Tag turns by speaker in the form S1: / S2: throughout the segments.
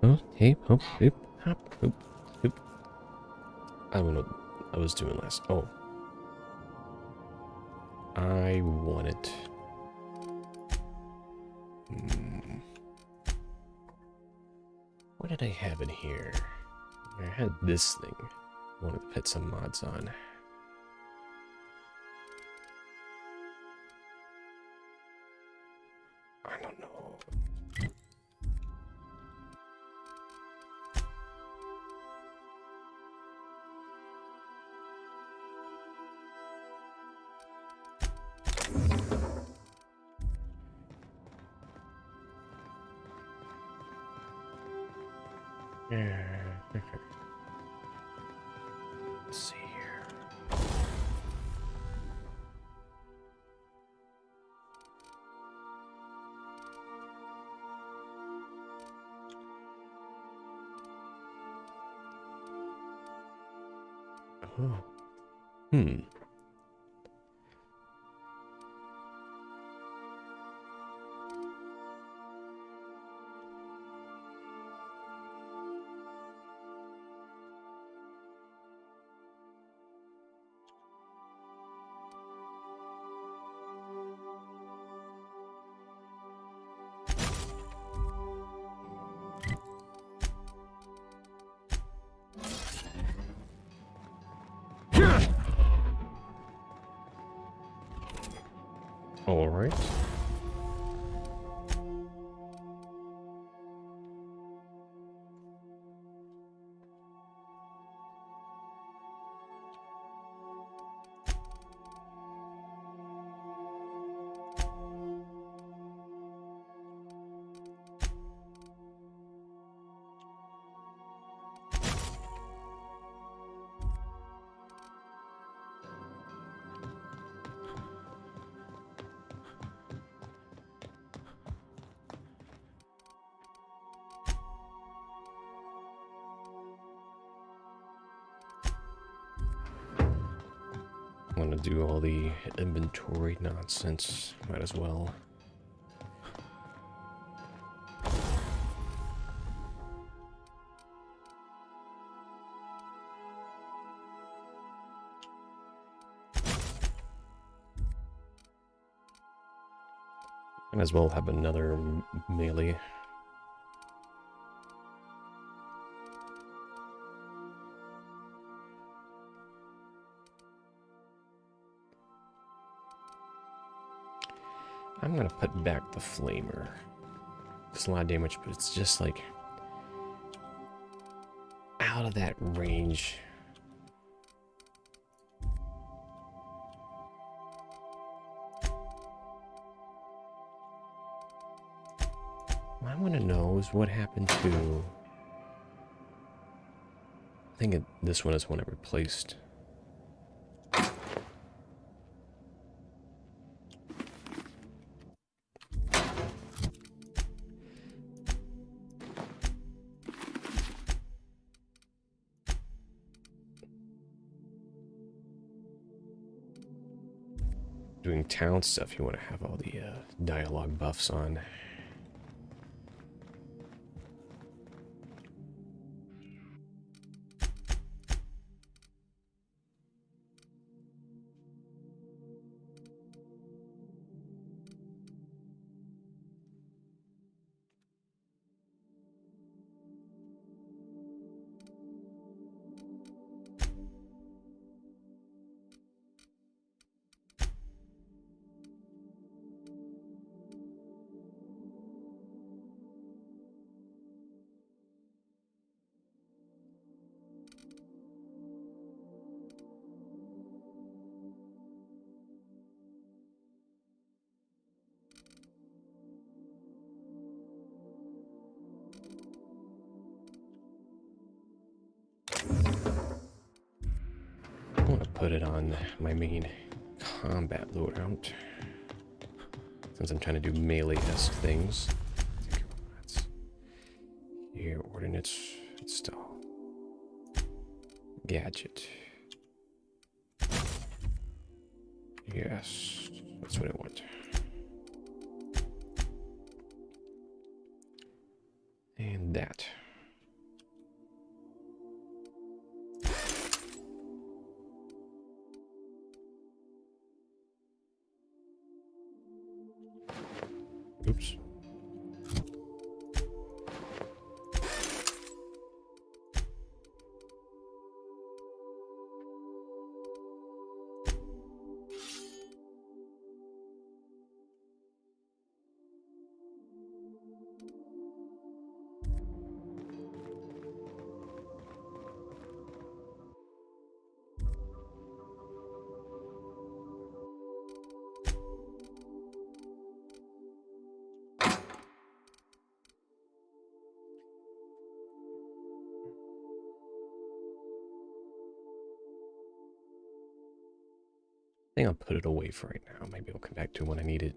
S1: Oh, hey, hop, hoop, hop, hoop, hoop. I don't know what I was doing last. Oh. I want it. What did I have in here? I had this thing. I wanted to put some mods on. I don't know. Let's see here. Oh. All right. Want to do all the inventory nonsense. Might as well. Might as well have another melee. I'm gonna put back the flamer. It's a lot of damage, but it's just like out of that range. What I want to know is what happened to... I think this one is one I replaced. Doing town stuff, you want to have all the dialogue buffs on. I want to put it on my main combat loadout. Since I'm trying to do melee-esque things. Here, ordnance, install. Gadget. Yes, that's what I want. And that. Oops. I think I'll put it away for right now. Maybe I'll come back to it when I need it.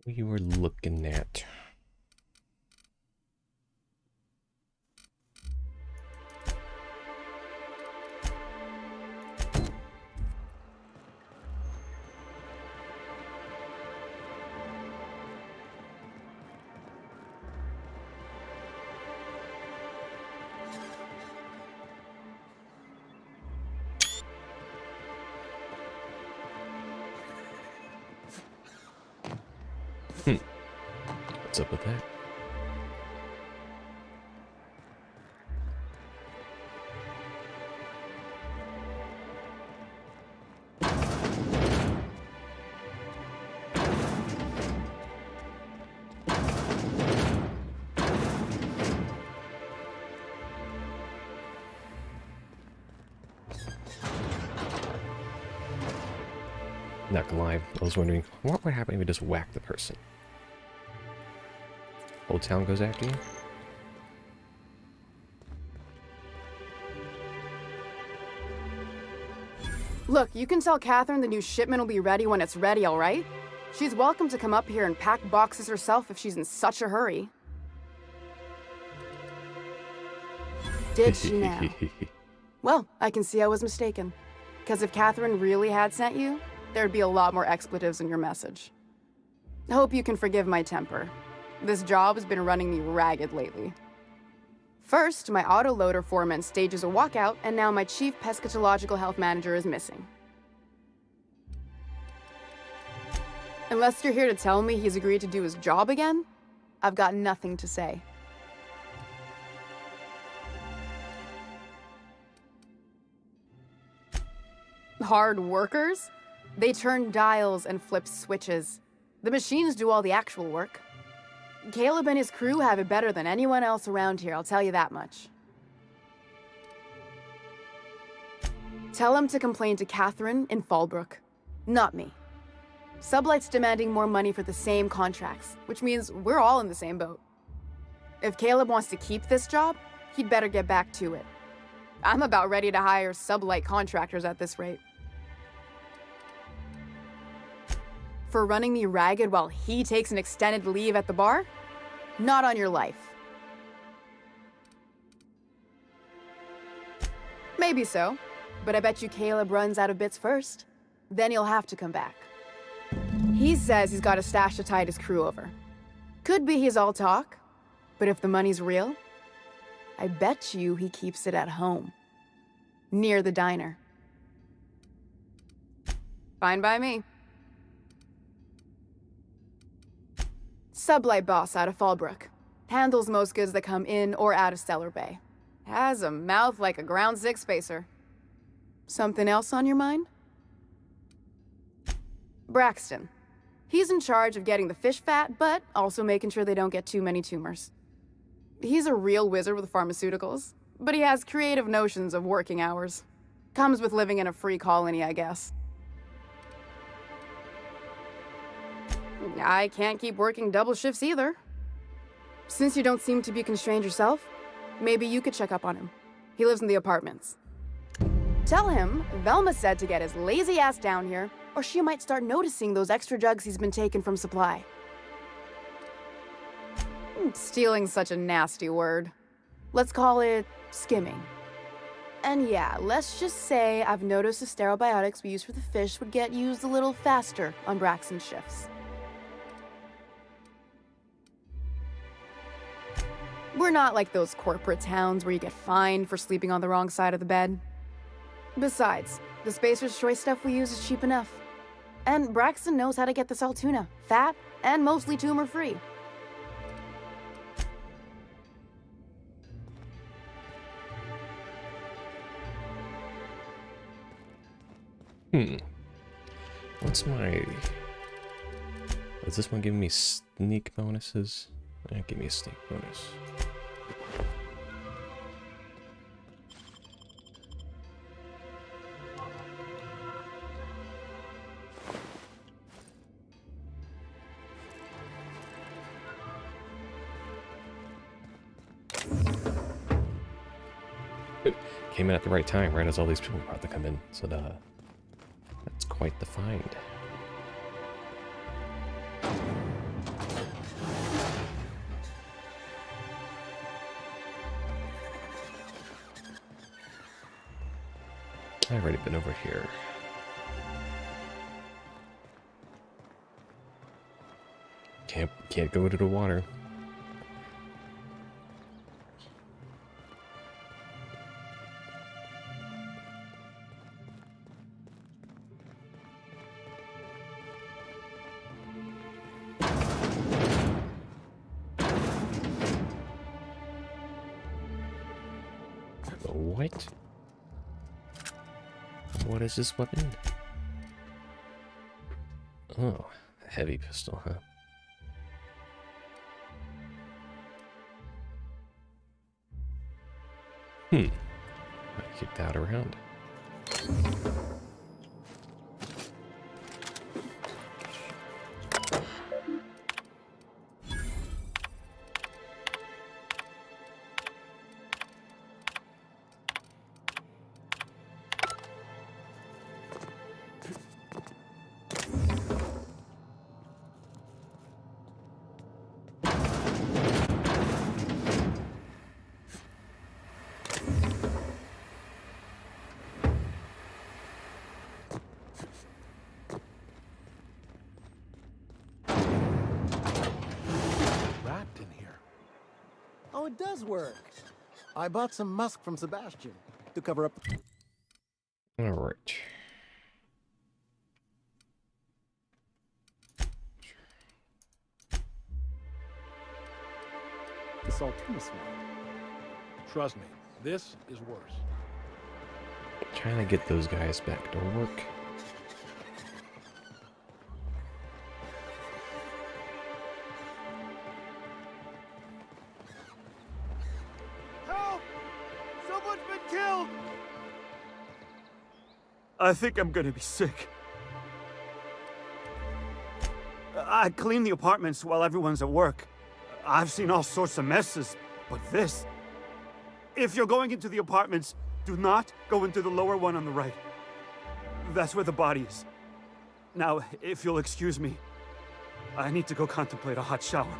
S1: We were looking at. What's up with that? Not gonna lie, I was wondering what would happen if we just whack the person. Whole town goes after you?
S2: Look, you can tell Catherine the new shipment will be ready when it's ready, all right? She's welcome to come up here and pack boxes herself if she's in such a hurry. Did she now? Well, I can see I was mistaken. Because if Catherine really had sent you, there'd be a lot more expletives in your message. I hope you can forgive my temper. This job has been running me ragged lately. First, my autoloader foreman stages a walkout, and now my chief pescatological health manager is missing. Unless you're here to tell me he's agreed to do his job again, I've got nothing to say. Hard workers? They turn dials and flip switches. The machines do all the actual work. Caleb and his crew have it better than anyone else around here, I'll tell you that much. Tell him to complain to Catherine in Fallbrook, not me. Sublight's demanding more money for the same contracts, which means we're all in the same boat. If Caleb wants to keep this job, he'd better get back to it. I'm about ready to hire Sublight contractors at this rate. For running me ragged while he takes an extended leave at the bar? Not on your life. Maybe so, but I bet you Caleb runs out of bits first. Then he'll have to come back. He says he's got a stash to tide his crew over. Could be he's all talk, but if the money's real, I bet you he keeps it at home. Near the diner. Fine by me. Sublight boss out of Fallbrook. Handles most goods that come in or out of Stellar Bay. Has a mouth like a Ground Six spacer. Something else on your mind? Braxton. He's in charge of getting the fish fat, but also making sure they don't get too many tumors. He's a real wizard with pharmaceuticals, but he has creative notions of working hours. Comes with living in a free colony, I guess. I can't keep working double shifts either. Since you don't seem to be constrained yourself, maybe you could check up on him. He lives in the apartments. Tell him Velma said to get his lazy ass down here, or she might start noticing those extra jugs he's been taking from supply. Stealing's such a nasty word. Let's call it skimming. And yeah, let's just say I've noticed the sterile biotics we use for the fish would get used a little faster on Braxton's shifts. We're not like those corporate towns where you get fined for sleeping on the wrong side of the bed. Besides, the Spacer's Choice stuff we use is cheap enough. And Braxton knows how to get this all tuna, fat, and mostly tumor-free.
S1: What's my... Is this one giving me sneak bonuses? Give me a sneak bonus. Came in at the right time, right as all these people were about to come in. So that's quite the find. I've already been over here. Can't go to the water. What? What is this weapon? Oh, a heavy pistol, huh? I'll kick that around.
S3: Oh, it does work. I bought some musk from Sebastian to cover up.
S1: All right.
S3: The saltuna smell.
S4: Trust me, this is worse.
S1: Trying to get those guys back to work.
S5: I think I'm gonna be sick. I clean the apartments while everyone's at work. I've seen all sorts of messes, but this... If you're going into the apartments, do not go into the lower one on the right. That's where the body is. Now, if you'll excuse me, I need to go contemplate a hot shower.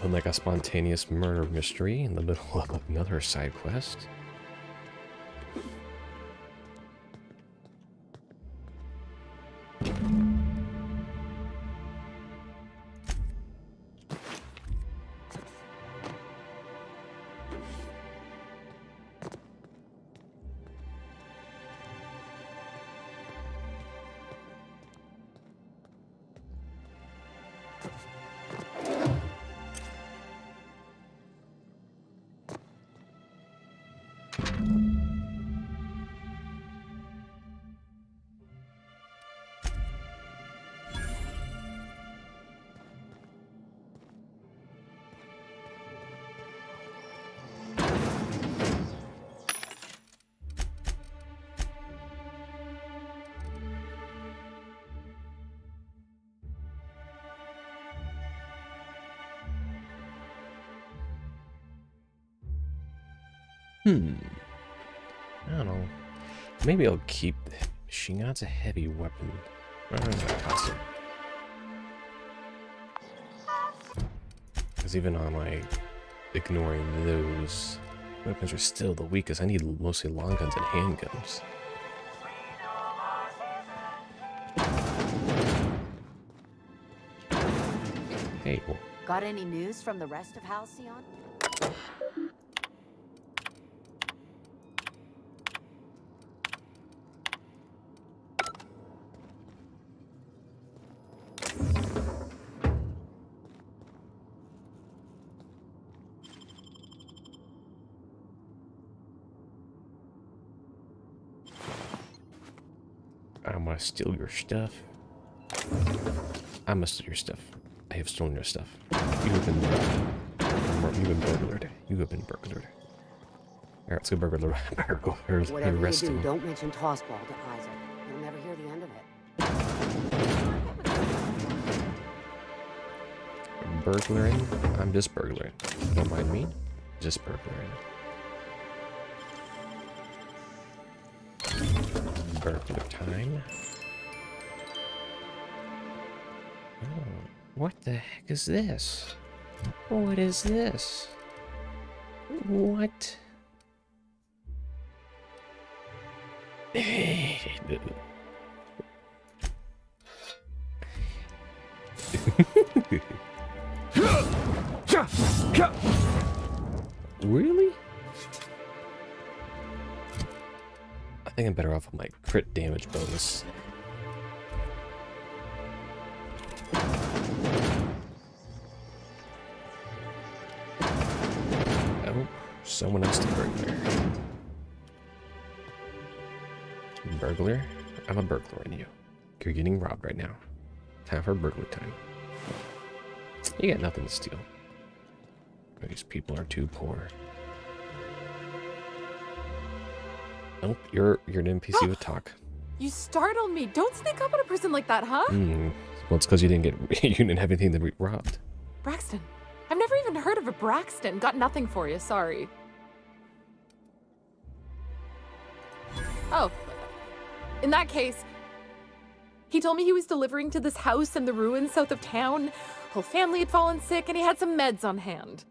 S1: Nothing like a spontaneous murder mystery in the middle of another side quest. I don't know. Maybe I'll keep the machine gun's a heavy weapon. Because even on like ignoring those weapons are still the weakest. I need mostly long guns and handguns. Hey, well,
S6: Got any news from the rest of Halcyon?
S1: I'm gonna steal your stuff. I must steal your stuff. I have stolen your stuff. You have been burglared. You have been burglared. Alright, let's go burglar.
S6: Whatever you
S1: arrest
S6: do,
S1: him.
S6: don't mention Tossball to Isaac. You'll never hear the end of it.
S1: Burglaring? I'm just burglaring. Don't mind me. Just burglaring. Burglar time. Oh, what the heck is this? What is this? What? Really? I think I'm better off with my crit damage bonus. Oh, someone else to burglar. Burglar? I'm a burglar in you. You're getting robbed right now. Time for burglar time. You got nothing to steal. These people are too poor. Nope, you're an NPC with talk.
S7: You startled me. Don't sneak up on a person like that, huh?
S1: Well, it's because you didn't have anything to be robbed.
S7: Braxton. I've never even heard of a Braxton. Got nothing for you, sorry. Oh. In that case, he told me he was delivering to this house in the ruins south of town. Whole family had fallen sick and he had some meds on hand.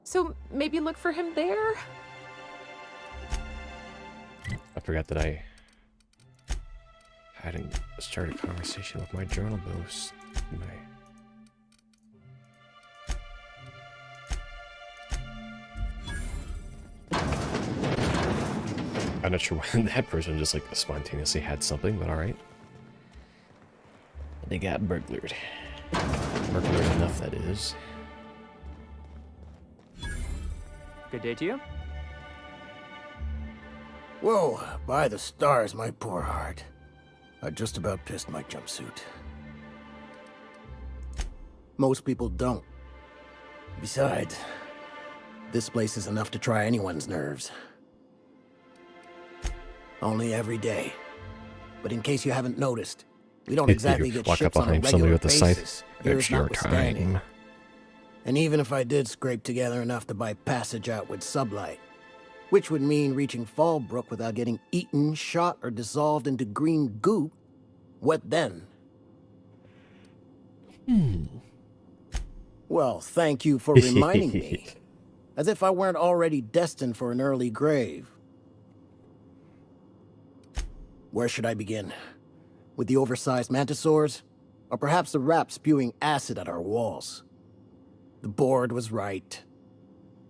S7: So maybe look for him there?
S1: I forgot that I hadn't started a conversation with my journal boost. I'm not sure when that person just like spontaneously had something, but alright. They got burglared. Burglared enough, that is.
S8: Good day to you.
S3: Whoa, by the stars, my poor heart. I just about pissed my jumpsuit. Most people don't. Besides, this place is enough to try anyone's nerves. Only every day. But in case you haven't noticed, we don't exactly get
S1: Walk up
S3: ships on a
S1: behind somebody
S3: regular
S1: with the scythe.
S3: basis.
S1: It's
S3: Yours
S1: your
S3: notwithstanding.
S1: time.
S3: And even if I did scrape together enough to buy passage out with sublight, which would mean reaching Fallbrook without getting eaten, shot, or dissolved into green goop, what then? Well, thank you for reminding me. As if I weren't already destined for an early grave. Where should I begin? With the oversized mantisaurs? Or perhaps the rap spewing acid at our walls? The board was right.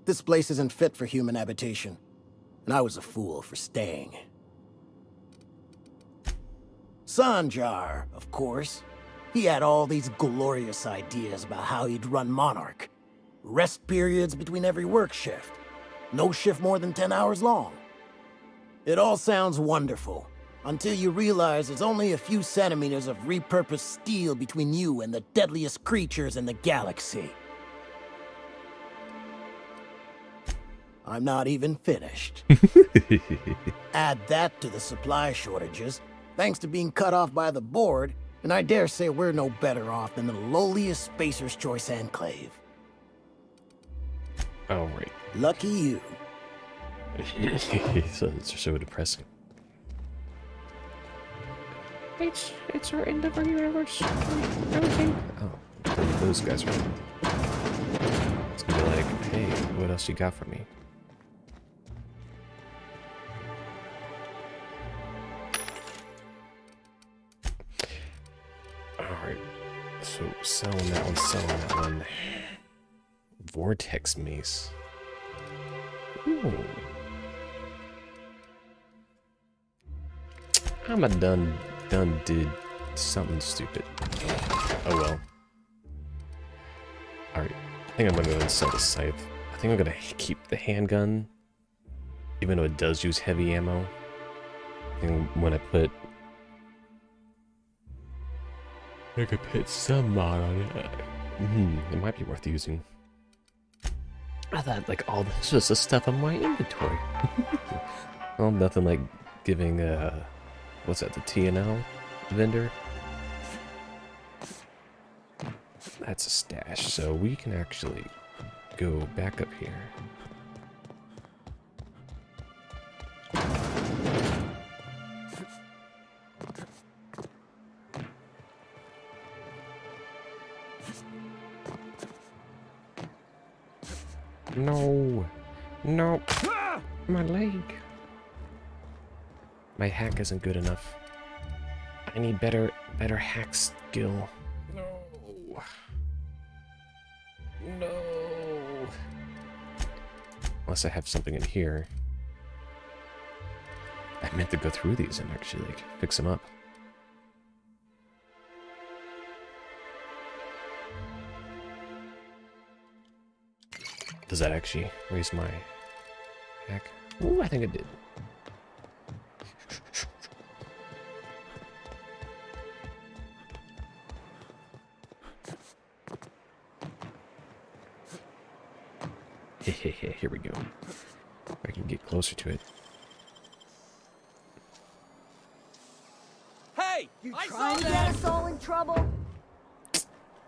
S3: This place isn't fit for human habitation. And I was a fool for staying. Sanjar, of course. He had all these glorious ideas about how he'd run Monarch. Rest periods between every work shift. No shift more than 10 hours long. It all sounds wonderful, until you realize there's only a few centimeters of repurposed steel between you and the deadliest creatures in the galaxy. I'm not even finished. Add that to the supply shortages, thanks to being cut off by the board, and I dare say we're no better off than the lowliest Spacer's Choice Enclave.
S1: Oh, right.
S3: Lucky you.
S1: So it's so depressing. It's our end of our universe. Everything. Oh, those guys are. It's gonna be like, hey, what else you got for me? Alright. So selling that one, selling that one. Vortex mace. Ooh. I'm a done did something stupid. Oh well. Alright. I think I'm gonna go ahead and sell the scythe. I think I'm gonna keep the handgun. Even though it does use heavy ammo. I think when I could put some mod on it. It might be worth using. I thought like all this was the stuff in my inventory. Well, nothing like giving what's that, the TNL vendor? That's a stash, so we can actually go back up here. No, no, my leg. My hack isn't good enough. I need better hack skill. No. No. Unless I have something in here. I meant to go through these and actually like fix them up. Does that actually raise my hack? Ooh, I think it did. Here we go. I can get closer to it.
S9: Hey!
S6: You trying to get us all in trouble?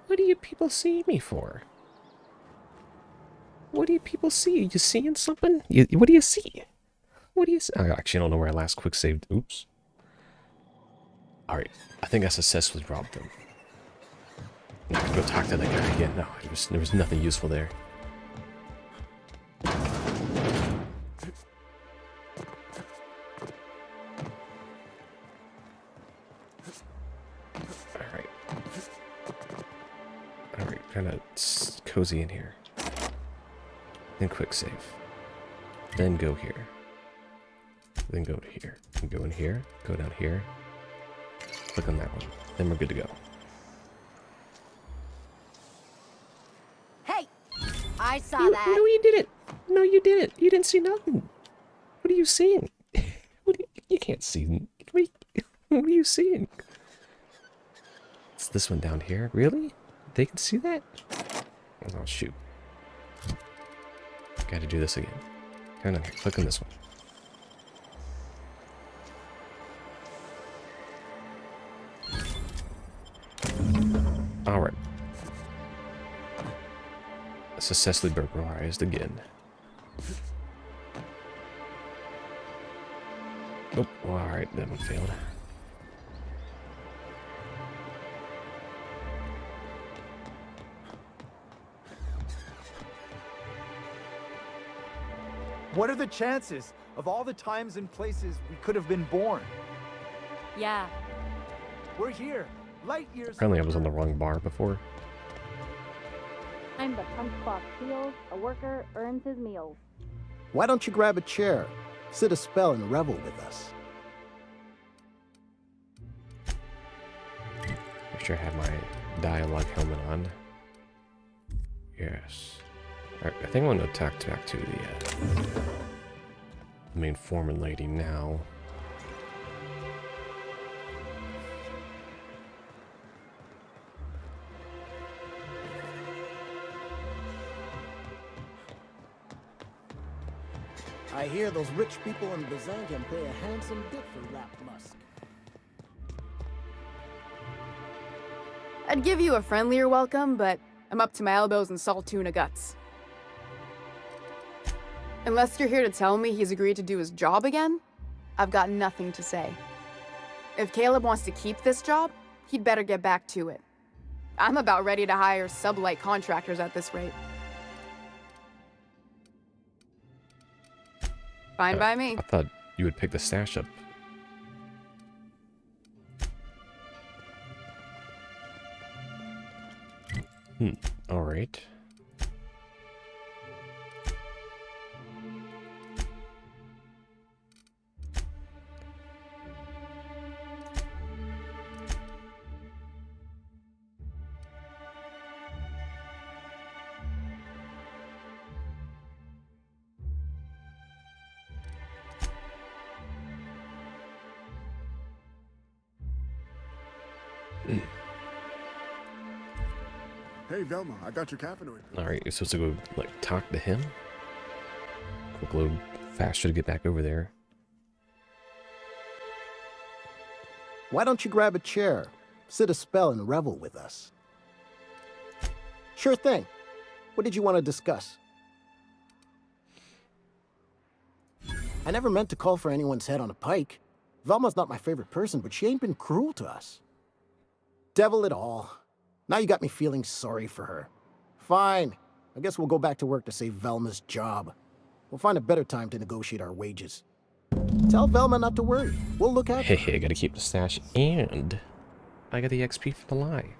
S1: What do you people see me for? What do you people see? You seeing something? What do you see? What do you see? I actually don't know where I last quick saved. Oops. Alright. I think I successfully robbed them. Now I have to go talk to that guy again. No, there was nothing useful there. Alright. Alright, kind of cozy in here. Then quick save. Then go here. Then go to here. And go in here. Go down here. Click on that one. Then we're good to go.
S6: Hey! I saw
S1: No,
S6: that.
S1: you didn't. No, you didn't. You didn't see nothing. What are you seeing? You can't see. What are you seeing? It's this one down here. Really? They can see that? Oh, shoot. Gotta do this again. Come on here. Click on this one. Alright. Successfully burglarized again. Oh, alright, that one failed.
S9: What are the chances of all the times and places we could have been born?
S6: Yeah.
S9: We're here, light years.
S1: Apparently I was on the wrong bar before.
S10: I'm the punch clock feels, a worker earns his meals.
S3: Why don't you grab a chair, sit a spell, and revel with us?
S1: Make sure I have my dialogue helmet on. Yes. Alright, I think I want to talk back to the main foreman lady now.
S3: I hear those rich people in Byzantium pay a handsome bit for wrapped musk.
S2: I'd give you a friendlier welcome, but I'm up to my elbows in salt tuna guts. Unless you're here to tell me he's agreed to do his job again, I've got nothing to say. If Caleb wants to keep this job, he'd better get back to it. I'm about ready to hire sublight contractors at this rate. Fine by me.
S1: I thought you would pick the stash up. Alright.
S11: Hey, Velma, I got your caffeine.
S1: Alright, you're supposed to go, like, talk to him? Quick little faster to get back over there.
S3: Why don't you grab a chair, sit a spell, and revel with us? Sure thing. What did you want to discuss? I never meant to call for anyone's head on a pike. Velma's not my favorite person, but she ain't been cruel to us. Devil it all. Now you got me feeling sorry for her. Fine. I guess we'll go back to work to save Velma's job. We'll find a better time to negotiate our wages. Tell Velma not to worry. We'll look after her.
S1: Hey, I gotta keep the stash, and I got the XP for the lie.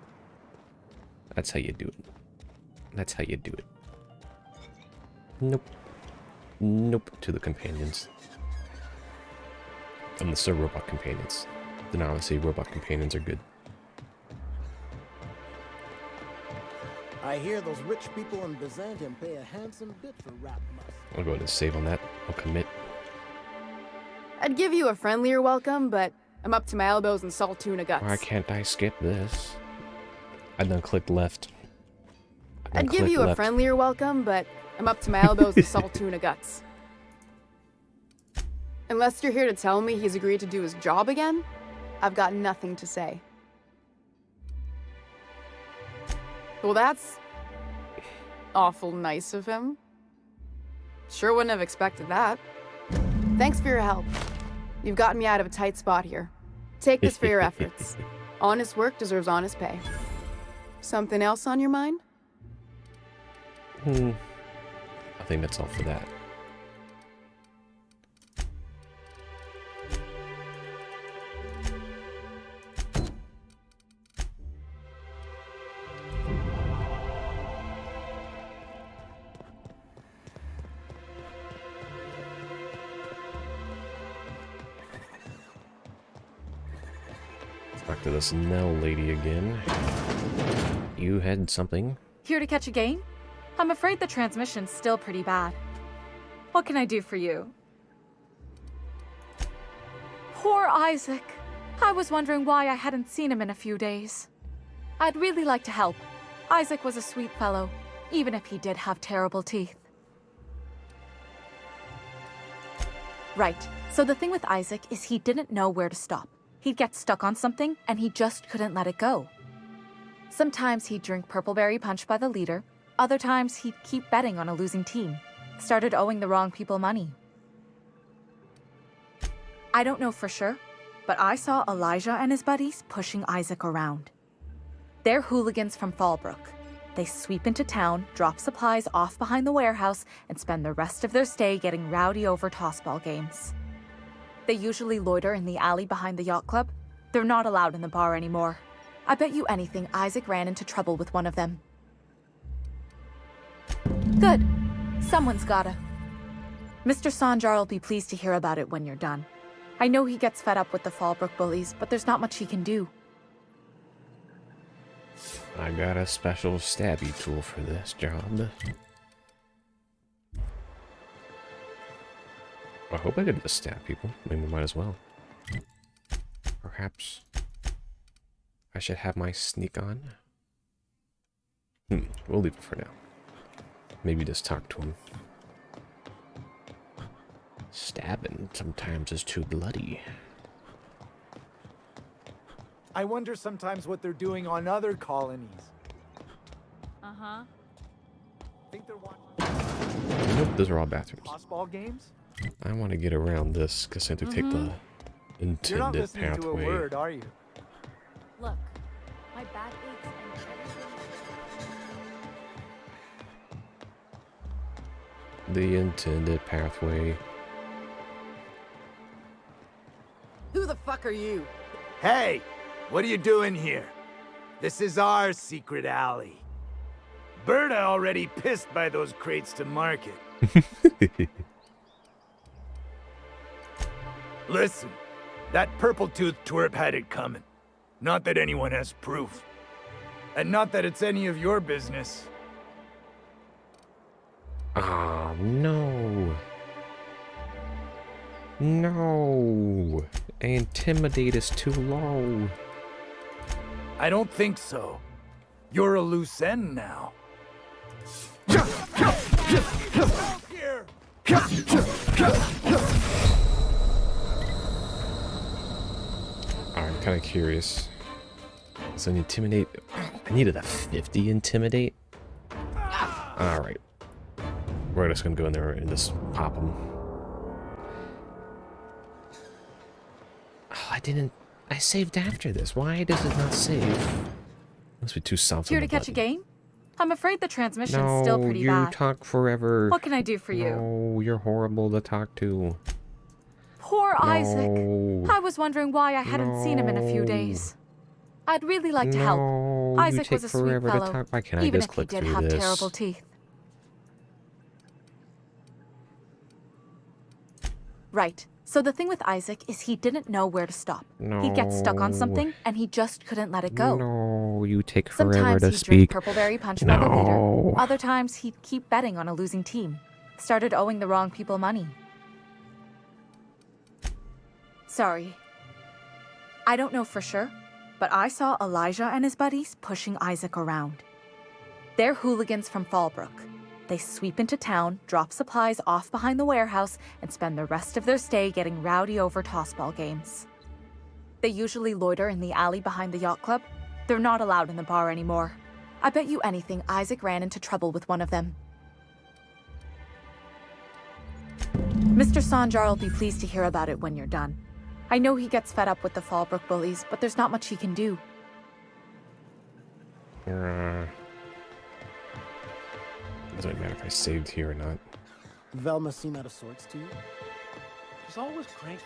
S1: That's how you do it. That's how you do it. Nope. Nope to the companions. Unless they're robot companions. Then obviously robot companions are good.
S3: I hear those rich people in Byzantium pay a handsome bit for wrapped musk.
S1: I'll go ahead and save on that. I'll commit.
S2: I'd give you a friendlier welcome, but I'm up to my elbows in salt tuna guts.
S1: Why can't I skip this? I done clicked left.
S2: I'd give you a friendlier welcome, but I'm up to my elbows in salt tuna guts. Unless you're here to tell me he's agreed to do his job again, I've got nothing to say. Well, that's awful nice of him. Sure wouldn't have expected that. Thanks for your help. You've gotten me out of a tight spot here. Take this for your efforts. Honest work deserves honest pay. Something else on your mind?
S1: I think that's all for that. Back to this Nell lady again. You had something?
S12: Here to catch a game? I'm afraid the transmission's still pretty bad. What can I do for you? Poor Isaac. I was wondering why I hadn't seen him in a few days. I'd really like to help. Isaac was a sweet fellow, even if he did have terrible teeth. Right, so the thing with Isaac is he didn't know where to stop. He'd get stuck on something, and he just couldn't let it go. Sometimes he'd drink Purpleberry Punch by the liter. Other times he'd keep betting on a losing team. Started owing the wrong people money. I don't know for sure, but I saw Elijah and his buddies pushing Isaac around. They're hooligans from Fallbrook. They sweep into town, drop supplies off behind the warehouse, and spend the rest of their stay getting rowdy over tossball games. They usually loiter in the alley behind the yacht club. They're not allowed in the bar anymore. I bet you anything Isaac ran into trouble with one of them. Good. Someone's gotta. Mr. Sanjar will be pleased to hear about it when you're done. I know he gets fed up with the Fallbrook bullies, but there's not much he can do.
S1: I got a special stabby tool for this job. I hope I could just stab people. Maybe we might as well. Perhaps I should have my sneak on. We'll leave it for now. Maybe just talk to him. Stabbing sometimes is too bloody.
S9: I wonder sometimes what they're doing on other colonies.
S10: Uh-huh.
S9: Think they're watching
S1: Nope, those are all bathrooms.
S9: tossball games?
S1: I want to get around this because I have to take the
S9: You're not
S1: intended
S9: listening to a
S1: pathway.
S9: word, are you?
S10: Look, my back aches and everything.
S1: The intended pathway.
S2: Who the fuck are you?
S13: Hey, what are you doing here? This is our secret alley. Berta already pissed by those crates to market. Listen, that purple-toothed twerp had it coming. Not that anyone has proof. And not that it's any of your business.
S1: Oh, no. No. Intimidate is too low.
S13: I don't think so. You're a loose end now.
S1: I'm kind of curious. So intimidate. I needed a 50 intimidate. Alright. We're just gonna go in there and just pop them. Oh, I saved after this. Why does it not save? Must be too soft.
S12: Here
S1: on
S12: to
S1: the
S12: catch a
S1: button.
S12: game? I'm afraid the transmission's
S1: No,
S12: still pretty
S1: you
S12: bad.
S1: talk forever.
S12: What can I do for you?
S1: No, you're horrible to talk to.
S12: Poor Isaac.
S1: No.
S12: I was wondering why I hadn't seen him in a few
S1: No.
S12: days. I'd really like to help.
S1: No,
S12: Isaac
S1: you take
S12: was a sweet
S1: forever
S12: fellow,
S1: to talk. Why can't I
S12: even
S1: just
S12: if he
S1: click
S12: did
S1: through
S12: have
S1: this?
S12: terrible teeth. Right. So the thing with Isaac is he didn't know where to stop. He'd get stuck on something, and he just couldn't let it go.
S1: No, you take forever
S12: Sometimes
S1: to
S12: he'd
S1: speak.
S12: drink Purpleberry Punch by the
S1: No.
S12: liter. Other times he'd keep betting on a losing team. Started owing the wrong people money. Sorry. I don't know for sure, but I saw Elijah and his buddies pushing Isaac around. They're hooligans from Fallbrook. They sweep into town, drop supplies off behind the warehouse, and spend the rest of their stay getting rowdy over tossball games. They usually loiter in the alley behind the yacht club. They're not allowed in the bar anymore. I bet you anything Isaac ran into trouble with one of them. Mr. Sanjar will be pleased to hear about it when you're done. I know he gets fed up with the Fallbrook bullies, but there's not much he can do.
S1: Doesn't matter if I saved here or not.
S3: Velma seem out of sorts to you?
S4: She's always cranky.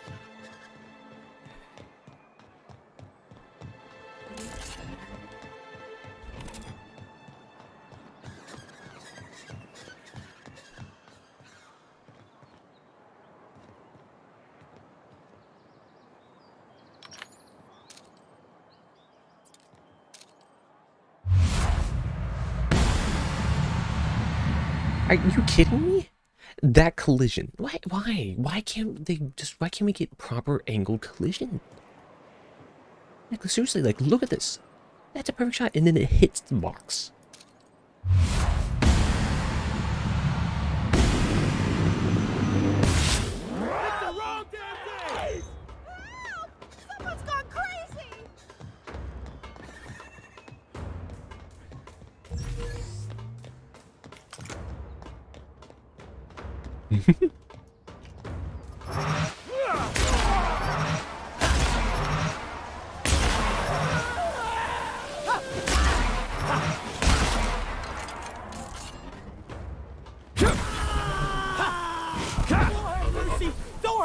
S1: Are you kidding me? That collision. Why can't we get proper angled collision? Like, seriously, like, look at this. That's a perfect shot, and then it hits the box.
S10: Someone's gone crazy!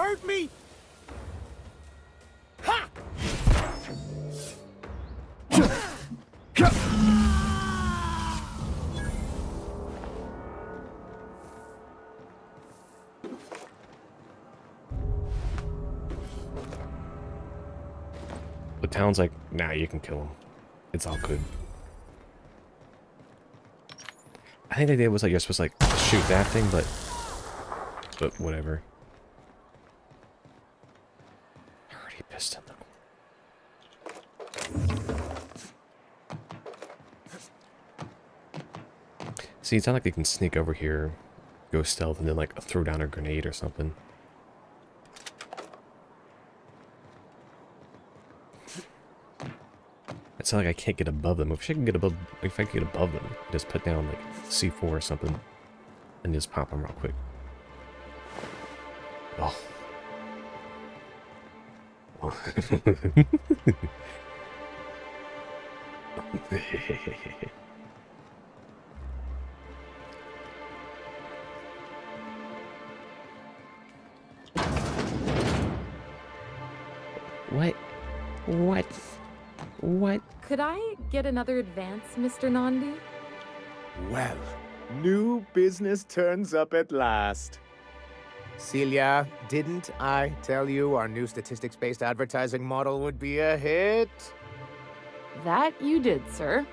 S13: hurt me? Ha!
S1: The town's like, nah, you can kill him. It's all good. I think the idea was like you're supposed to like shoot that thing, but whatever. Already pissed him though. See, it's not like they can sneak over here, go stealth, and then like throw down a grenade or something. It's not like I can't get above them. If I can get above, if I can get above them, just put down like C4 or something, and just pop them real quick. Oh. What? What? What?
S7: Could I get another advance, Mr. Nandi?
S14: Well, new business turns up at last.
S13: Celia, didn't I tell you our new statistics-based advertising model would be a hit?
S7: That you did, sir.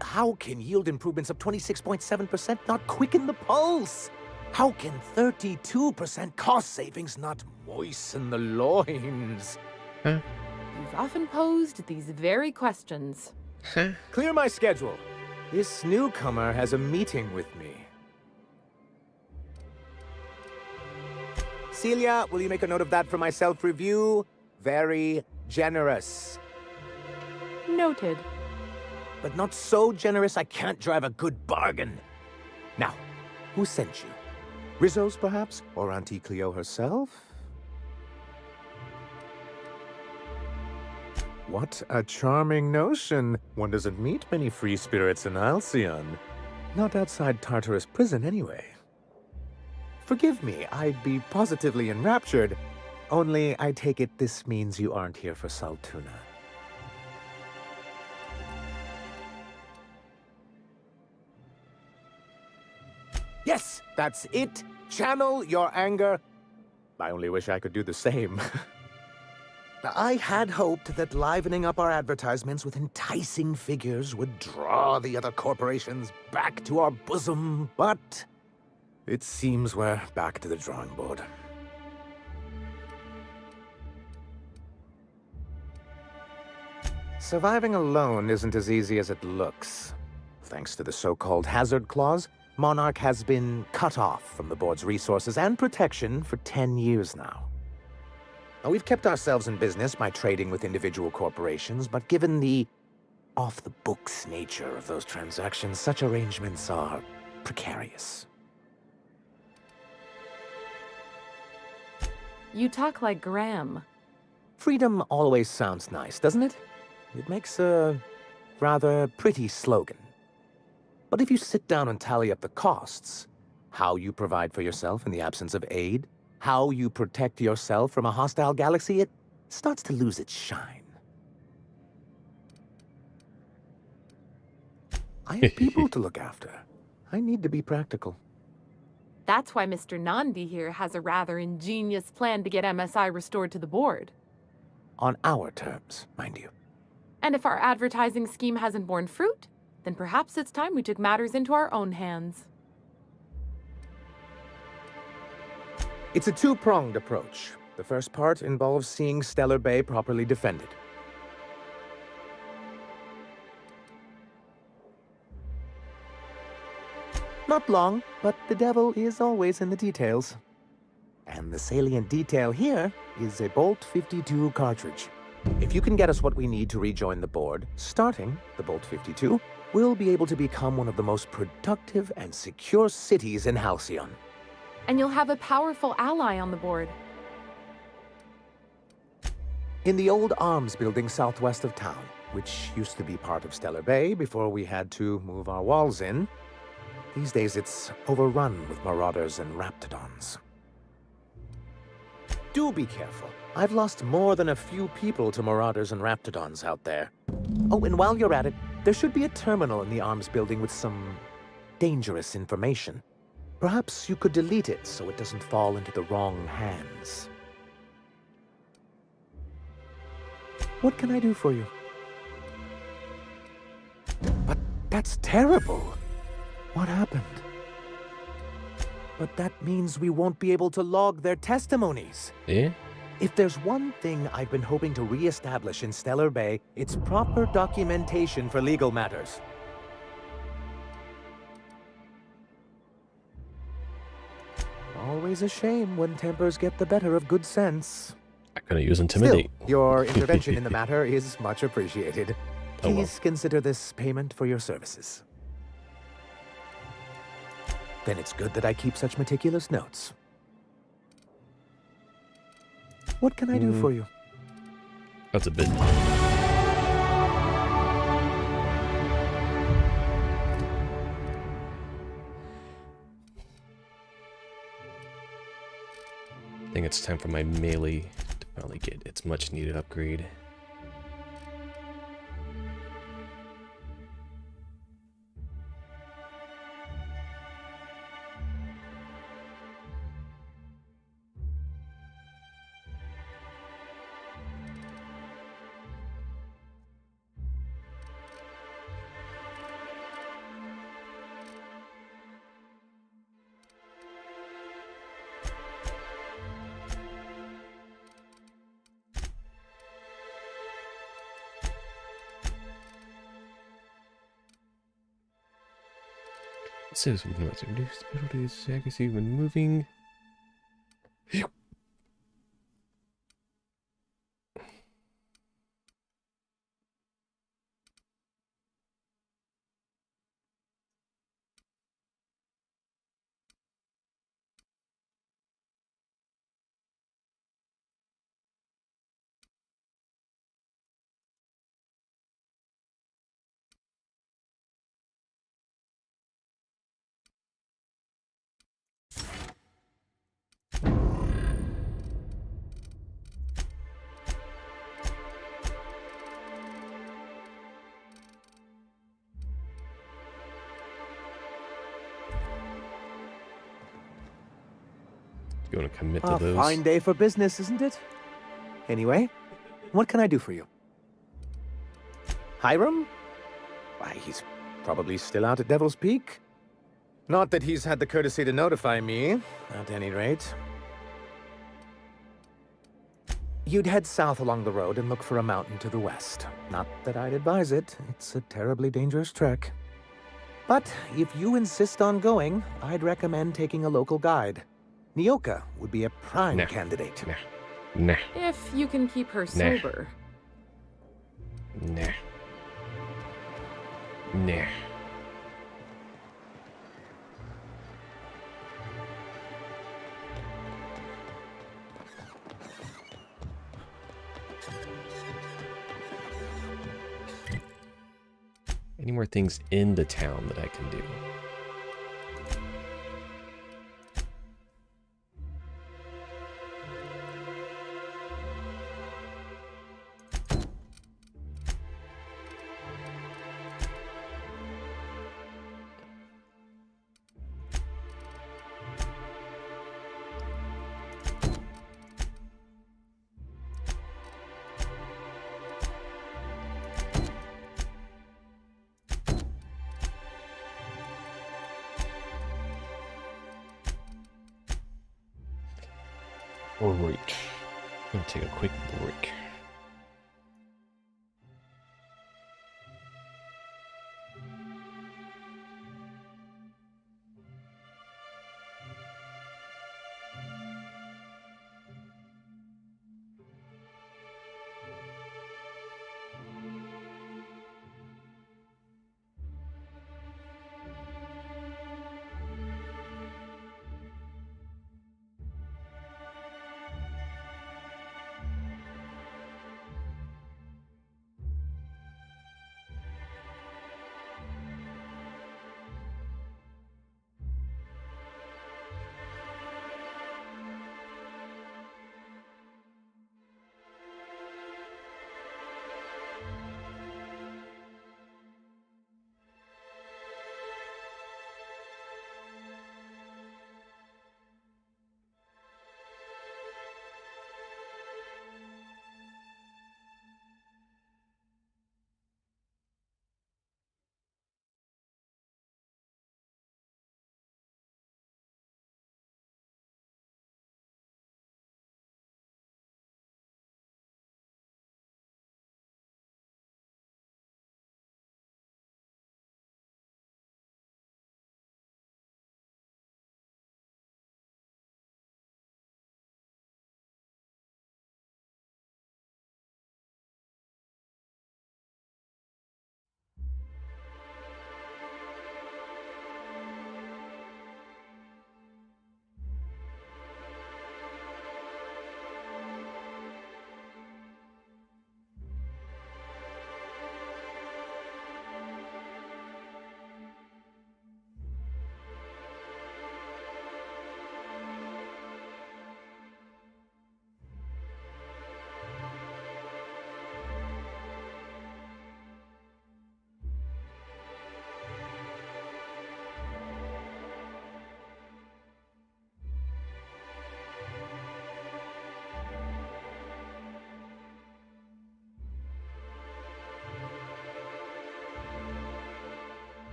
S13: How can yield improvements of 26.7% not quicken the pulse? How can 32% cost savings not moisten the loins?
S1: Huh?
S7: You've often posed these very questions.
S1: Huh?
S13: Clear my schedule. This newcomer has a meeting with me. Celia, will you make a note of that for my self-review? Very generous.
S7: Noted.
S13: But not so generous I can't drive a good bargain. Now, who sent you? Rizzo's, perhaps? Or Auntie Cleo herself?
S14: What a charming notion. One doesn't meet many free spirits in Halcyon. Not outside Tartarus prison, anyway.
S13: Forgive me, I'd be positively enraptured. Only, I take it this means you aren't here for Saltuna. Yes, that's it. Channel your anger.
S14: I only wish I could do the same.
S13: I had hoped that livening up our advertisements with enticing figures would draw the other corporations back to our bosom, but it seems we're back to the drawing board. Surviving alone isn't as easy as it looks. Thanks to the so-called hazard clause, Monarch has been cut off from the board's resources and protection for 10 years now. Now, we've kept ourselves in business by trading with individual corporations, but given the off-the-books nature of those transactions, such arrangements are precarious.
S7: You talk like Graham.
S13: Freedom always sounds nice, doesn't it? It makes a rather pretty slogan. But if you sit down and tally up the costs, how you provide for yourself in the absence of aid, how you protect yourself from a hostile galaxy, it starts to lose its shine. I have people to look after. I need to be practical.
S7: That's why Mr. Nandi here has a rather ingenious plan to get MSI restored to the board.
S13: On our terms, mind you.
S7: And if our advertising scheme hasn't borne fruit, then perhaps it's time we took matters into our own hands.
S13: It's a two-pronged approach. The first part involves seeing Stellar Bay properly defended. Not long, but the devil is always in the details. And the salient detail here is a Bolt 52 cartridge. If you can get us what we need to rejoin the board, starting the Bolt 52, we'll be able to become one of the most productive and secure cities in Halcyon.
S7: And you'll have a powerful ally on the board.
S13: In the old arms building southwest of town, which used to be part of Stellar Bay before we had to move our walls in, these days it's overrun with marauders and raptidons. do be careful. I've lost more than a few people to marauders and raptidons out there. Oh, and while you're at it, there should be a terminal in the arms building with some dangerous information. Perhaps you could delete it so it doesn't fall into the wrong hands. What can I do for you? But that's terrible. What happened? But that means we won't be able to log their testimonies.
S1: Yeah?
S13: If there's one thing I've been hoping to re-establish in Stellar Bay, it's proper documentation for legal matters. Always a shame when tempers get the better of good sense.
S1: I couldn't use intimidate.
S13: Still, your intervention in the matter is much appreciated.
S1: Oh, well.
S13: Please consider this payment for your services. Then it's good that I keep such meticulous notes. What can I do for you?
S1: That's a bit. I think it's time for my melee to finally get its much needed upgrade. Citizen notes reduce difficulties, accuracy when moving. You want to commit to those?
S13: A fine day for business, isn't it? Anyway, what can I do for you? Hiram? Why, he's probably still out at Devil's Peak. Not that he's had the courtesy to notify me, at any rate. You'd head south along the road and look for a mountain to the west. Not that I'd advise it. It's a terribly dangerous trek. But if you insist on going, I'd recommend taking a local guide. Nyoka would be a prime candidate.
S1: Nah.
S7: If you can keep her sober.
S1: Nah. Nah. Any more things in the town that I can do? Break. I'm gonna take a quick break.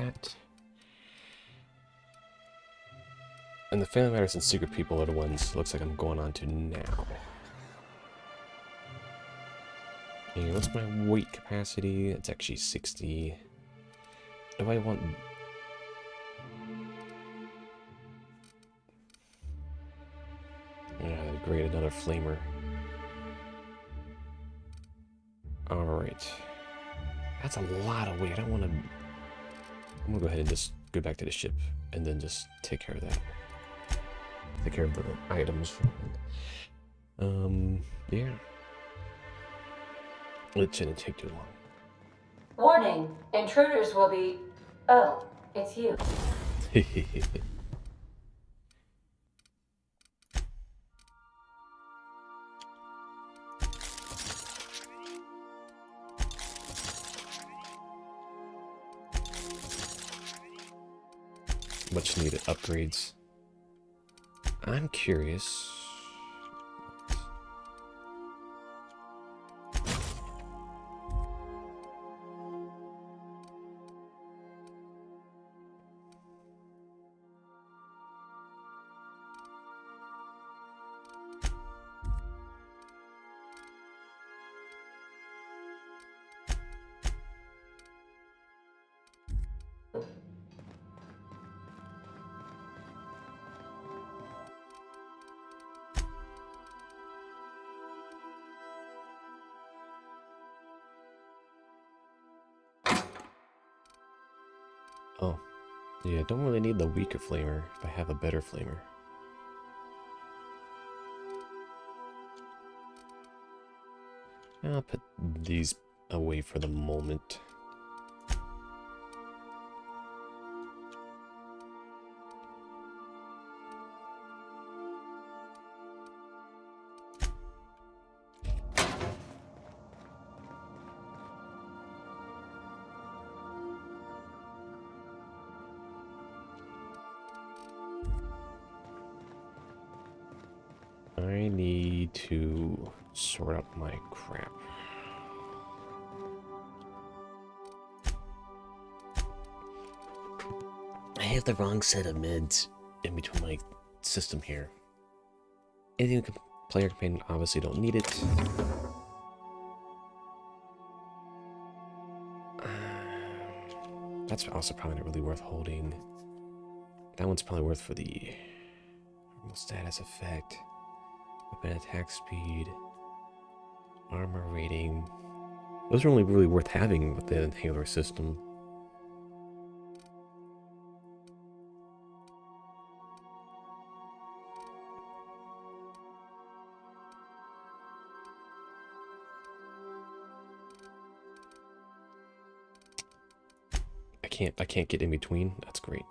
S1: that. And the Family Matters and Secret People are the ones looks like I'm going on to now. Okay, what's my weight capacity? It's actually 60. Do I want... great, another flamer. Alright. That's a lot of weight. I don't want to... I'm going to go ahead and just go back to the ship and then just take care of that. Take care of the items. Yeah. It shouldn't take too long.
S15: Warning, intruders will be... Oh, it's you.
S1: Much needed upgrades. I'm curious. Oh, yeah, don't really need the weaker flamer if I have a better flamer. I'll put these away for the moment. I need to sort out my crap. I have the wrong set of meds in between my system here. Anything player companion, obviously don't need it. That's also probably not really worth holding. That one's probably worth for the status effect. Weapon attack speed, armor rating. Those are only really worth having with the inhaler system. I can't get in between. That's great.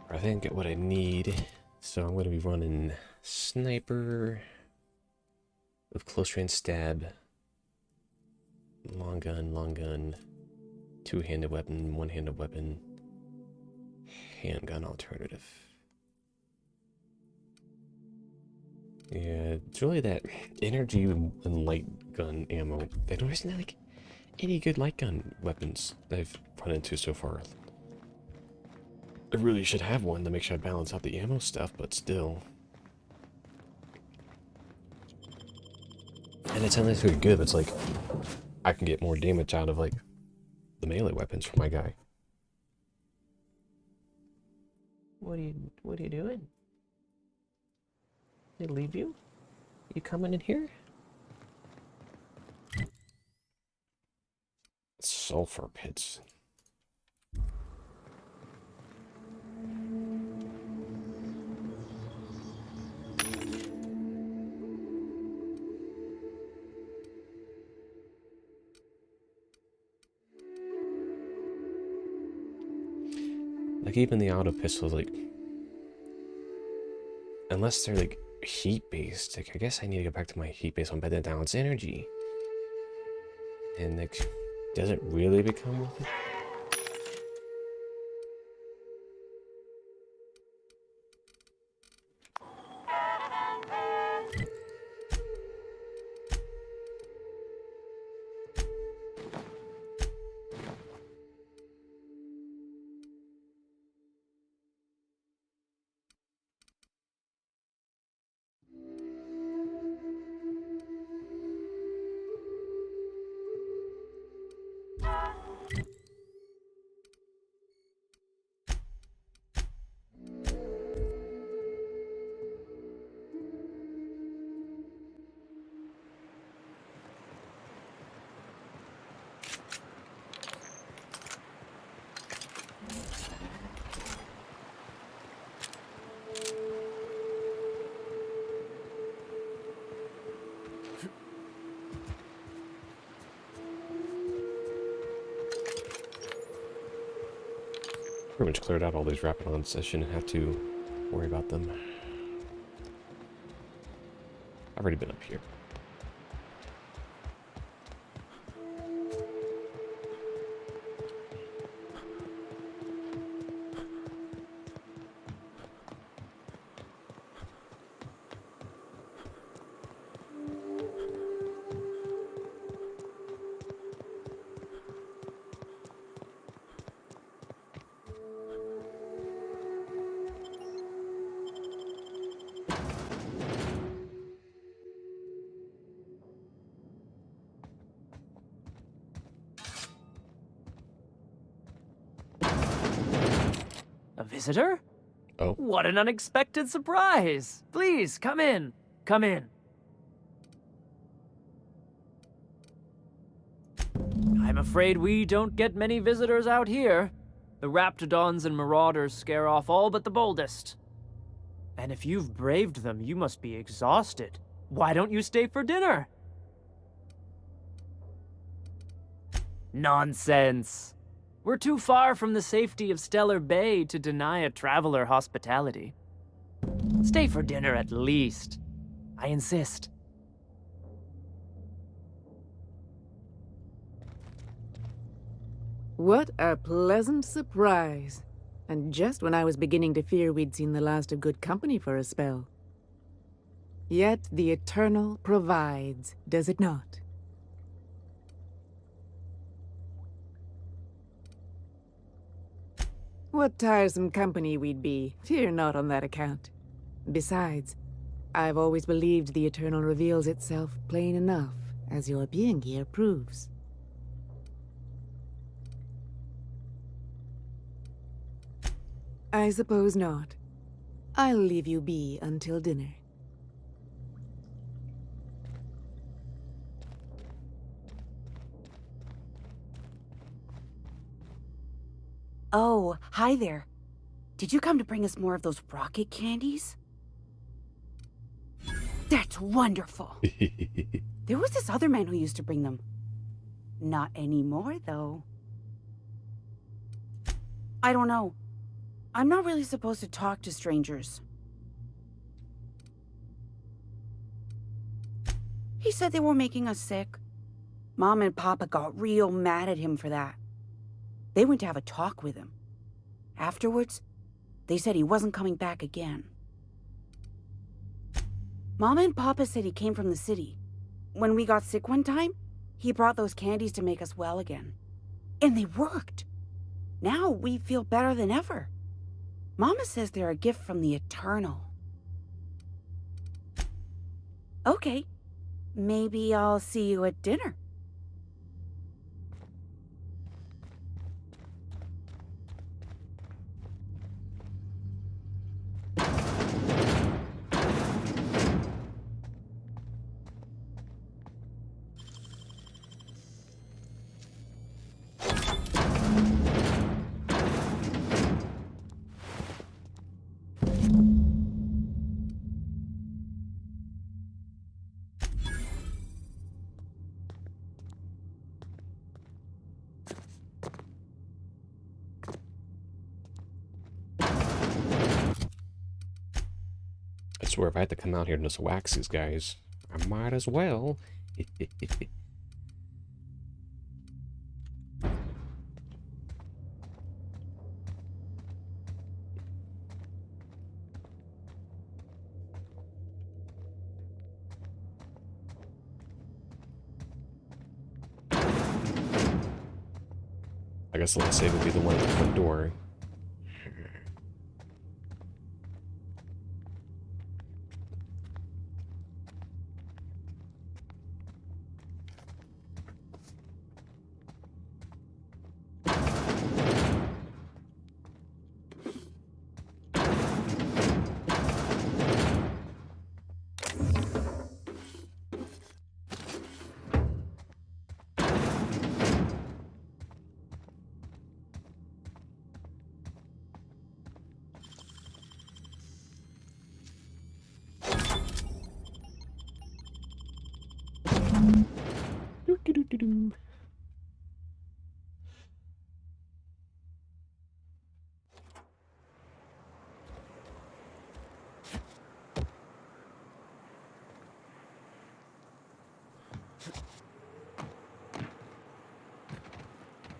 S1: I think I get what I need, so I'm going to be running sniper with close range stab, long gun, two-handed weapon, one-handed weapon, handgun alternative. Yeah, it's really that energy and light gun ammo. There isn't like any good light gun weapons that I've run into so far. I really should have one to make sure I balance out the ammo stuff, but still. And it sounds like good, but it's like I can get more damage out of like the melee weapons for my guy. What are you doing? They leave you? You coming in here? Sulfur pits. Like even the auto pistols, like unless they're like heat based, like I guess I need to go back to my heat based one, but then down its energy. And like, does it really become worth it? Pretty much cleared out all these Rapidons, so I shouldn't have to worry about them. I've already been up here.
S8: A visitor?
S1: Oh.
S8: What an unexpected surprise! Please, come in. Come in. I'm afraid we don't get many visitors out here. The Raptidons and Marauders scare off all but the boldest. And if you've braved them, you must be exhausted. Why don't you stay for dinner? Nonsense. We're too far from the safety of Stellar Bay to deny a traveler hospitality. Stay for dinner at least. I insist.
S16: What a pleasant surprise. And just when I was beginning to fear we'd seen the last of good company for a spell. Yet the Eternal provides, does it not? What tiresome company we'd be. Fear not on that account. Besides, I've always believed the Eternal reveals itself plain enough, as your being here proves. I suppose not. I'll leave you be until dinner.
S17: Oh, hi there. Did you come to bring us more of those rocket candies? That's wonderful. There was this other man who used to bring them. Not anymore, though. I don't know. I'm not really supposed to talk to strangers. He said they were making us sick. Mom and Papa got real mad at him for that. They went to have a talk with him. Afterwards, they said he wasn't coming back again. Mama and Papa said he came from the city. When we got sick one time, he brought those candies to make us well again. And they worked. Now we feel better than ever. Mama says they're a gift from the Eternal. Okay. Maybe I'll see you at dinner.
S1: I swear, if I had to come out here and just wax these guys, I might as well. I guess the last save would be the one at the front door.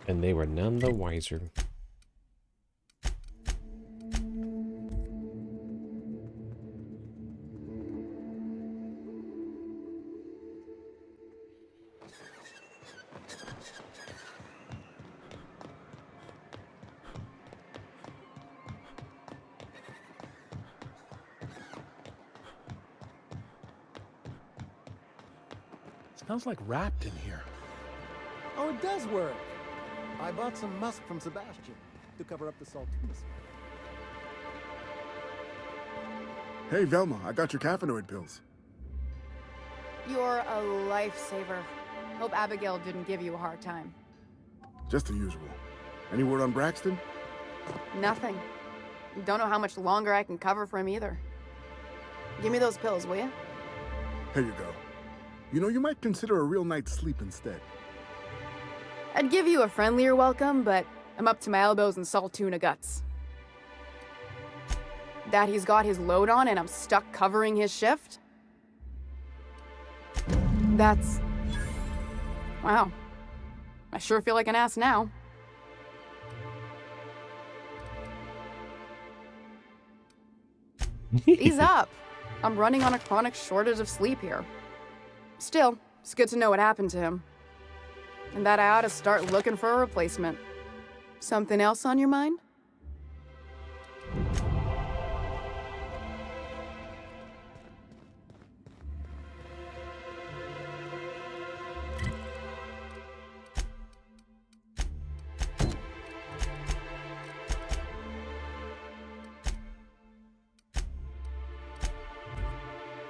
S1: And they were none the wiser.
S9: Smells like wrapped in here.
S3: Oh, it does work. I bought some musk from Sebastian to cover up the saltiness.
S11: Hey, Velma, I got your caffeinoid pills.
S2: You're a lifesaver. Hope Abigail didn't give you a hard time.
S11: Just the usual. Any word on Braxton?
S2: Nothing. Don't know how much longer I can cover for him either. Give me those pills, will you?
S11: Here you go. You know, you might consider a real night's sleep instead.
S2: I'd give you a friendlier welcome, but I'm up to my elbows in salt tuna guts. That he's got his load on and I'm stuck covering his shift? That's... wow. I sure feel like an ass now. Ease up. I'm running on a chronic shortage of sleep here. Still, it's good to know what happened to him. And that I ought to start looking for a replacement. Something else on your mind?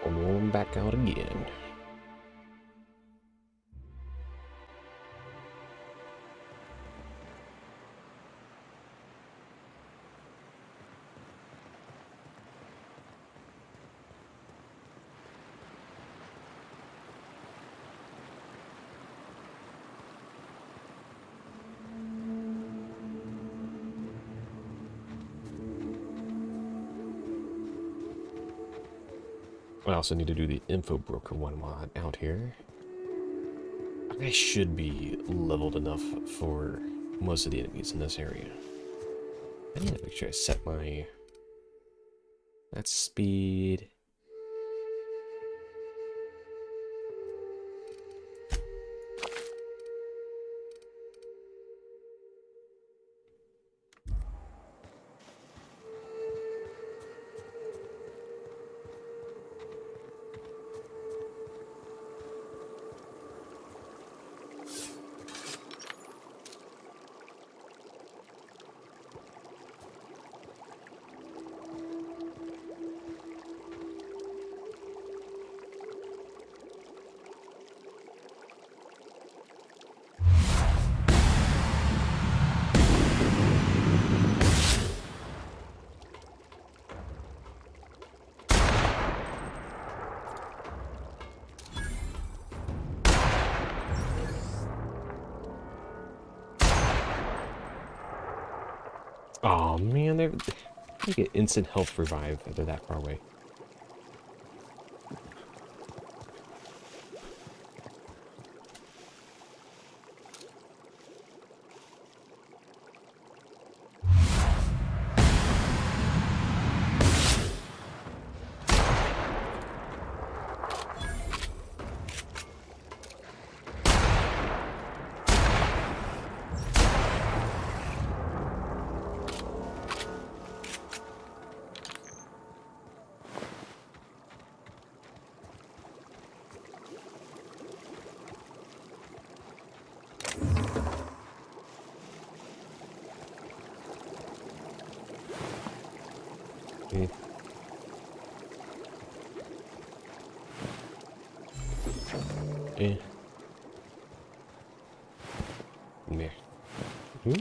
S1: I'm back out again. I also need to do the info broker one while I'm out here. I should be leveled enough for most of the enemies in this area. I need to make sure I set my... that's speed. Oh man, they get instant health revive if they're that far away. Eh. Meh. Ooh.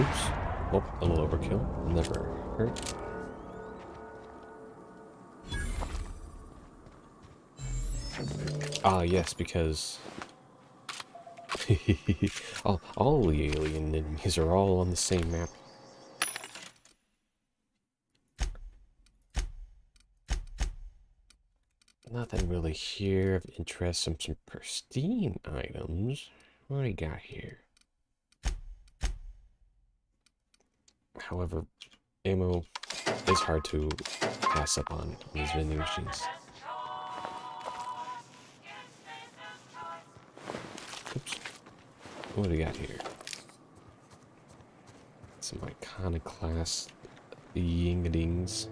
S1: Oops. Oh, a little overkill. Never hurt. Ah, yes, because all the alien enemies are all on the same map. Nothing really here of interest. Some pristine items. What do we got here? However, ammo is hard to pass up on these vending machines. Oops. What do we got here? Some iconoclast yingadings.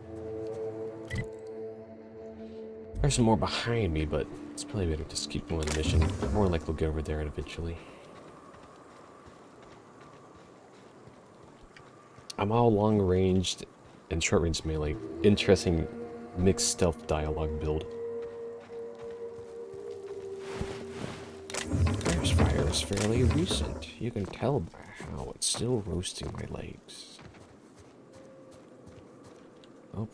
S1: There's some more behind me, but it's probably better to just keep going on the mission. More likely we'll get over there eventually. I'm all long-ranged and short-range melee. Interesting mixed stealth dialogue build. This fire is fairly recent. You can tell by how it's still roasting my legs. Oh.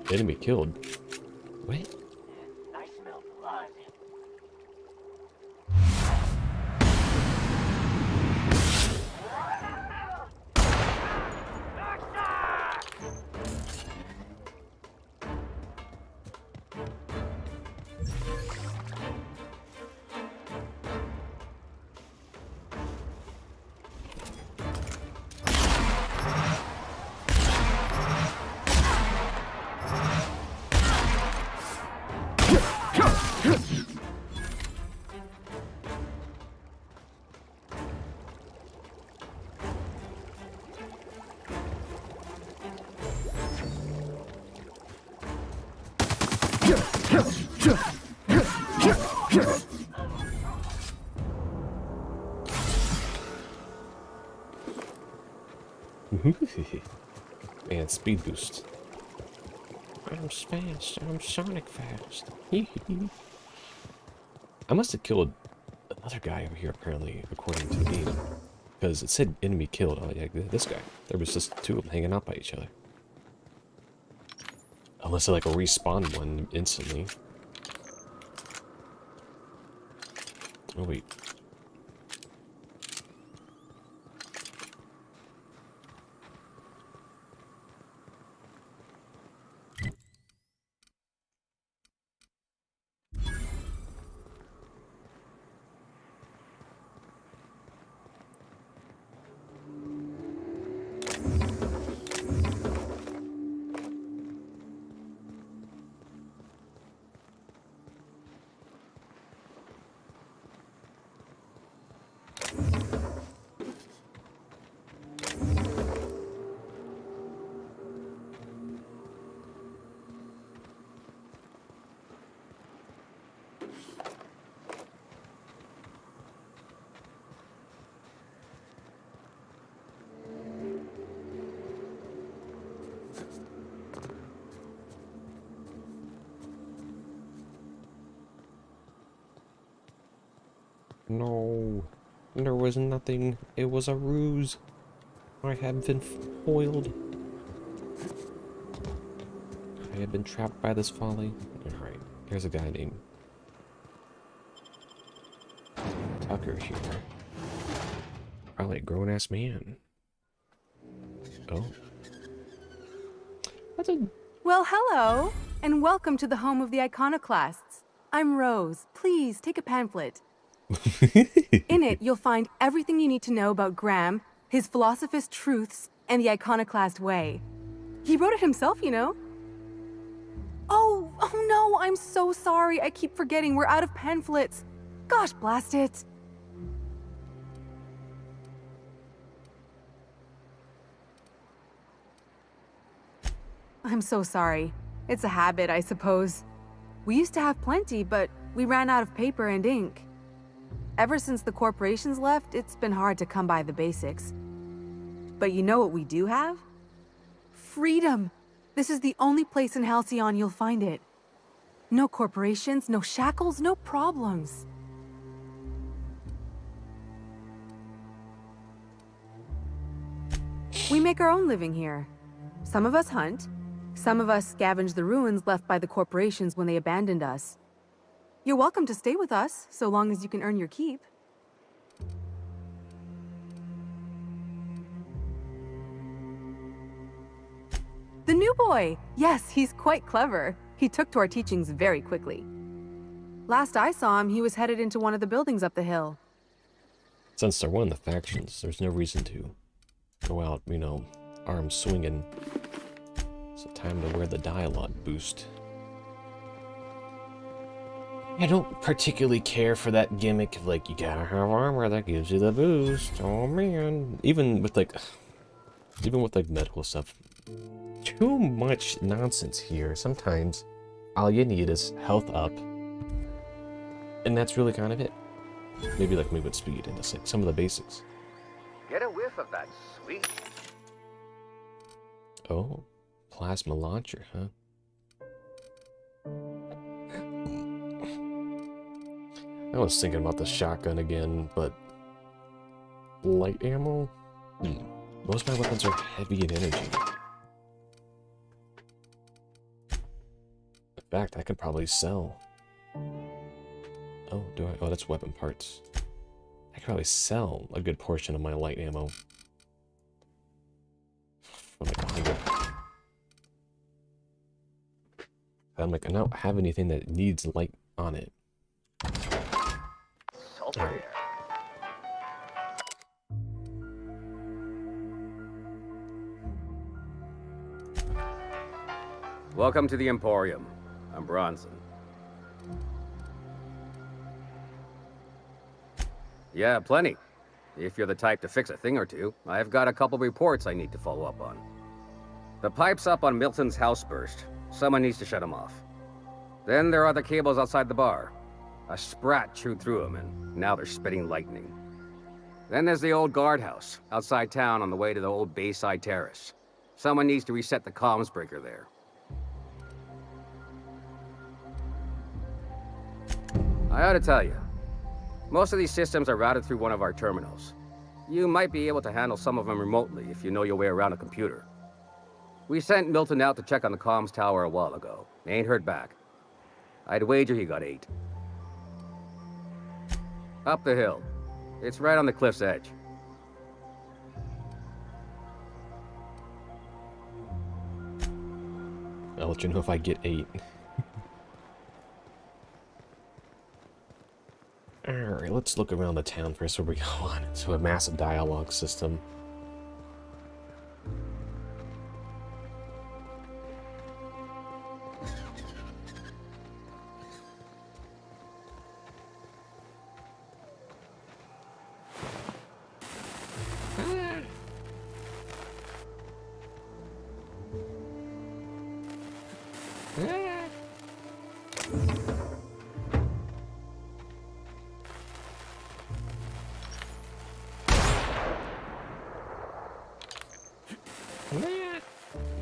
S1: Enemy killed. What?
S15: I smell blood.
S1: Man, speed boost. I'm fast. I'm Sonic fast. I must have killed another guy over here, apparently, according to the game. Because it said enemy killed. Oh, yeah, this guy. There was just two of them hanging out by each other. Unless I, like, respawn one instantly. Oh, wait. No. There was nothing. It was a ruse. I had been foiled. I had been trapped by this folly. Alright, there's a guy named Tucker here. Probably a grown-ass man. Oh. That's a...
S18: Well, hello, and welcome to the home of the iconoclasts. I'm Rose. Please, take a pamphlet. In it, you'll find everything you need to know about Graham, his philosophist truths, and the iconoclast way. He wrote it himself, you know. Oh no, I'm so sorry. I keep forgetting we're out of pamphlets. Gosh, blast it. I'm so sorry. It's a habit, I suppose. We used to have plenty, but we ran out of paper and ink. Ever since the corporations left, it's been hard to come by the basics. But you know what we do have? Freedom! This is the only place in Halcyon you'll find it. No corporations, no shackles, no problems. We make our own living here. Some of us hunt. Some of us scavenge the ruins left by the corporations when they abandoned us. You're welcome to stay with us, so long as you can earn your keep. The new boy! Yes, he's quite clever. He took to our teachings very quickly. Last I saw him, he was headed into one of the buildings up the hill.
S1: Since they're one of the factions, there's no reason to go out, you know, arms swinging. So time to wear the dialogue boost. I don't particularly care for that gimmick of, like, you gotta have armor that gives you the boost. Oh man. Even with medical stuff. Too much nonsense here. Sometimes all you need is health up. And that's really kind of it. Maybe like movement speed and just like some of the basics.
S19: Get a whiff of that sweet.
S1: Oh, plasma launcher, huh? I was thinking about the shotgun again, but light ammo? Most of my weapons are heavy in energy. In fact, I could probably sell. Oh, do I? Oh, that's weapon parts. I could probably sell a good portion of my light ammo. For like 100. I'm like, I don't have anything that needs light on it. Right.
S19: Welcome to the Emporium. I'm Bronson. Yeah, plenty. If you're the type to fix a thing or two, I've got a couple reports I need to follow up on. The pipes up on Milton's house burst. Someone needs to shut them off. Then there are the cables outside the bar. A sprat chewed through them, and now they're spitting lightning. Then there's the old guardhouse, outside town on the way to the old Bayside Terrace. Someone needs to reset the comms breaker there. I ought to tell you, most of these systems are routed through one of our terminals. You might be able to handle some of them remotely if you know your way around a computer. We sent Milton out to check on the comms tower a while ago. Ain't heard back. I'd wager he got 8. Up the hill. It's right on the cliff's edge.
S1: I'll let you know if I get 8. Alright, let's look around the town first before we go on into a massive dialogue system.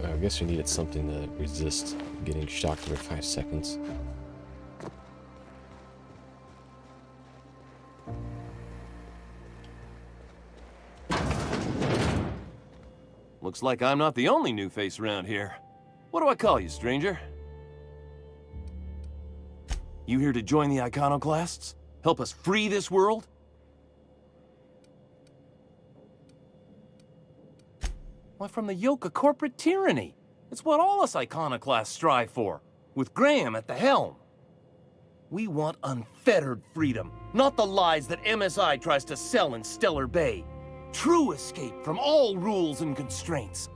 S1: I guess we needed something to resist getting shocked for 5 seconds.
S20: Looks like I'm not the only new face around here. What do I call you, stranger? You here to join the Iconoclasts? Help us free this world? Why, from the yoke of corporate tyranny. It's what all us Iconoclasts strive for, with Graham at the helm. We want unfettered freedom, not the lies that MSI tries to sell in Stellar Bay. True escape from all rules and constraints.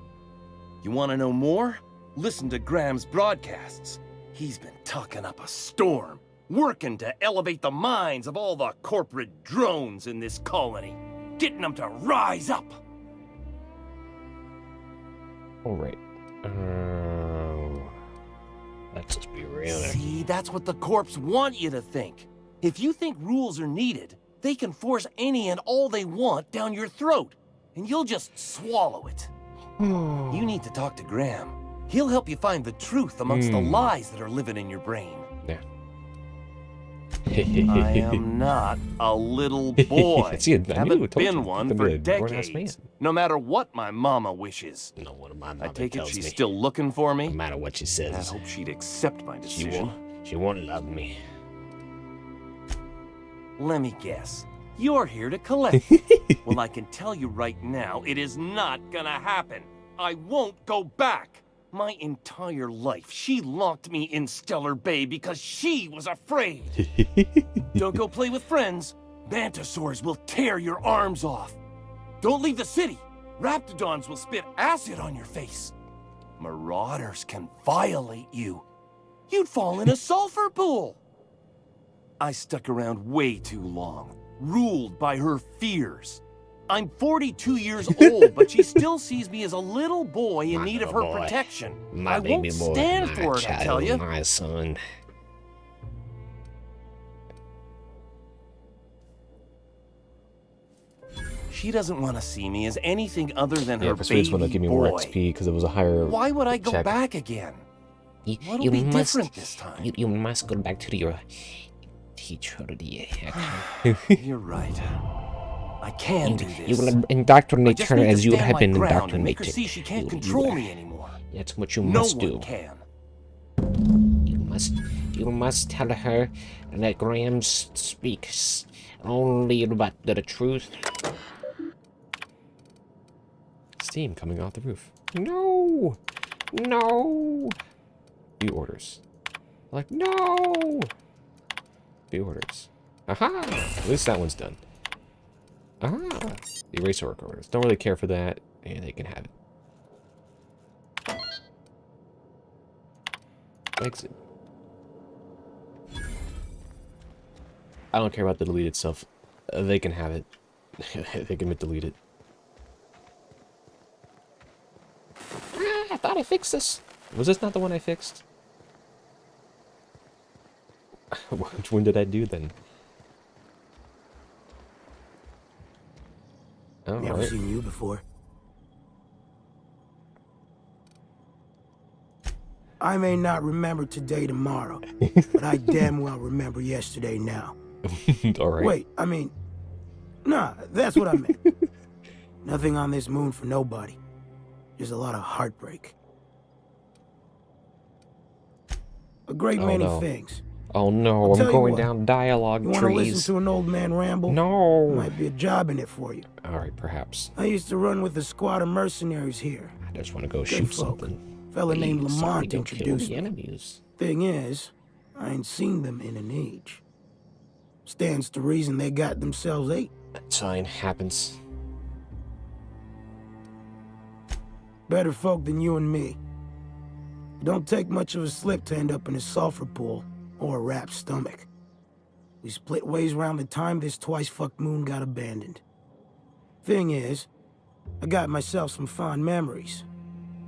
S20: You want to know more? Listen to Graham's broadcasts. He's been talking up a storm, working to elevate the minds of all the corporate drones in this colony, getting them to rise up.
S1: All right. Let's just be real.
S20: See, that's what the corps want you to think. If you think rules are needed, they can force any and all they want down your throat, and you'll just swallow it. You need to talk to Graham. He'll help you find the truth amongst the lies that are living in your brain.
S1: Yeah.
S20: I am not a little boy.
S1: See, I
S20: haven't been one for decades. No matter what my mama wishes.
S1: No, what my mama
S20: I take it
S1: tells
S20: she's
S1: me.
S20: still looking for me.
S1: No matter what she says.
S20: I hope she'd accept my decision.
S1: She won't love me.
S20: Let me guess. You're here to collect. Well, I can tell you right now, it is not gonna happen. I won't go back. My entire life, she locked me in Stellar Bay because she was afraid. Don't go play with friends. Mantisaurs will tear your arms off. Don't leave the city. Raptidons will spit acid on your face. Marauders can violate you. You'd fall in a sulfur pool. I stuck around way too long, ruled by her fears. I'm 42 years old, but she still sees me as a little boy in need of her protection. I won't stand for it, I tell you.
S1: My son.
S20: She doesn't want to see me as anything other than her
S1: Persuades
S20: baby
S1: want to give me more
S20: boy.
S1: XP because it was a higher.
S20: Why would I go
S1: check.
S20: back again? What'll
S1: You
S20: be
S1: must.
S20: different this time?
S1: You must go back to your teacher.
S20: You're right. I can do this.
S1: You will indoctrinate
S20: I just
S1: her
S20: need to
S1: as you
S20: stand
S1: have
S20: my
S1: been
S20: ground and make her
S1: indoctrinated.
S20: see she can't control me anymore.
S1: That's what you
S20: No
S1: must
S20: one
S1: do.
S20: can.
S1: You must tell her that Graham speaks only about the truth. Steam coming off the roof. No! No! View orders. Like, no! View orders. Aha! At least that one's done. Aha! The eraser work orders. Don't really care for that. And they can have it. Exit. I don't care about the deleted stuff. They can have it. They can delete it. I thought I fixed this. Was this not the one I fixed? Which one did I do then? Oh,
S3: Never
S1: right.
S3: seen you before. I may not remember today tomorrow, but I damn well remember yesterday now.
S1: Alright.
S3: Wait, I mean, nah, that's what I meant. Nothing on this moon for nobody. Just a lot of heartbreak. A great many things.
S1: Oh no,
S3: I'll
S1: I'm
S3: tell you
S1: going
S3: what,
S1: down dialogue
S3: You want to
S1: trees.
S3: listen to an old man ramble?
S1: No.
S3: Might be a job in it for you.
S1: Alright, perhaps.
S3: I used to run with a squad of mercenaries here.
S1: I just want to go
S3: Good
S1: shoot
S3: folk.
S1: something.
S3: Fella named
S1: Please, somebody
S3: Lamont
S1: don't kill
S3: introduced
S1: the
S3: me.
S1: enemies.
S3: Thing is, I ain't seen them in an age. Stands to reason they got themselves ate.
S1: Sign happens.
S3: Better folk than you and me. It don't take much of a slip to end up in a sulfur pool or a wrapped stomach. We split ways around the time this twice-fucked moon got abandoned. Thing is, I got myself some fond memories.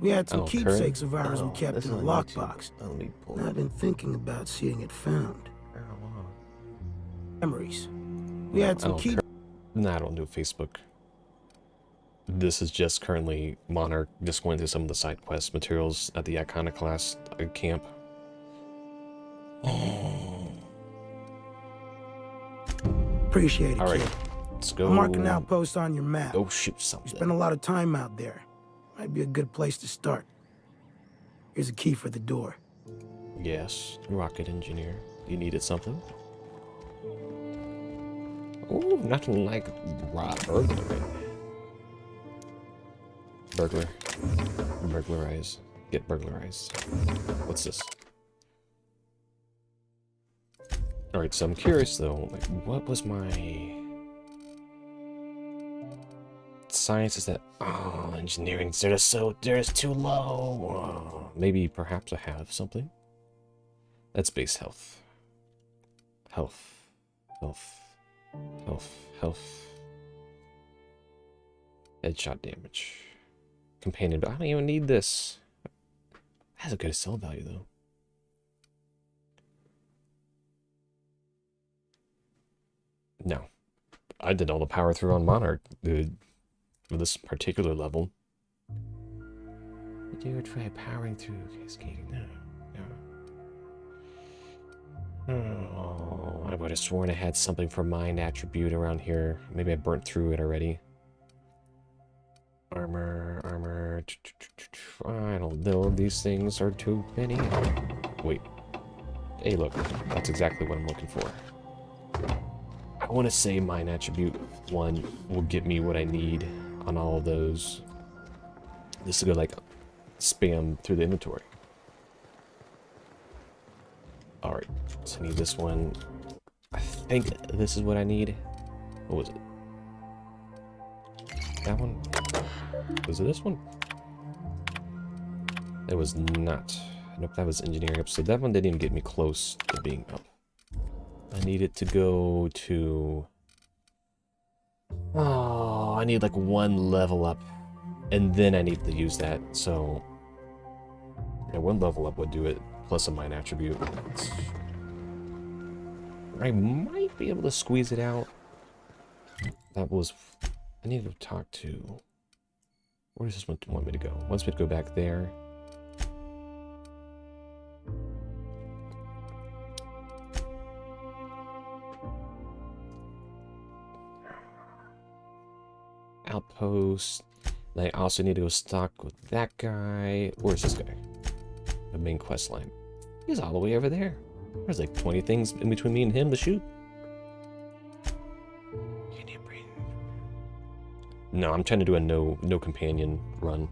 S3: We had some keepsakes of ours we kept in a lockbox. And I've been thinking about seeing it found. Memories. We had some keep.
S1: Nah, I don't do Facebook. This is just currently Monarch just going through some of the side quest materials at the Iconoclast camp.
S3: Appreciate it,
S1: All right,
S3: kid.
S1: let's go.
S3: I'll mark an outpost on your map.
S1: Go shoot something.
S3: You spend a lot of time out there. might be a good place to start. Here's a key for the door.
S1: Yes, rocket engineer. You needed something? Ooh, nothing like burglary. Burglar. Burglarize. Get burglarized. What's this? Alright, so I'm curious though, like, what was my... Science is that... Oh, engineering, they're just too low. Oh, maybe perhaps I have something. That's base health. Health. Headshot damage. Companion, but I don't even need this. Has a good sell value though. No. I did all the power through on Monarch, dude. For this particular level. Did you try powering through cascading? No. Oh, I would have sworn I had something for mind attribute around here. Maybe I burnt through it already. Armor. I don't know. These things are too many. Wait. Hey, look. That's exactly what I'm looking for. I want to say mind attribute 1 will get me what I need on all of those. This is go like spam through the inventory. Alright, so I need this one. I think this is what I need. What was it? That one? Was it this one? It was not. Nope, that was engineering up. So that one didn't even get me close to being up. I need it to go to... Oh, I need like 1 level up. And then I need to use that, so... Yeah, 1 level up would do it, plus a mind attribute. I might be able to squeeze it out. That was... I need to talk to... Where does this one want me to go? Wants me to go back there. Outpost. I also need to go stock with that guy. Where's this guy? The main quest line. He's all the way over there. There's like 20 things in between me and him to shoot. No, I'm trying to do a no companion run.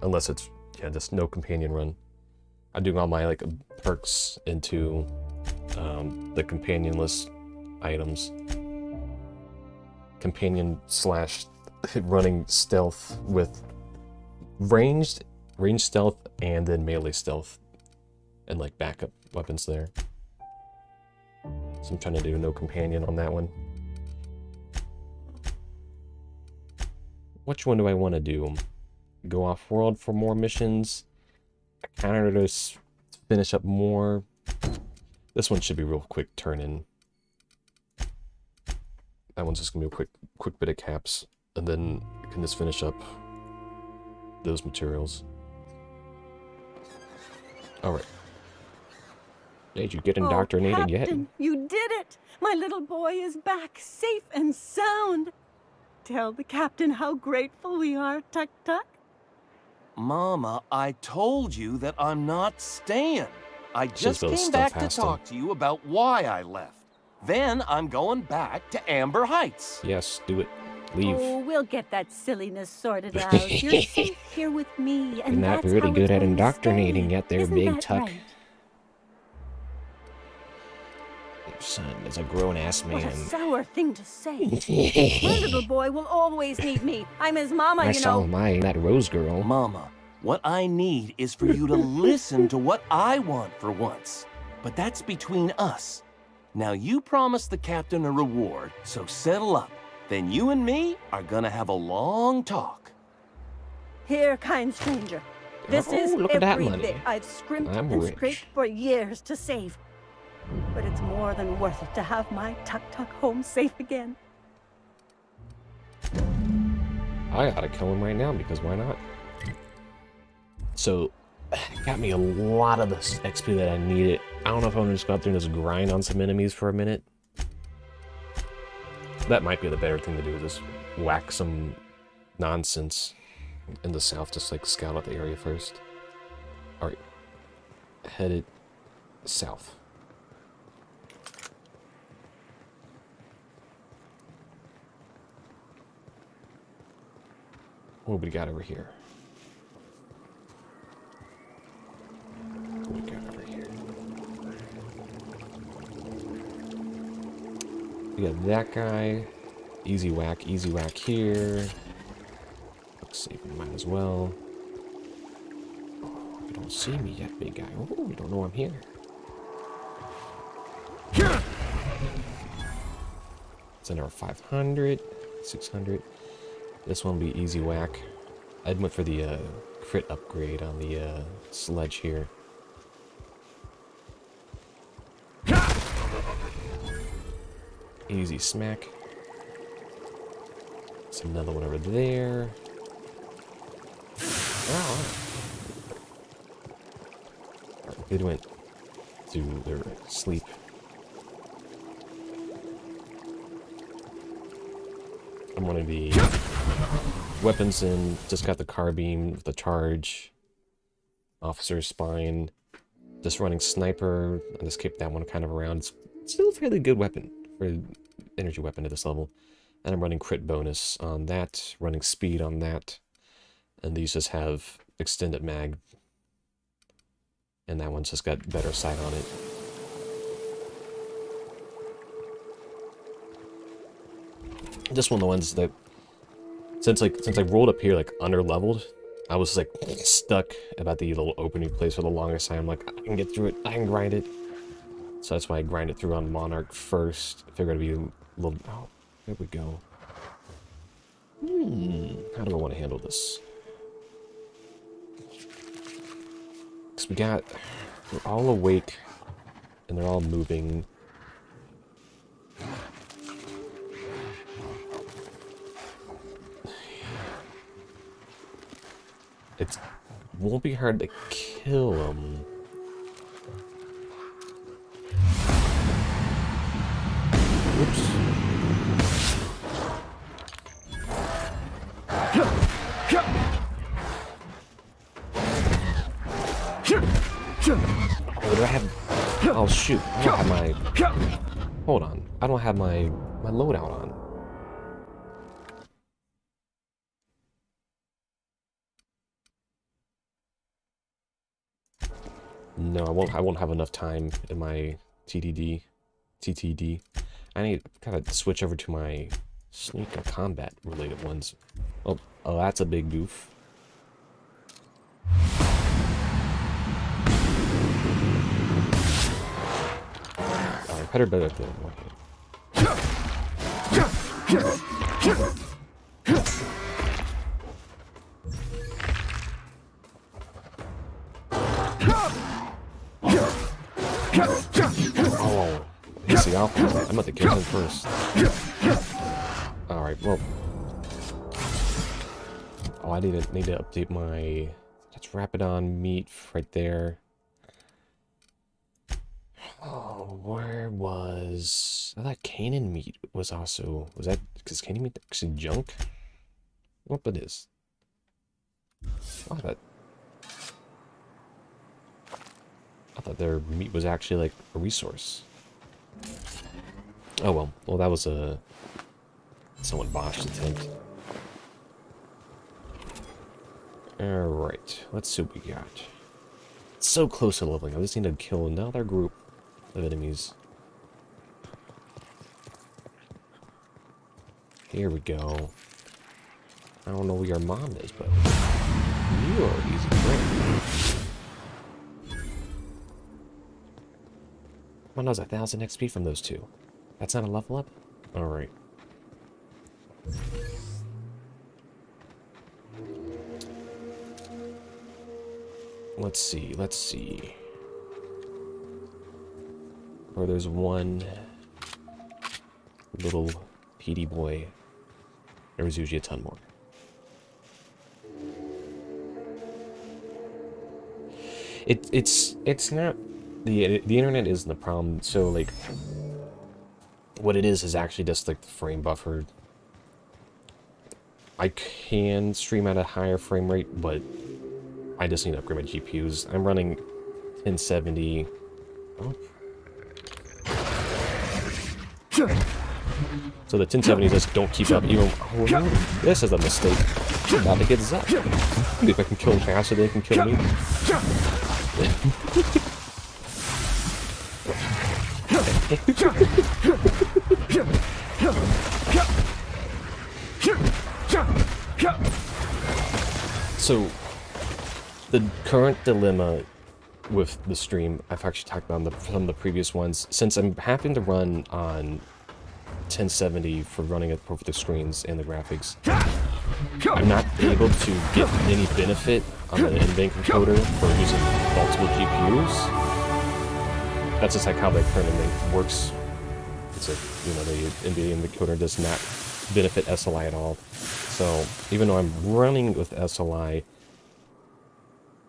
S1: Unless it's, yeah, just no companion run. I'm doing all my like perks into the companionless items. Companion / running stealth with ranged stealth and then melee stealth and like backup weapons there. So I'm trying to do no companion on that one. Which one do I want to do? Go off-world for more missions? Counter to finish up more? This one should be real quick turn-in. That one's just gonna be a quick bit of caps, and then you can just finish up those materials. Alright. Did you get indoctrinated yet?
S21: Captain, you did it! My little boy is back, safe and sound. Tell the captain how grateful we are, Tuk Tuk.
S20: Mama, I told you that I'm not staying. I just came back to talk to you about why I left. Then I'm going back to Amber Heights.
S1: Yes, do it. Leave.
S21: Oh, we'll get that silliness sorted out. You're safe here with me, and
S1: you're not
S21: that's
S1: really
S21: how
S1: good
S21: it's
S1: at
S21: going to
S1: indoctrinating
S21: stay.
S1: yet there,
S21: Isn't
S1: Big
S21: that
S1: Tuck.
S21: right?
S1: Your son is a grown-ass man.
S21: What a sour thing to say. My little boy will always need me. I'm his mama,
S1: I
S21: you
S1: saw
S21: know.
S1: mine, that Rose girl.
S20: Mama, what I need is for you to listen to what I want for once. But that's between us. Now you promised the captain a reward, so settle up. Then you and me are gonna have a long talk.
S21: Here, kind stranger. This
S1: Oh,
S21: is
S1: look at that
S21: every
S1: money.
S21: bit I've scrimped
S1: I'm
S21: and
S1: rich.
S21: scraped for years to save. But it's more than worth it to have my Tuk Tuk home safe again.
S1: I ought to kill him right now, because why not? So, got me a lot of this XP that I needed. I don't know if I'm gonna just go out there and just grind on some enemies for a minute. That might be the better thing to do, is just whack some nonsense. in the south, just like scout out the area first. Alright. Headed south. What do we got over here? What do we got over here? We got that guy. Easy whack here. Looks safe, might as well. Oh, you don't see me yet, big guy. Oh, you don't know I'm here. It's in our 500, 600. This one will be easy whack. I went for the crit upgrade on the sledge here. Easy smack. It's another one over there. Oh. They went to their sleep. I'm one of the weapons in. Just got the carbine with the charge. Officer's spine. Just running sniper. I just kept that one kind of around. It's still a fairly good weapon for energy weapon at this level. And I'm running crit bonus on that, running speed on that, and these just have extended mag. And that one's just got better sight on it. Just one of the ones that, since I rolled up here like under leveled, I was like stuck about the little opening place for the longest time. Like, I can get through it, I can grind it. So that's why I grind it through on Monarch first. I figured it'd be a little. Oh, there we go. How do I want to handle this? Because they're all awake and they're all moving. It won't be hard to kill them. Oops. Oh, do I have... Oh, shoot. I don't have my... Hold on. I don't have my loadout on. No, I won't have enough time in my TTD. I gotta switch over to my sneak and combat related ones. Oh, that's a big goof. Alright, better than one hit. Oh, he's the alpha. I'm about to kill him first. Alright, well. Oh, I need to update my... That's Rapidon meat right there. Oh, where was... I thought Canaan meat was also... Was that... Is Canaan meat actually junk? What it is? Oh, I thought their meat was actually like a resource. Oh well. Well, that was a somewhat botched attempt. Alright, let's see what we got. It's so close to leveling. I just need to kill another group of enemies. Here we go. I don't know where your mom is, but you are easy to break. Oh, no, it's 1,000 XP from those two. That's not a level up? Alright. Let's see. Or there's one little PD boy. There was usually a ton more. It's not... The internet isn't the problem, so like what it is actually just like the frame buffer. I can stream at a higher frame rate, but I just need to upgrade my GPUs. I'm running 1070. Oh. So the 1070s just don't keep up. Even this is a mistake. I'm about to get zapped. If I can kill him faster, they can kill me. So, the current dilemma with the stream, I've actually talked about on some of the previous ones, since I'm having to run on 1070 for running it over the screens and the graphics, I'm not able to get any benefit on the NVENC encoder for using multiple GPUs. That's just like how the current NVENC works. It's like, you know, the NVIDIA encoder does not benefit SLI at all. So even though I'm running with SLI,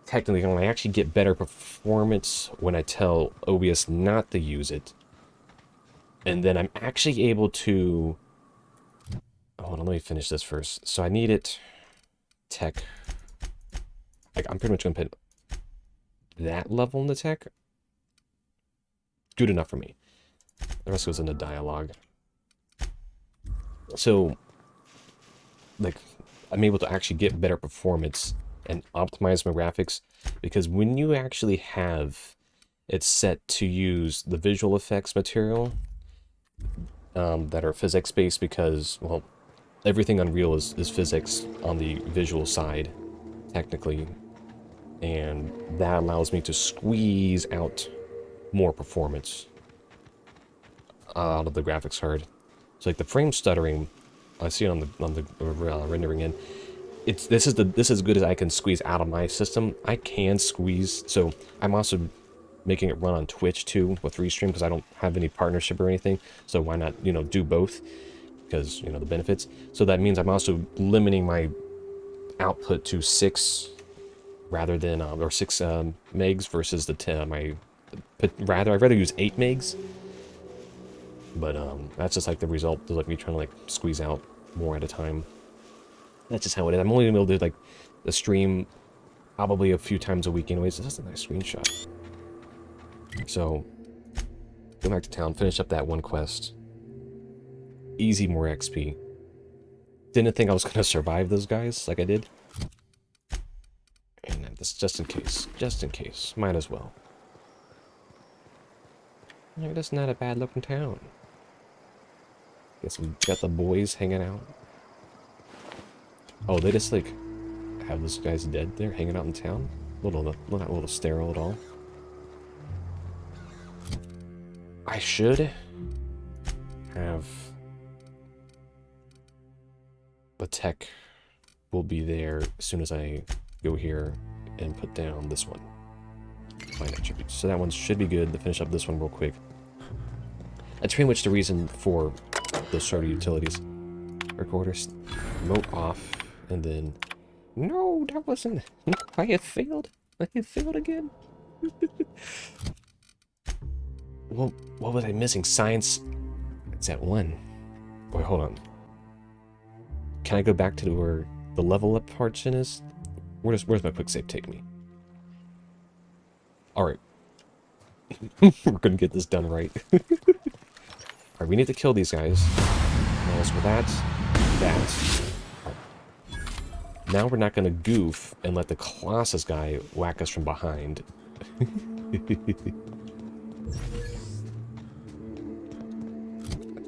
S1: technically I actually get better performance when I tell OBS not to use it. And then I'm actually able to... Hold on, let me finish this first. So I need it... Tech. Like, I'm pretty much going to put that level in the tech. Good enough for me. The rest goes into dialogue. So, like, I'm able to actually get better performance and optimize my graphics, because when you actually have it set to use the visual effects material that are physics-based, because, well, everything Unreal is physics on the visual side, technically, and that allows me to squeeze out more performance out of the graphics card. So like the frame stuttering, I see it on the rendering in. This is as good as I can squeeze out of my system. I can squeeze, so I'm also making it run on Twitch too with Restream, because I don't have any partnership or anything. So why not, you know, do both? Because, you know, the benefits. So that means I'm also limiting my output to 6 rather than or 6 megs versus the 10. I'd rather use 8 megs. But that's just like the result of like me trying to like squeeze out more at a time. That's just how it is. I'm only able to do like the stream probably a few times a week anyways. That's a nice screenshot. So go back to town, finish up that one quest. Easy more XP. Didn't think I was gonna survive those guys like I did. And this just in case. Just in case. Might as well. Like, that's not a bad looking town. Guess we got the boys hanging out. Oh, they just like have those guys dead there hanging out in town? Not a little sterile at all. I should have the tech will be there as soon as I go here and put down this one. Find attributes. So that one should be good to finish up this one real quick. That's pretty much the reason for those sort of utilities. Recorders, remote off, and then... No, that wasn't... I have failed. I have failed again. Well, what was I missing? Science... It's at 1. Wait, hold on. Can I go back to where the level up portion is? Where's my quick save take me? Alright. We're gonna get this done right. Alright, we need to kill these guys. As with that. Right. Now we're not gonna goof and let the Colossus guy whack us from behind. I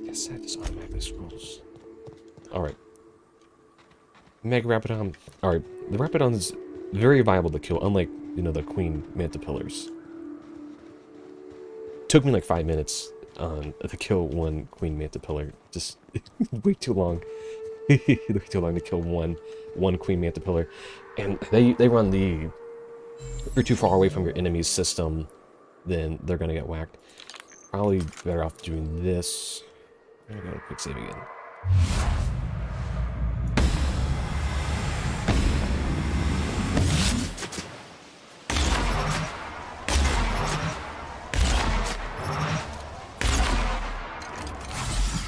S1: guess that just automatically scrolls. Alright. Mega Rapidon. Alright, the Rapidon is very viable to kill, unlike, you know, the Queen Manta Pillars. Took me like 5 minutes to kill one Queen Manta Pillar. Just way too long. Way too long to kill one Queen Manta Pillar. And they run the... If you're too far away from your enemy's system, then they're gonna get whacked. Probably better off doing this. I'm gonna go quick save again.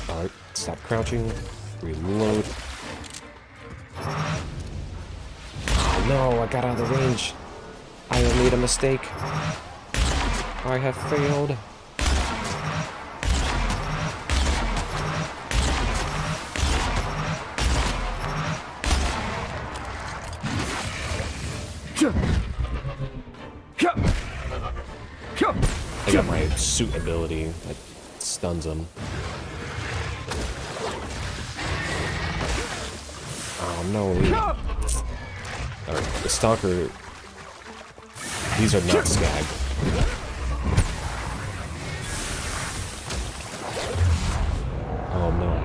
S1: Alright, stop crouching, reload. No, I got out of the range. I have made a mistake. I have failed. I got my suit ability that stuns him. Oh no. Alright, the Stalker. These are not Skag. Oh no.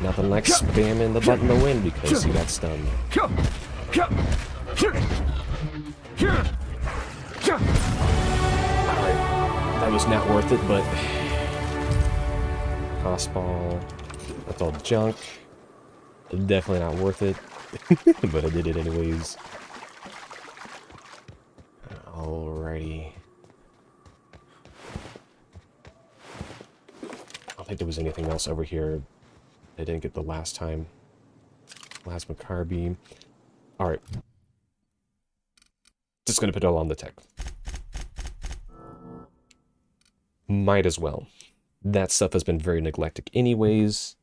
S1: Nothing like spamming the button to win because he got stunned. Alright, that was not worth it, but... Tossball, that's all junk. Definitely not worth it, but I did it anyways. Alrighty. I don't think there was anything else over here I didn't get the last time. Plasma carbine. Alright. Just gonna put it all on the tech. Might as well. That stuff has been very neglected anyways.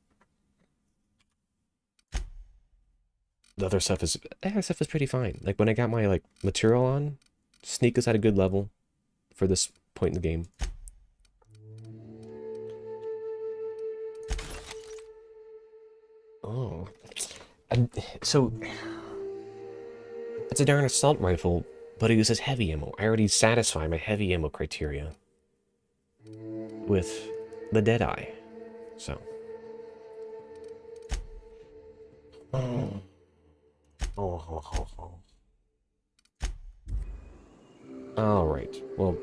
S1: The other stuff is pretty fine. Like when I got my material on, sneak is at a good level for this point in the game. Oh. So it's a darn assault rifle, but it uses heavy ammo. I already satisfy my heavy ammo criteria with the Deadeye. So. Oh. Alright, well,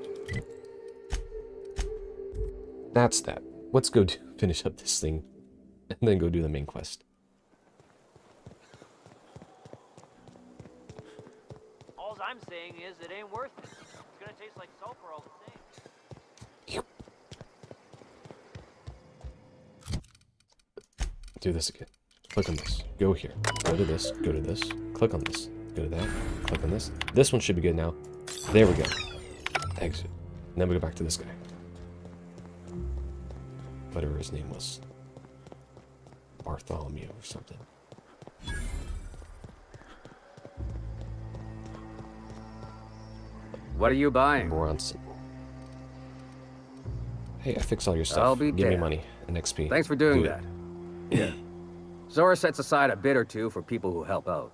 S1: that's that. Let's go finish up this thing, and then go do the main quest.
S8: All I'm saying is it ain't worth it. It's gonna taste like sulfur all the same.
S1: Do this again. Click on this. Go here. Go to this. Go to this. Click on this. Go to that. Click on this. This one should be good now. There we go. Exit. And then we go back to this guy. Whatever his name was. Bartholomew or something.
S19: What are you buying?
S1: Bronson. Hey, I fixed all your stuff.
S19: I'll be
S1: Give me
S19: damned.
S1: money and XP.
S19: Thanks for doing
S1: Do
S19: that.
S1: it.
S19: Yeah. Zora sets aside a bit or two for people who help out.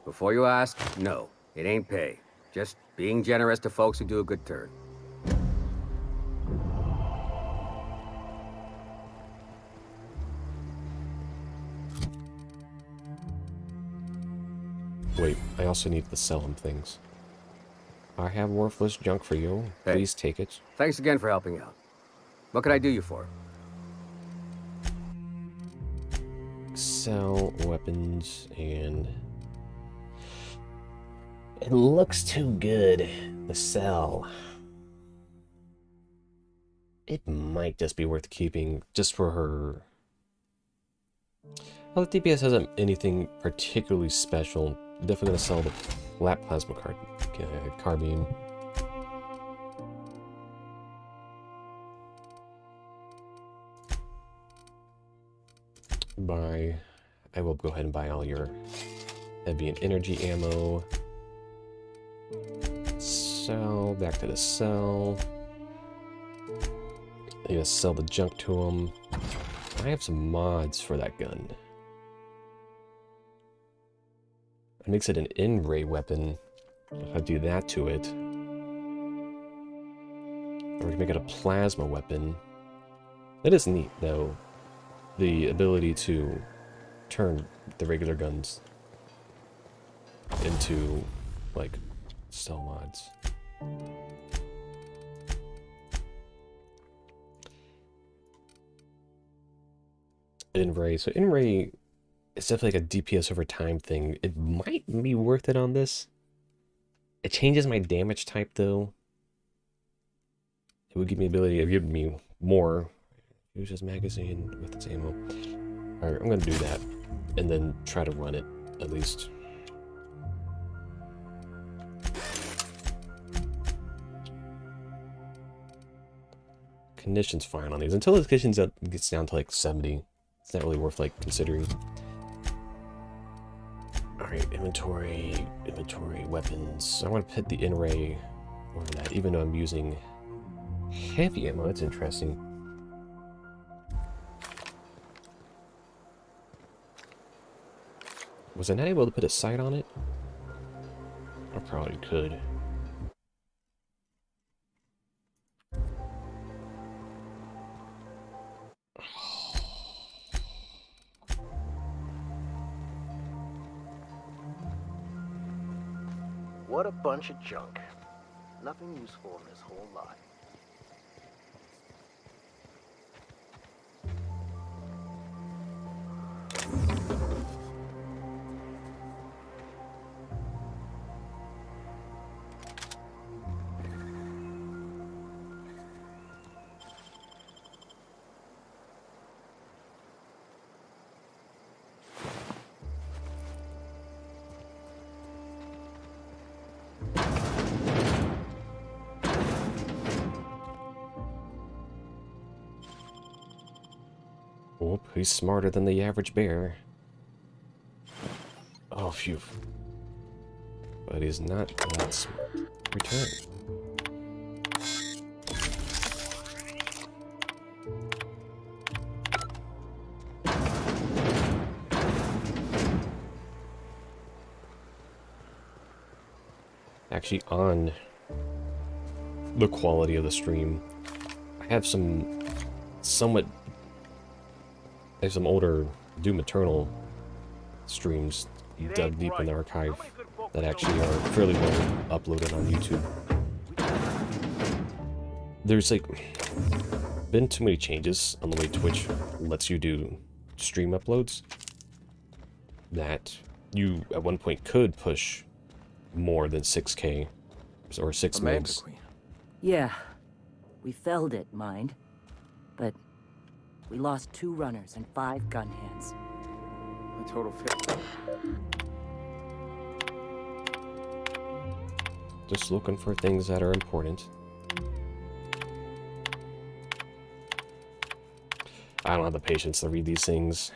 S19: Before you ask, no, it ain't pay. Just being generous to folks who do a good turn.
S1: Wait, I also need to sell him things. I have worthless junk for you.
S19: Hey.
S1: Please take it.
S19: Thanks again for helping out. What can I do you for?
S1: Sell weapons and... It looks too good to sell. It might just be worth keeping just for her. Well, the DPS hasn't anything particularly special. Definitely gonna sell the lap plasma carbine. Buy. I will go ahead and buy all your heavy and energy ammo. Sell. Back to the sell. I'm gonna sell the junk to him. I have some mods for that gun. It makes it an in-ray weapon. If I do that to it. Or we can make it a plasma weapon. That is neat, though. The ability to turn the regular guns into, like, cell mods. In-ray. So in-ray It's definitely like a DPS over time thing. It might be worth it on this. It changes my damage type though. It would give me the ability of giving me more. Use this magazine with its ammo. Alright, I'm gonna do that. And then try to run it, at least. Condition's fine on these. Until the condition gets down to like 70, it's not really worth like considering. Alright, inventory, weapons. I want to put the in-ray over that, even though I'm using heavy ammo. That's interesting. Was I not able to put a sight on it? I probably could.
S13: What a bunch of junk. Nothing useful in this whole lot.
S1: Oh, he's smarter than the average bear. Oh, phew. But he's not that smart. Return. Actually, on the quality of the stream, I have some somewhat... There's some older Doom Eternal streams dug deep in the archive that actually are fairly well uploaded on YouTube. There's like been too many changes on the way Twitch lets you do stream uploads that you at one point could push more than 6K or 6 megs.
S5: Yeah, we felled it, mind. But we lost 2 runners and 5 gun hands.
S22: A total fit.
S1: Just looking for things that are important. I don't have the patience to read these things.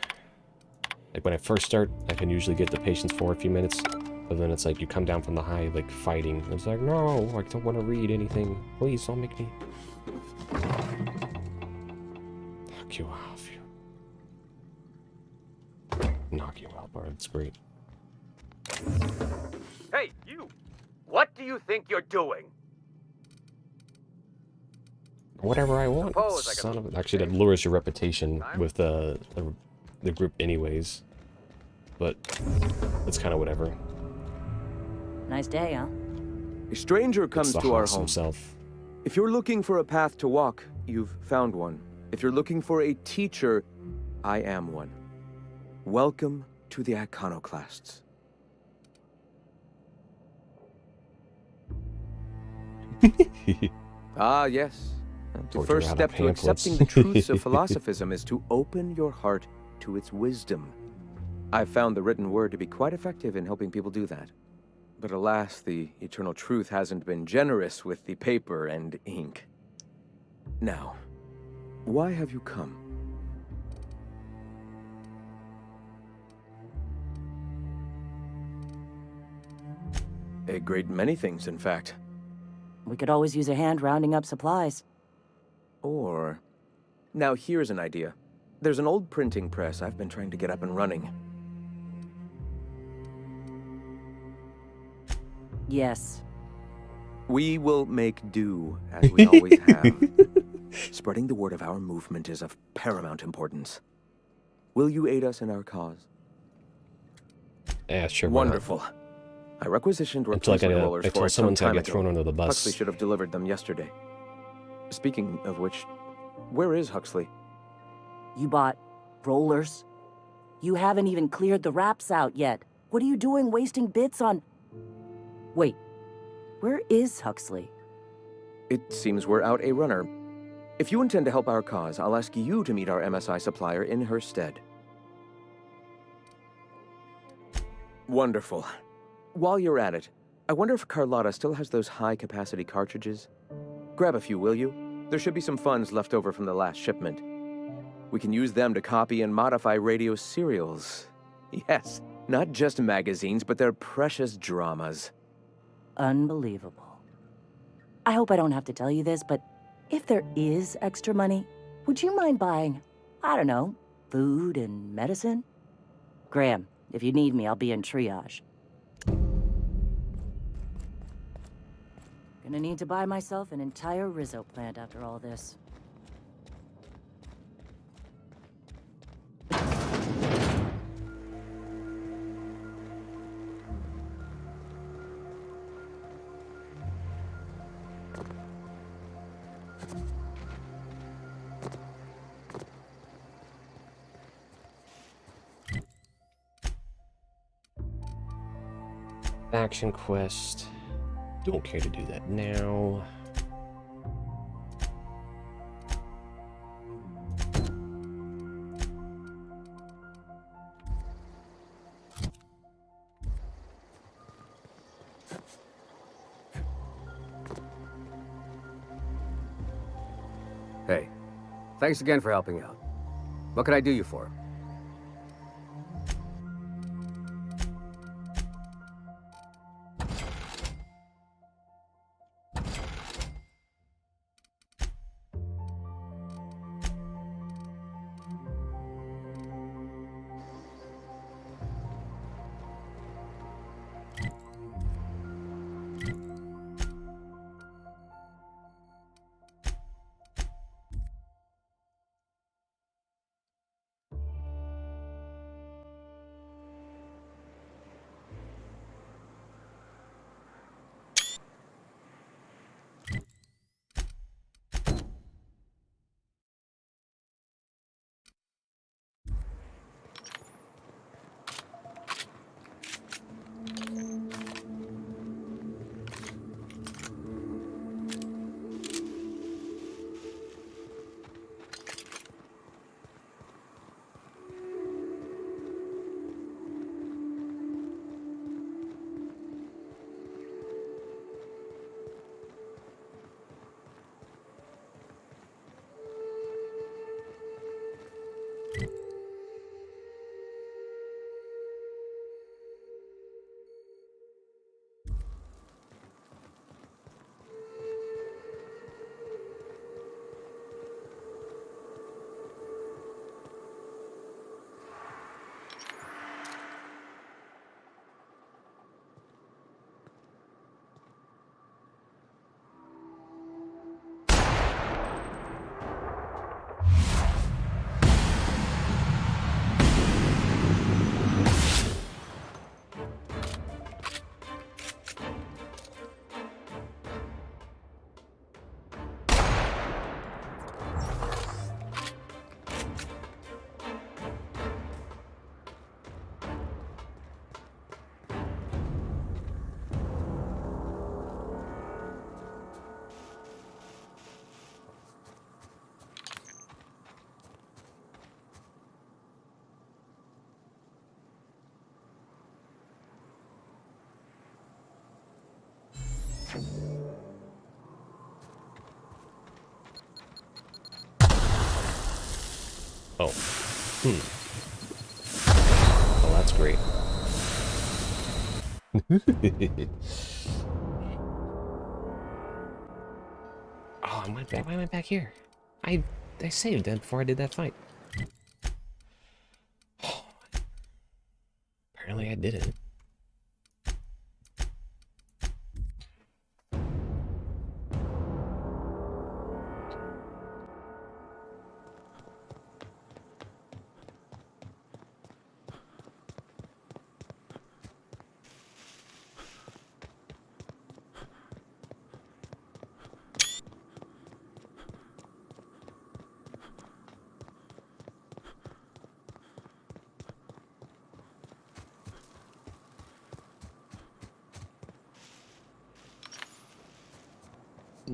S1: Like when I first start, I can usually get the patience for a few minutes, but then it's like you come down from the high, like fighting. It's like, no, I don't want to read anything. Please don't make me. Knock you off. Knock you out, Bard. It's great.
S23: Hey, you! What do you think you're doing?
S1: Whatever I want. Son of a... Actually, that lowers your reputation with the group anyways. But it's kind of whatever.
S5: Nice day, huh?
S22: A stranger comes to our home.
S1: Himself.
S22: If you're looking for a path to walk, you've found one. If you're looking for a teacher, I am one. Welcome to the Iconoclasts. Ah, yes. The first step to accepting the truths of philosophism is to open your heart to its wisdom. I've found the written word to be quite effective in helping people do that. But alas, the eternal truth hasn't been generous with the paper and ink. Now, why have you come? A great many things, in fact.
S5: We could always use a hand rounding up supplies.
S22: Or... Now here's an idea. There's an old printing press I've been trying to get up and running.
S5: Yes.
S22: We will make do, as we always have. Spreading the word of our movement is of paramount importance. Will you aid us in our cause?
S1: Yeah, sure.
S22: Wonderful. I requisitioned replacement rollers for it some time ago.
S1: Thrown under the bus.
S22: Huxley should have delivered them yesterday. Speaking of which, where is Huxley?
S5: You bought rollers? You haven't even cleared the wraps out yet. What are you doing wasting bits on... Wait, where is Huxley?
S22: It seems we're out a runner. If you intend to help our cause, I'll ask you to meet our MSI supplier in her stead. Wonderful. While you're at it, I wonder if Carlotta still has those high-capacity cartridges? Grab a few, will you? There should be some funds left over from the last shipment. We can use them to copy and modify radio serials. Yes, not just magazines, but their precious dramas.
S5: Unbelievable. I hope I don't have to tell you this, but if there is extra money, would you mind buying, I don't know, food and medicine? Graham, if you need me, I'll be in triage. Gonna need to buy myself an entire Rizzo plant after all this.
S1: Action quest. Don't care to do that now.
S19: Hey, thanks again for helping out. What can I do you for?
S1: Oh. Well, that's great. Oh, am I back? Why am I back here? I saved that before I did that fight. Apparently I didn't. I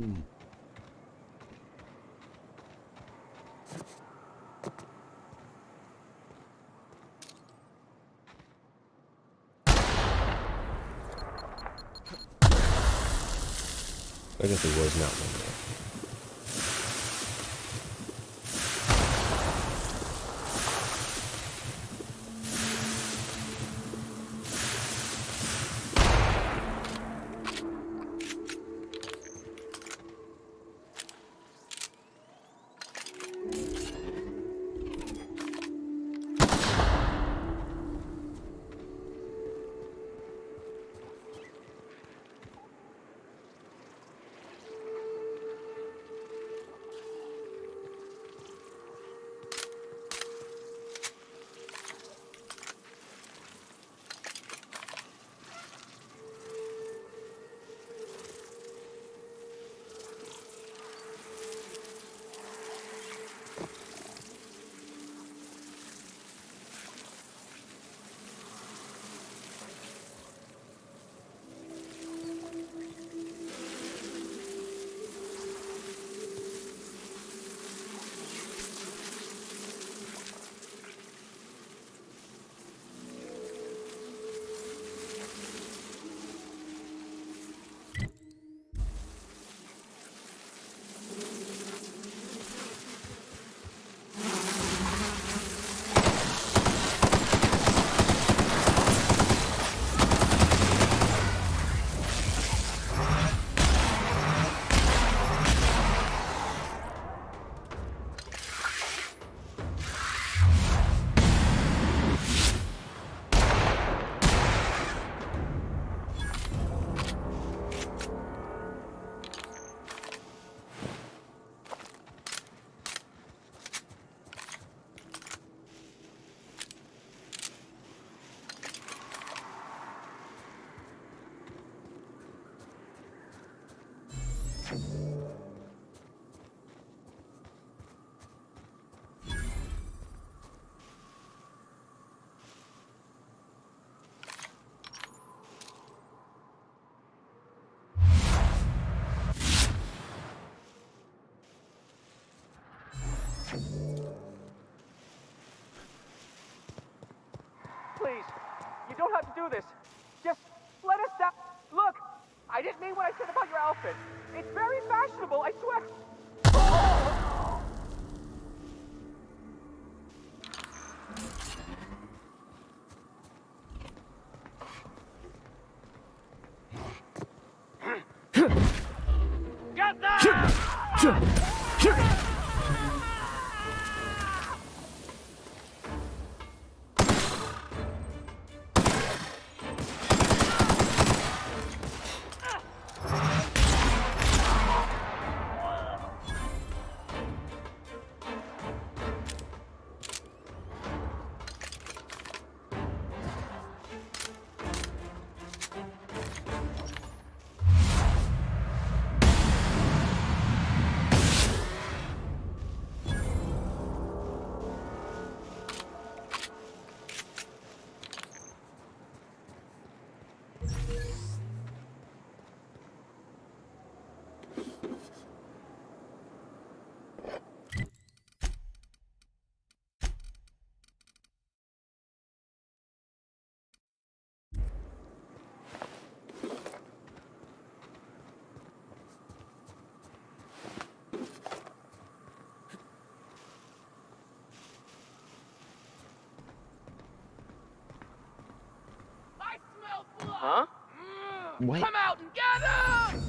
S1: guess it was not one there.
S4: Please, you don't have to do this. Just let us down. Look, I didn't mean what I said about your outfit. It's very fashionable, I swear. Get them! Huh?
S1: What?
S4: Come out and get him!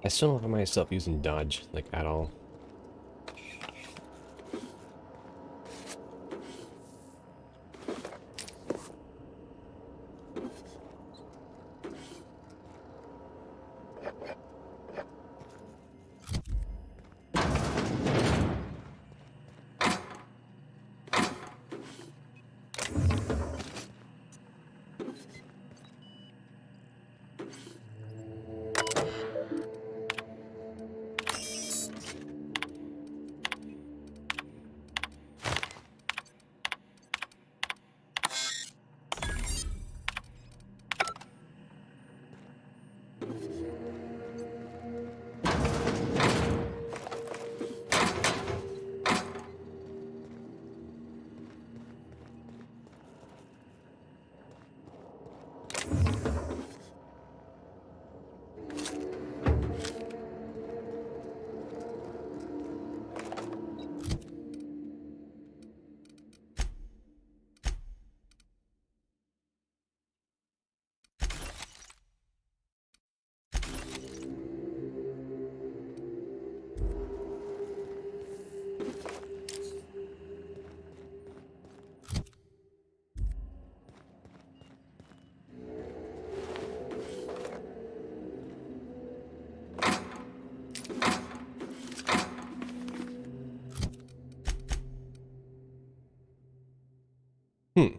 S1: I still don't find myself using dodge, like, at all. Hmm.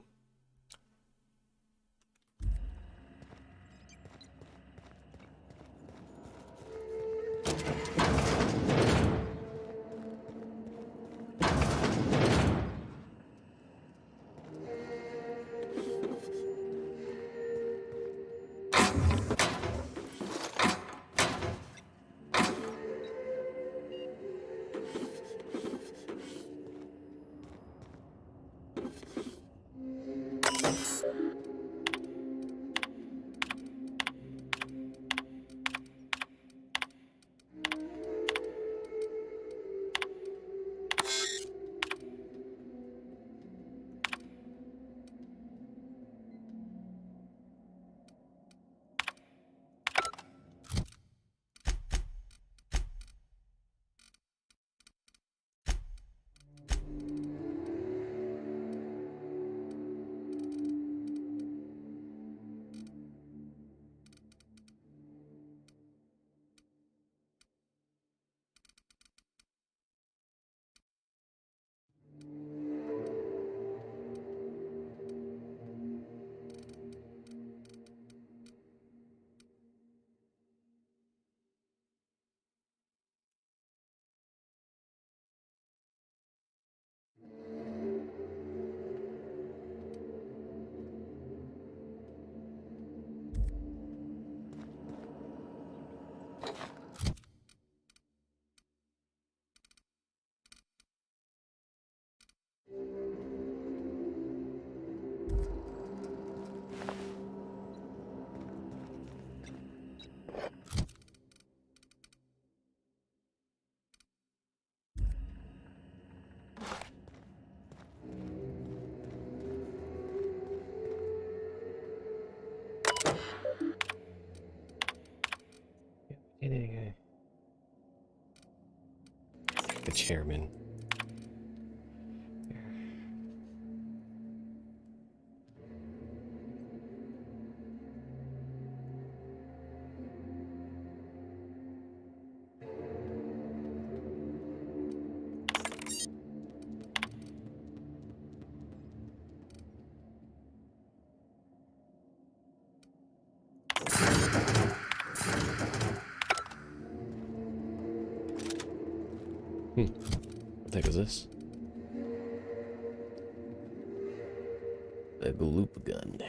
S1: The chairman. What the heck is this? A gloop gun.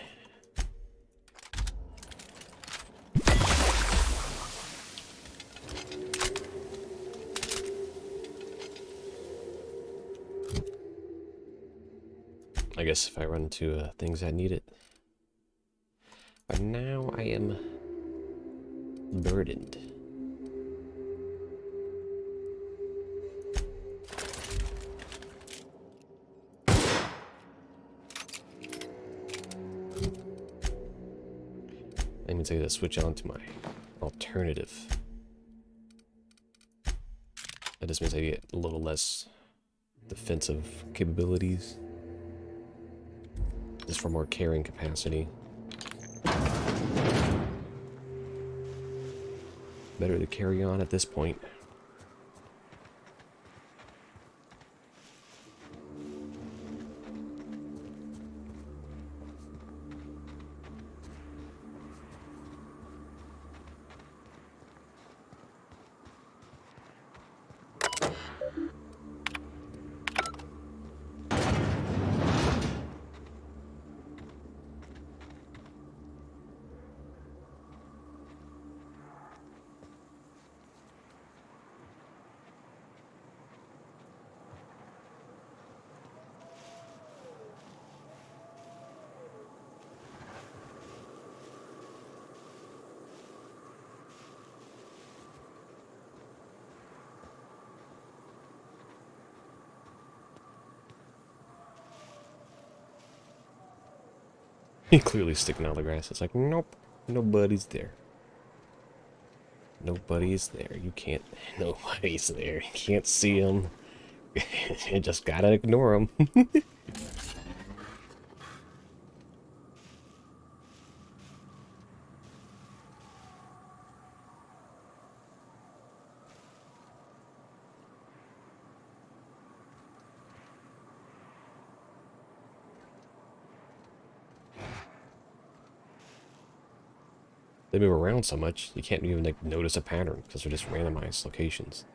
S1: I guess if I run into things that need it. But now I am burdened. That means I gotta switch on to my alternative. That just means I get a little less defensive capabilities. Just for more carrying capacity. Better to carry on at this point. He clearly sticking out of the grass. It's like, nope, nobody's there. Nobody's there. You can't. Nobody's there. You can't see him. You just gotta ignore him. They move around so much, you can't even like notice a pattern because they're just randomized locations.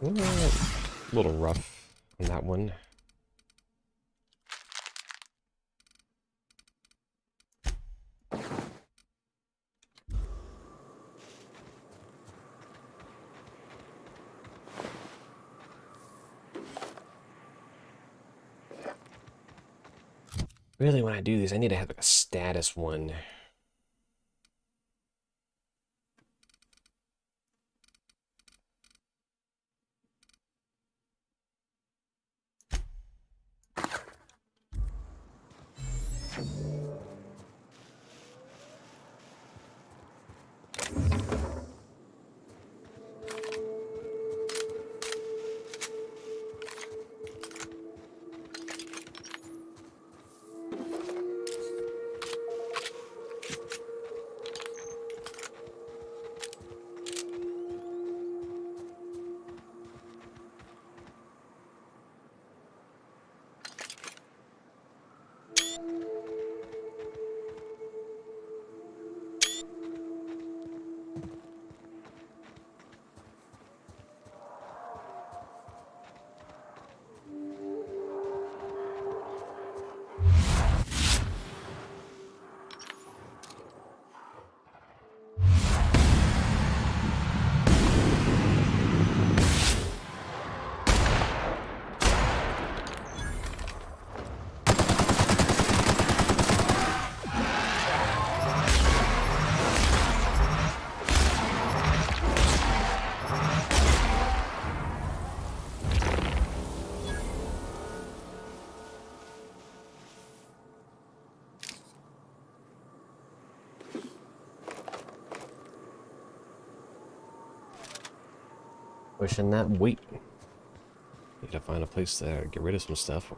S1: A little rough on that one. Really, when I do these, I need to have like a status one. Pushing that weight. Need to find a place to get rid of some stuff.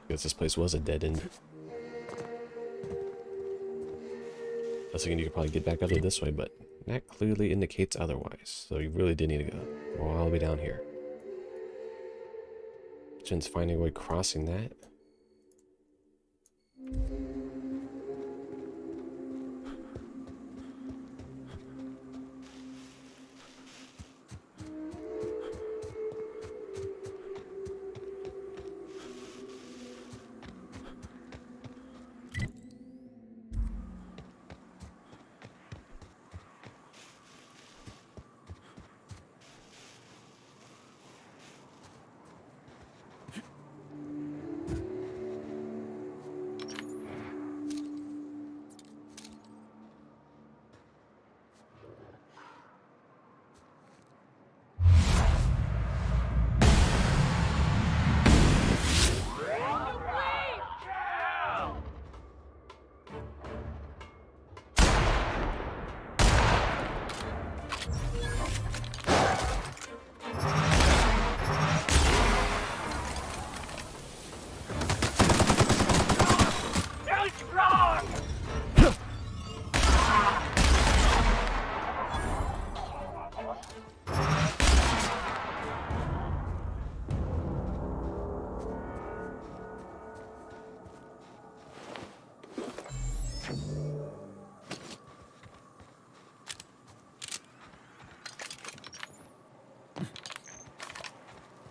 S1: Guess this place was a dead end. I was thinking you could probably get back out of this way, but that clearly indicates otherwise. So you really did need to go all the way down here. Jen's finding a way crossing that.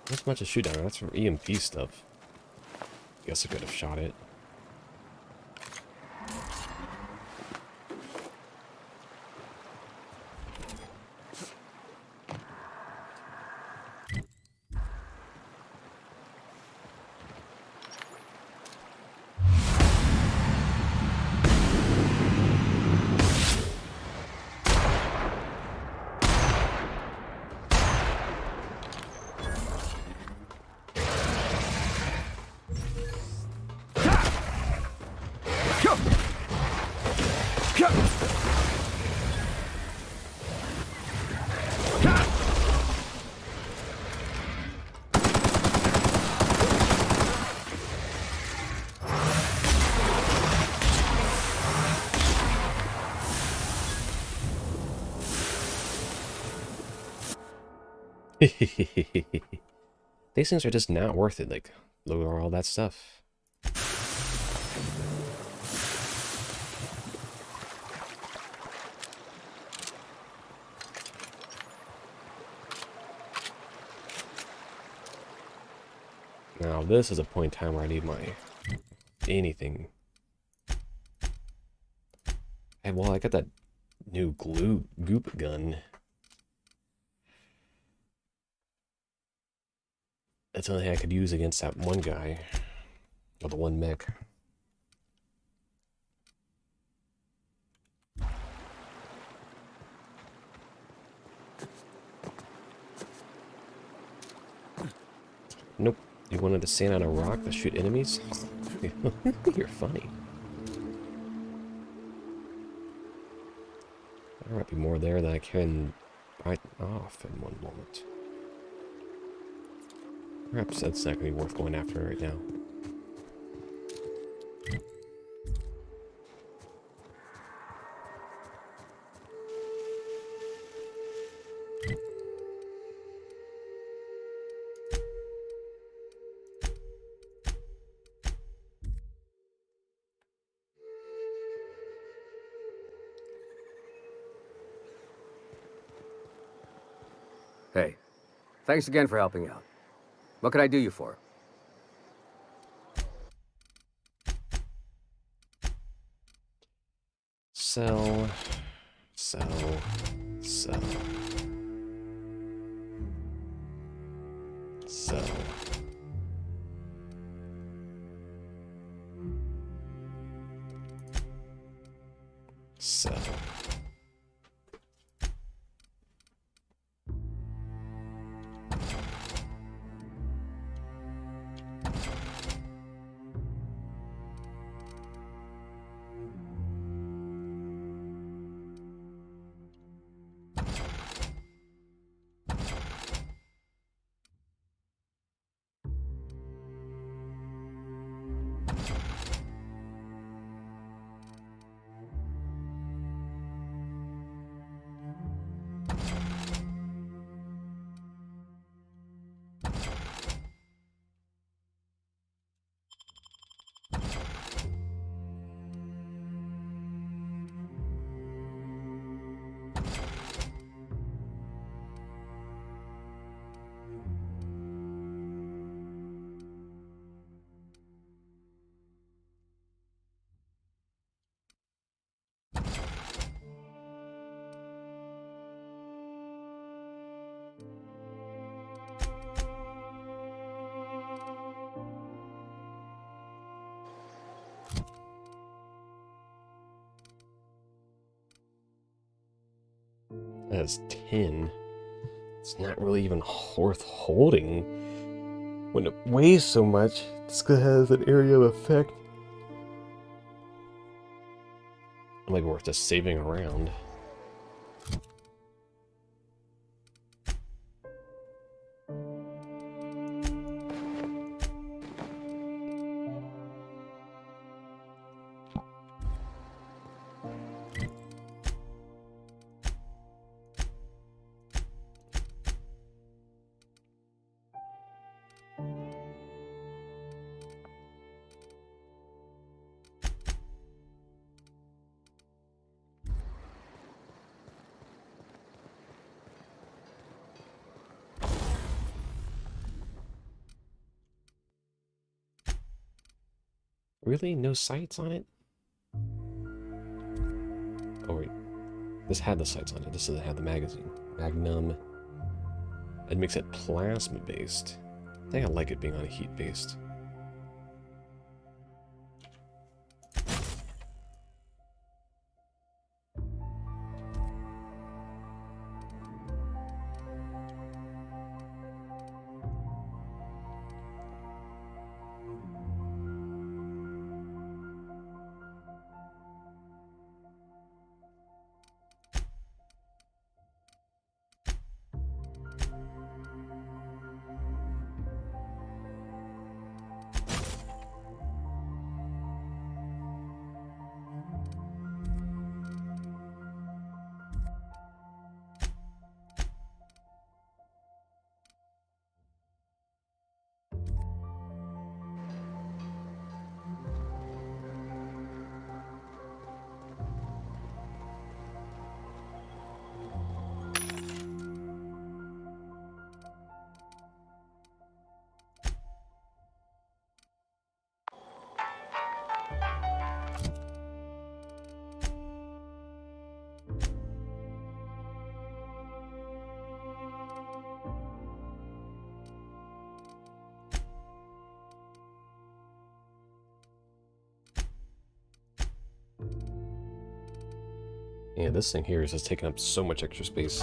S1: That's much a shoot down. That's from EMP stuff. Guess I could have shot it. These things are just not worth it. Like, look at all that stuff. Now, this is a point in time where I need my anything. And well, I got that new goop gun. That's the only thing I could use against that one guy. Or the one mech. Nope. You wanted to stand on a rock to shoot enemies? You're funny. There might be more there than I can bite off in one moment. Perhaps that's not going to be worth going after right now.
S19: Hey, thanks again for helping out. What can I do you for?
S1: Sell, sell, sell, sell. Sell. has 10. It's not really even worth holding when it weighs so much. This has an area of effect. It might be worth just saving around. Really? No sights on it? Oh wait. This had the sights on it. This doesn't have the magazine. Magnum. It makes it plasma based. I think I like it being on a heat based. Yeah, this thing here is just taking up so much extra space.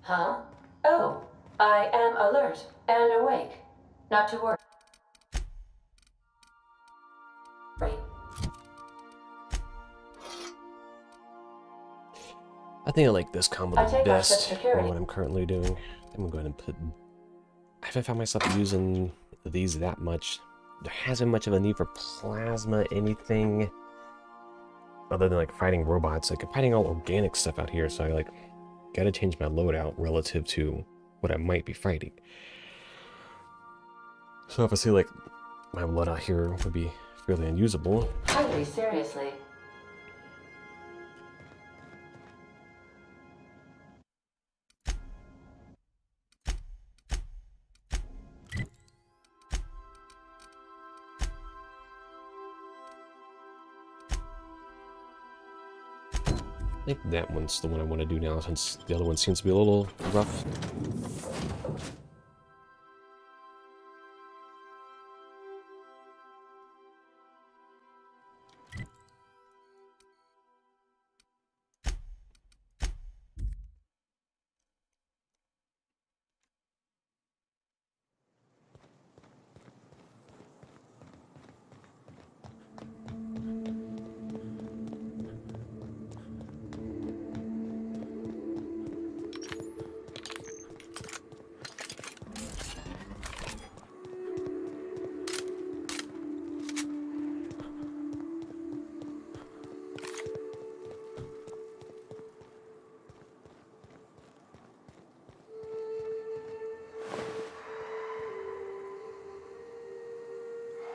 S15: Huh? Oh, I am alert and awake. Not to worry.
S1: I think I like this combo the best for what I'm currently doing. I'm gonna go ahead and put... I haven't found myself using these that much. There hasn't much of a need for plasma anything other than like fighting robots. Like I'm fighting all organic stuff out here, so I like gotta change my loadout relative to what I might be fighting. So if I see like my loadout here would be fairly unusable.
S15: Highly seriously.
S1: I think that one's the one I want to do now, since the other one seems to be a little rough.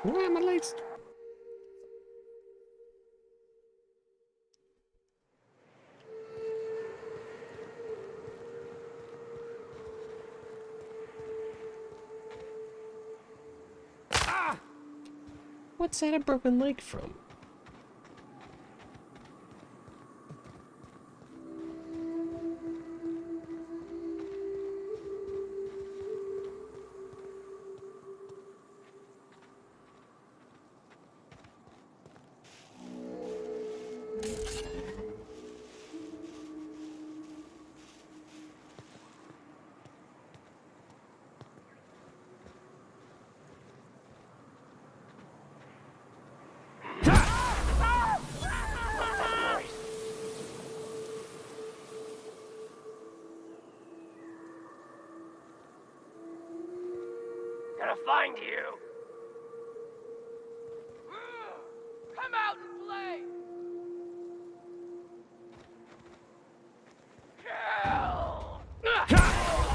S1: Where are my lights? Ah! What's that a broken leg from?
S4: gonna find you. Come out and play! Kill!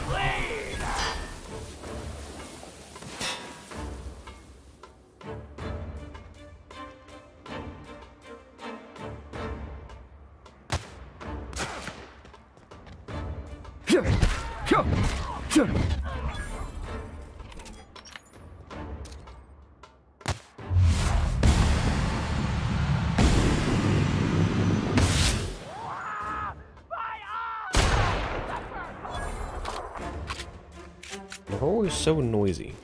S4: Bleed!
S1: They're always so noisy.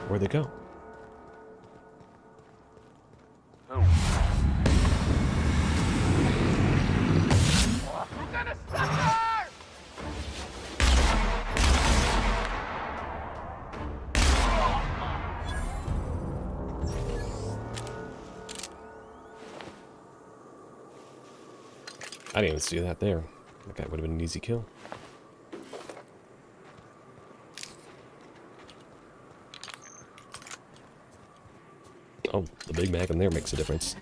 S1: Where'd they go? I didn't even see that there. That guy would have been an easy kill. Oh, the Big Mac in there makes a difference.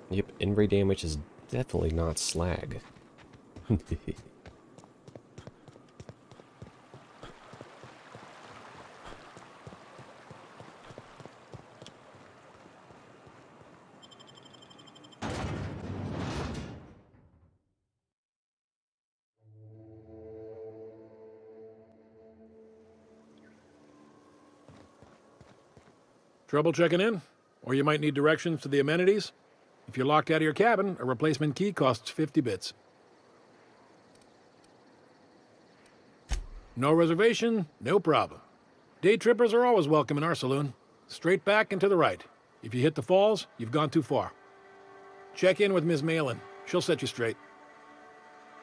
S1: Yep, in-ray damage is definitely not slag.
S6: Trouble checking in? Or you might need directions to the amenities? If you're locked out of your cabin, a replacement key costs 50 bits. No reservation, no problem. Day trippers are always welcome in our saloon. Straight back and to the right. If you hit the falls, you've gone too far. Check in with Ms. Malin. She'll set you straight.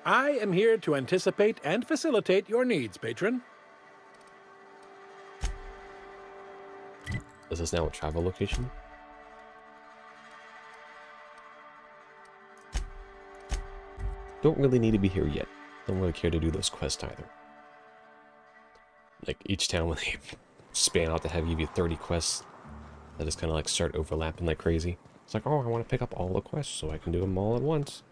S6: I am here to anticipate and facilitate your needs, patron.
S1: Is this now a travel location? Don't really need to be here yet. Don't really care to do those quests either. Like each town when they span out to have give you 30 quests, that just kind of like start overlapping like crazy. It's like, oh, I want to pick up all the quests so I can do them all at once.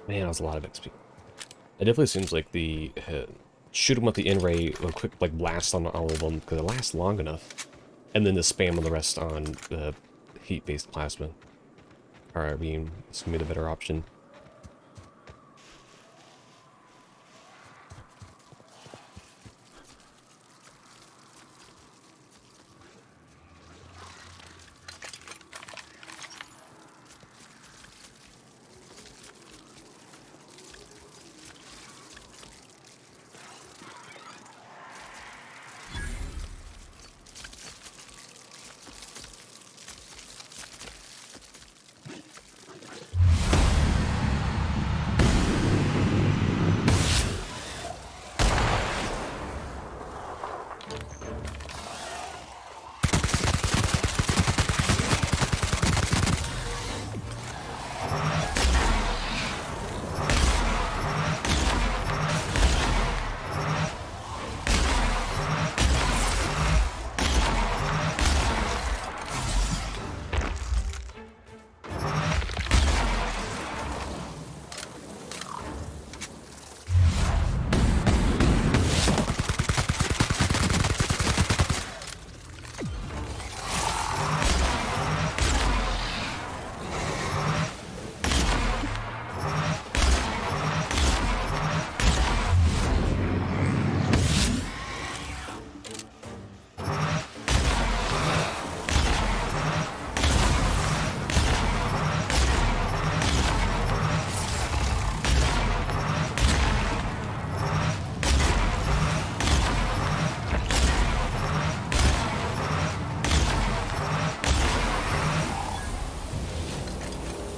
S1: Man, that was a lot of XP. It definitely seems like the shoot them with the in-ray, a quick like blast on all of them because it lasts long enough, and then the spam on the rest on the heat-based plasma. Or I mean, it's gonna be the better option.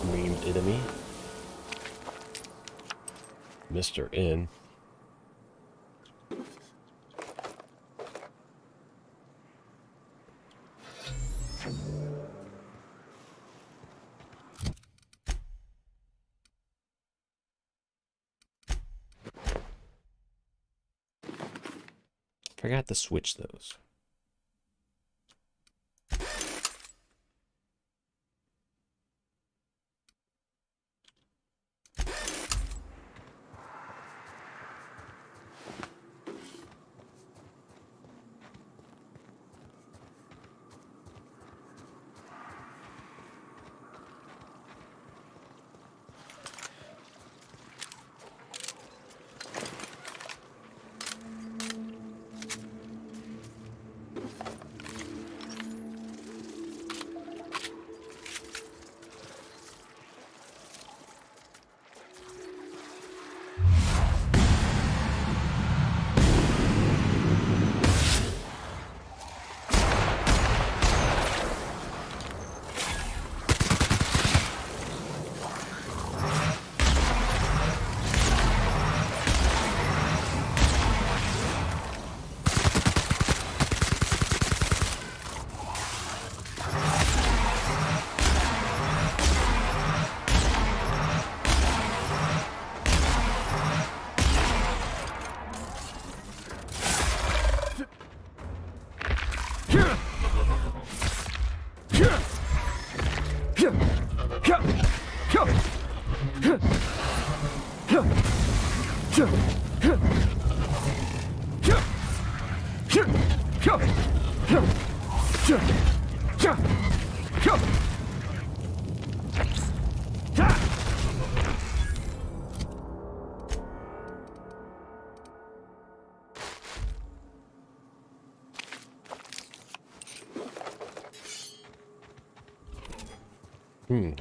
S1: Main enemy. Mr. N. Forgot to switch those.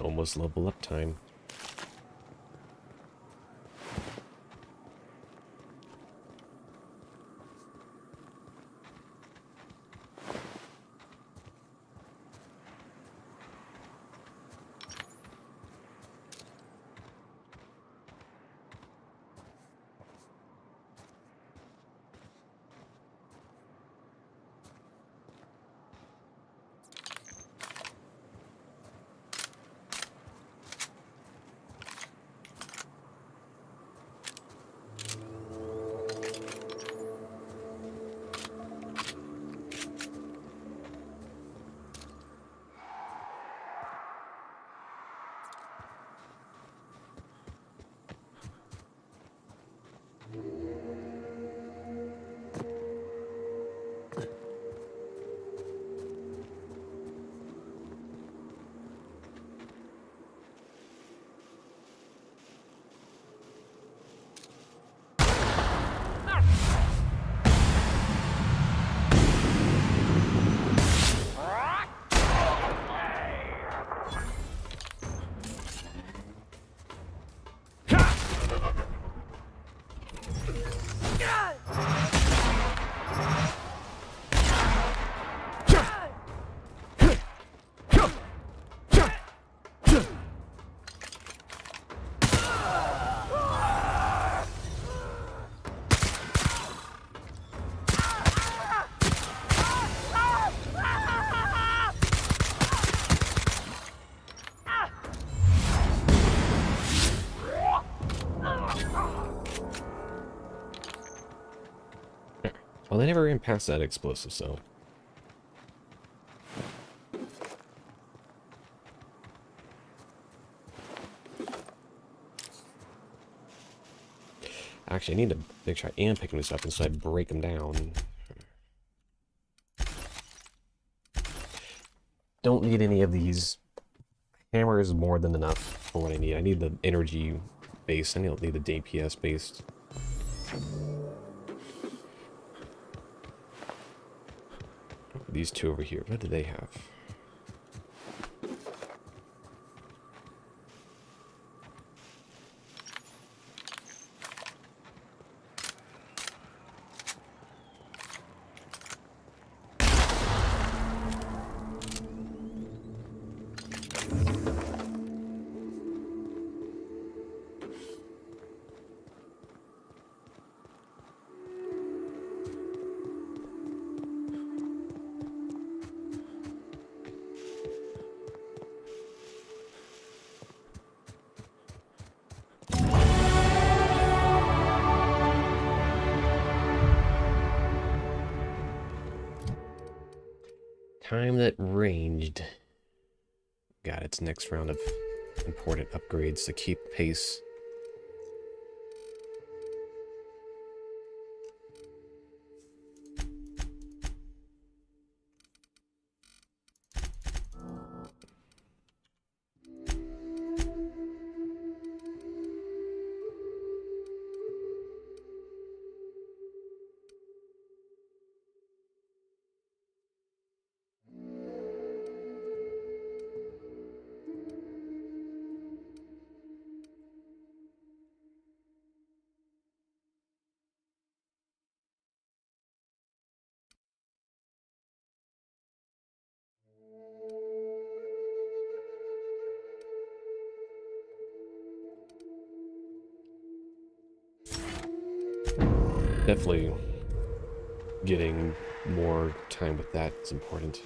S1: Almost level up time. Well, they never ran past that explosive, so... Actually, I need to make sure I am picking this up instead I break them down. Don't need any of these. Hammer is more than enough for what I need. I need the energy base. I need the DPS based. These two over here, what do they have? time that ranged got its next round of important upgrades to keep pace. Definitely getting more time with that is important.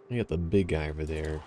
S1: You got the big guy over there.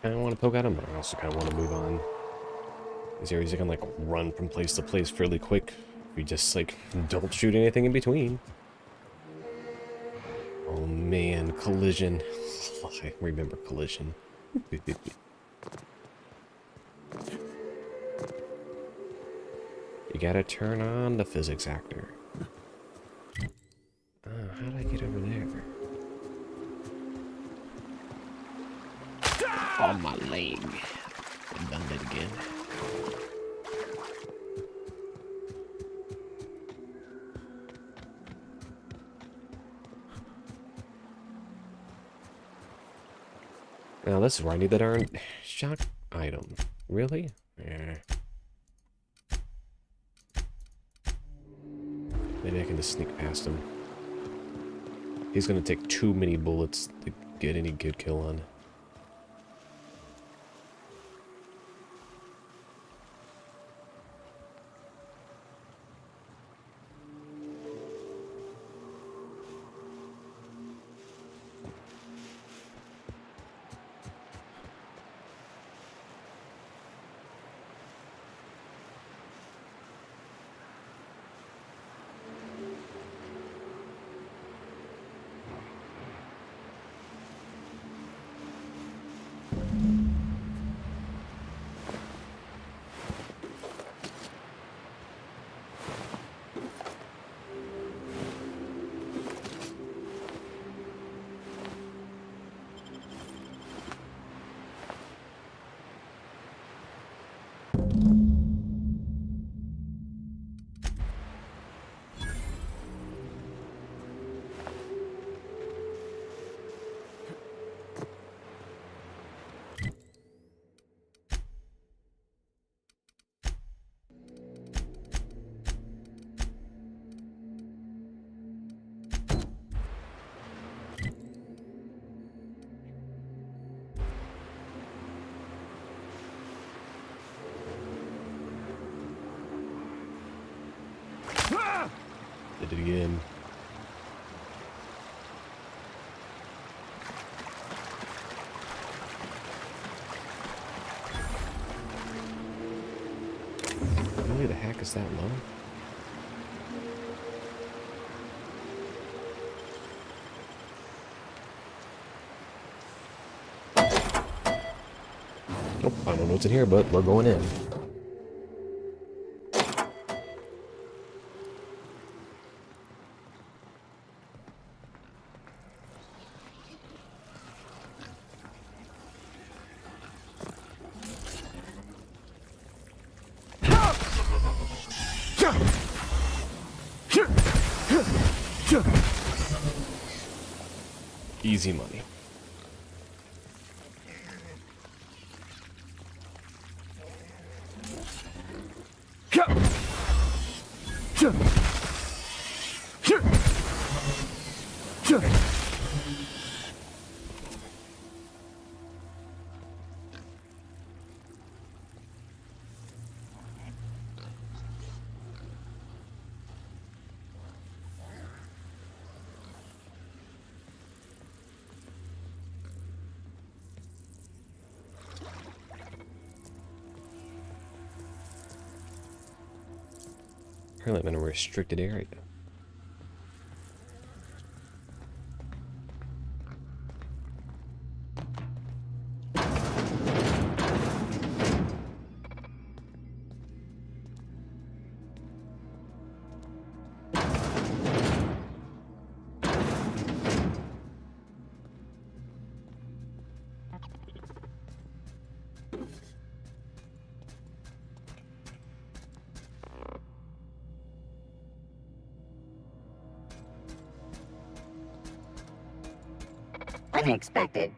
S1: I don't want to poke at him, but I also kind of want to move on. These areas you can like run from place to place fairly quick. If you just like don't shoot anything in between. Oh man, collision. I remember collision. You gotta turn on the physics actor. Oh, how did I get over there? On my leg. I've done it again. Now this is where I need that darn shock item. Really? Yeah. Maybe I can just sneak past him. He's gonna take too many bullets to get any good kill on. again. Really, the hack is that low? Nope, I don't know what's in here, but we're going in. Easy money. Apparently I'm in a restricted area.
S10: Unexpected.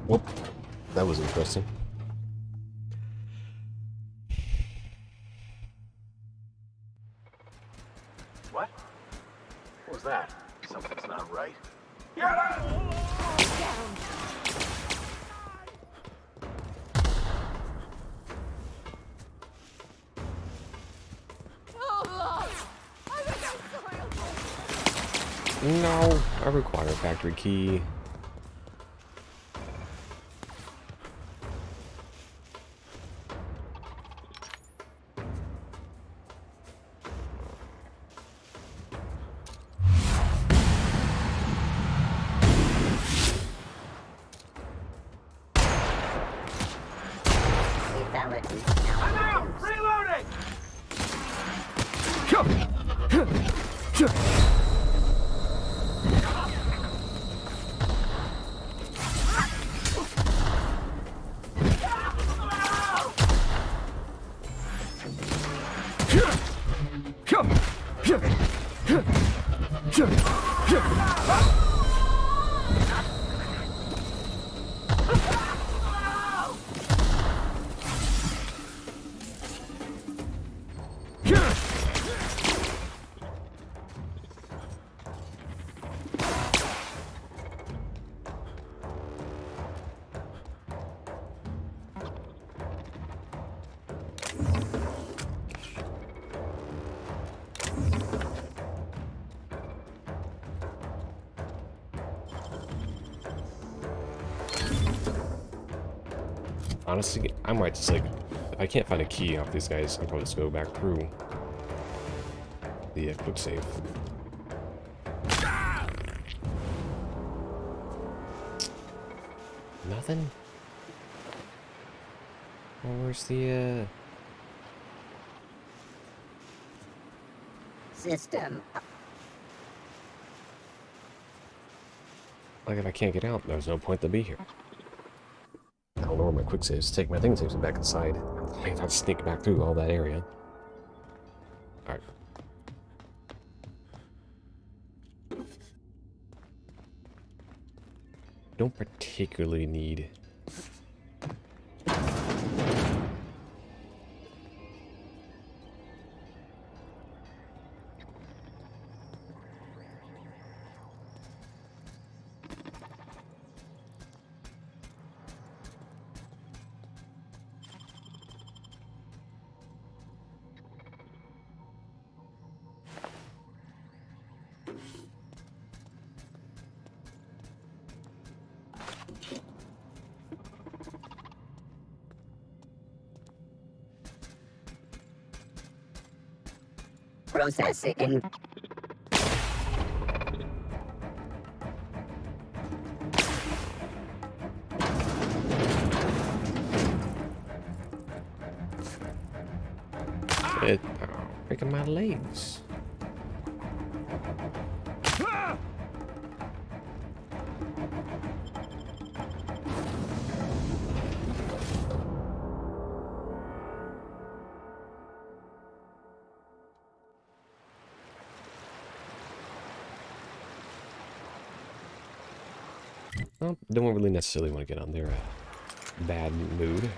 S10: Whoop. That was interesting.
S6: What? What was that? Something's not right.
S1: No, I require a factory key.
S4: I'm out! Reloading!
S1: Honestly, I might just like, if I can't find a key off these guys, I'll probably just go back through the quick save. Nothing? Well, where's the
S10: system?
S1: Like, if I can't get out, there's no point to be here. I don't know where my quick saves take. My thing takes me back inside. I have to sneak back through all that area. Alright. Don't particularly need...
S10: Processing.
S1: Breaking my legs. Well, don't really necessarily want to get on their bad mood.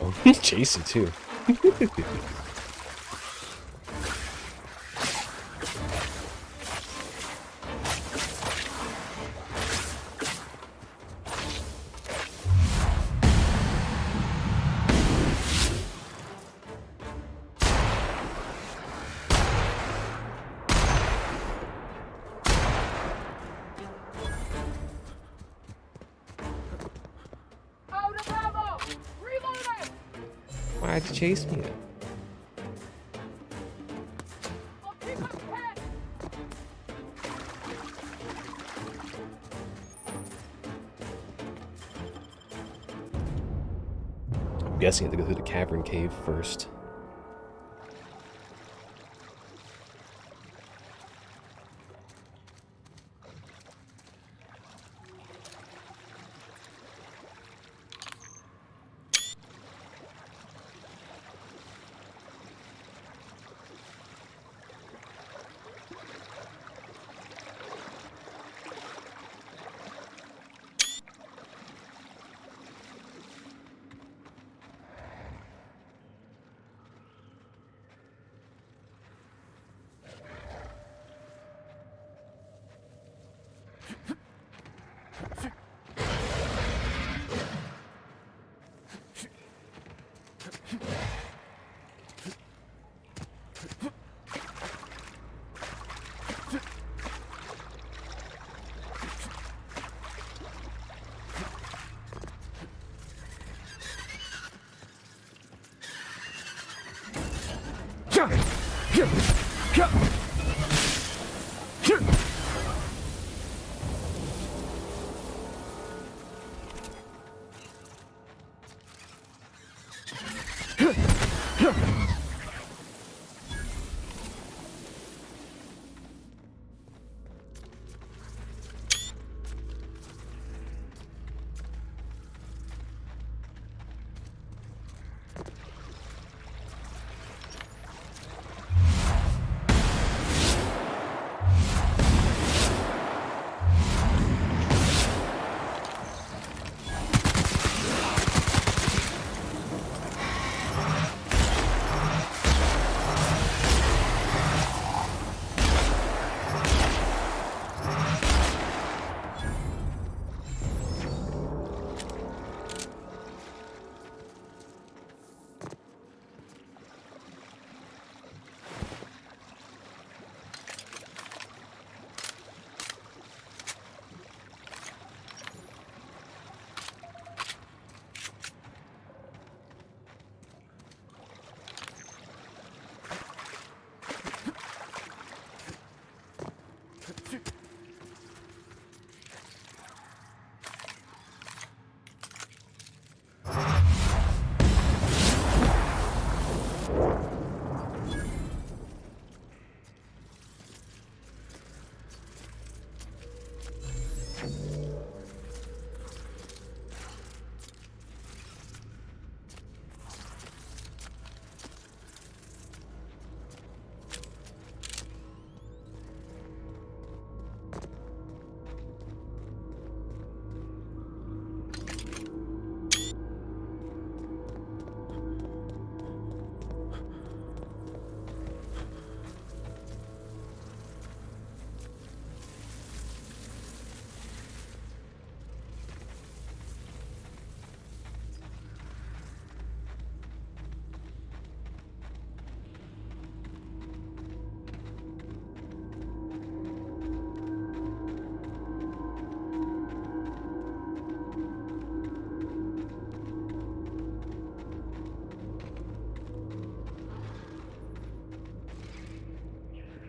S1: Oh, he's chasing too. Why'd you chase me then? I'm guessing I have to go through the cavern cave first.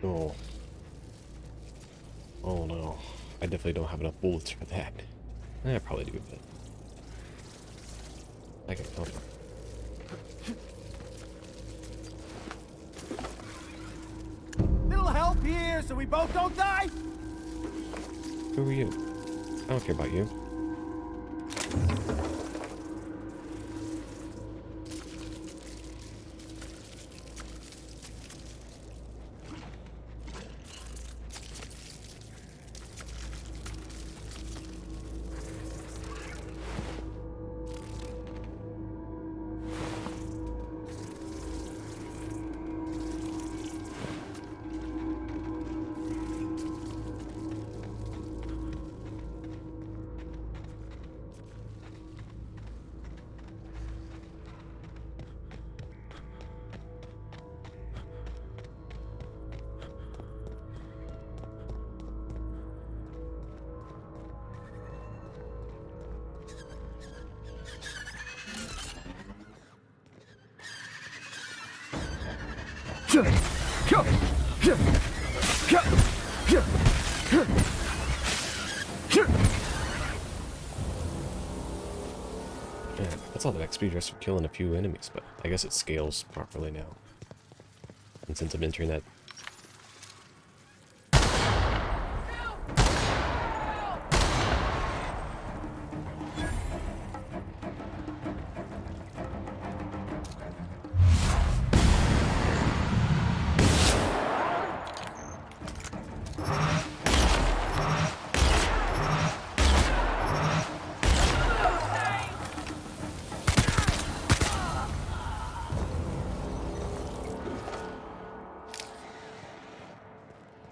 S1: Oh. Oh no. I definitely don't have enough bullets for that. I probably do, but I can help.
S9: Little help here so we both don't die?
S1: Who are you? I don't care about you. Yeah, that's all the XP just for killing a few enemies, but I guess it scales properly now. And since I'm entering that...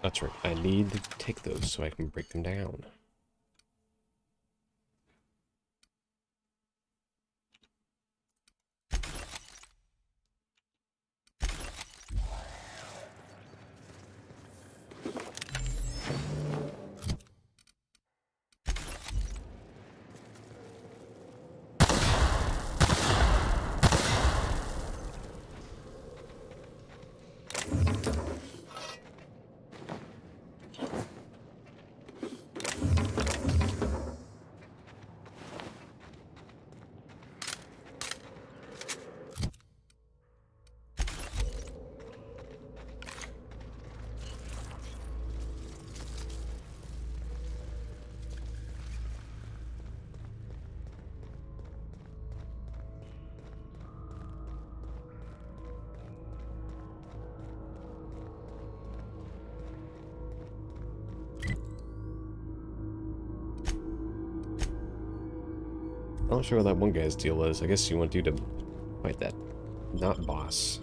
S1: That's right, I need to take those so I can break them down. I'm not sure what that one guy's deal was. I guess you want you to fight that not boss.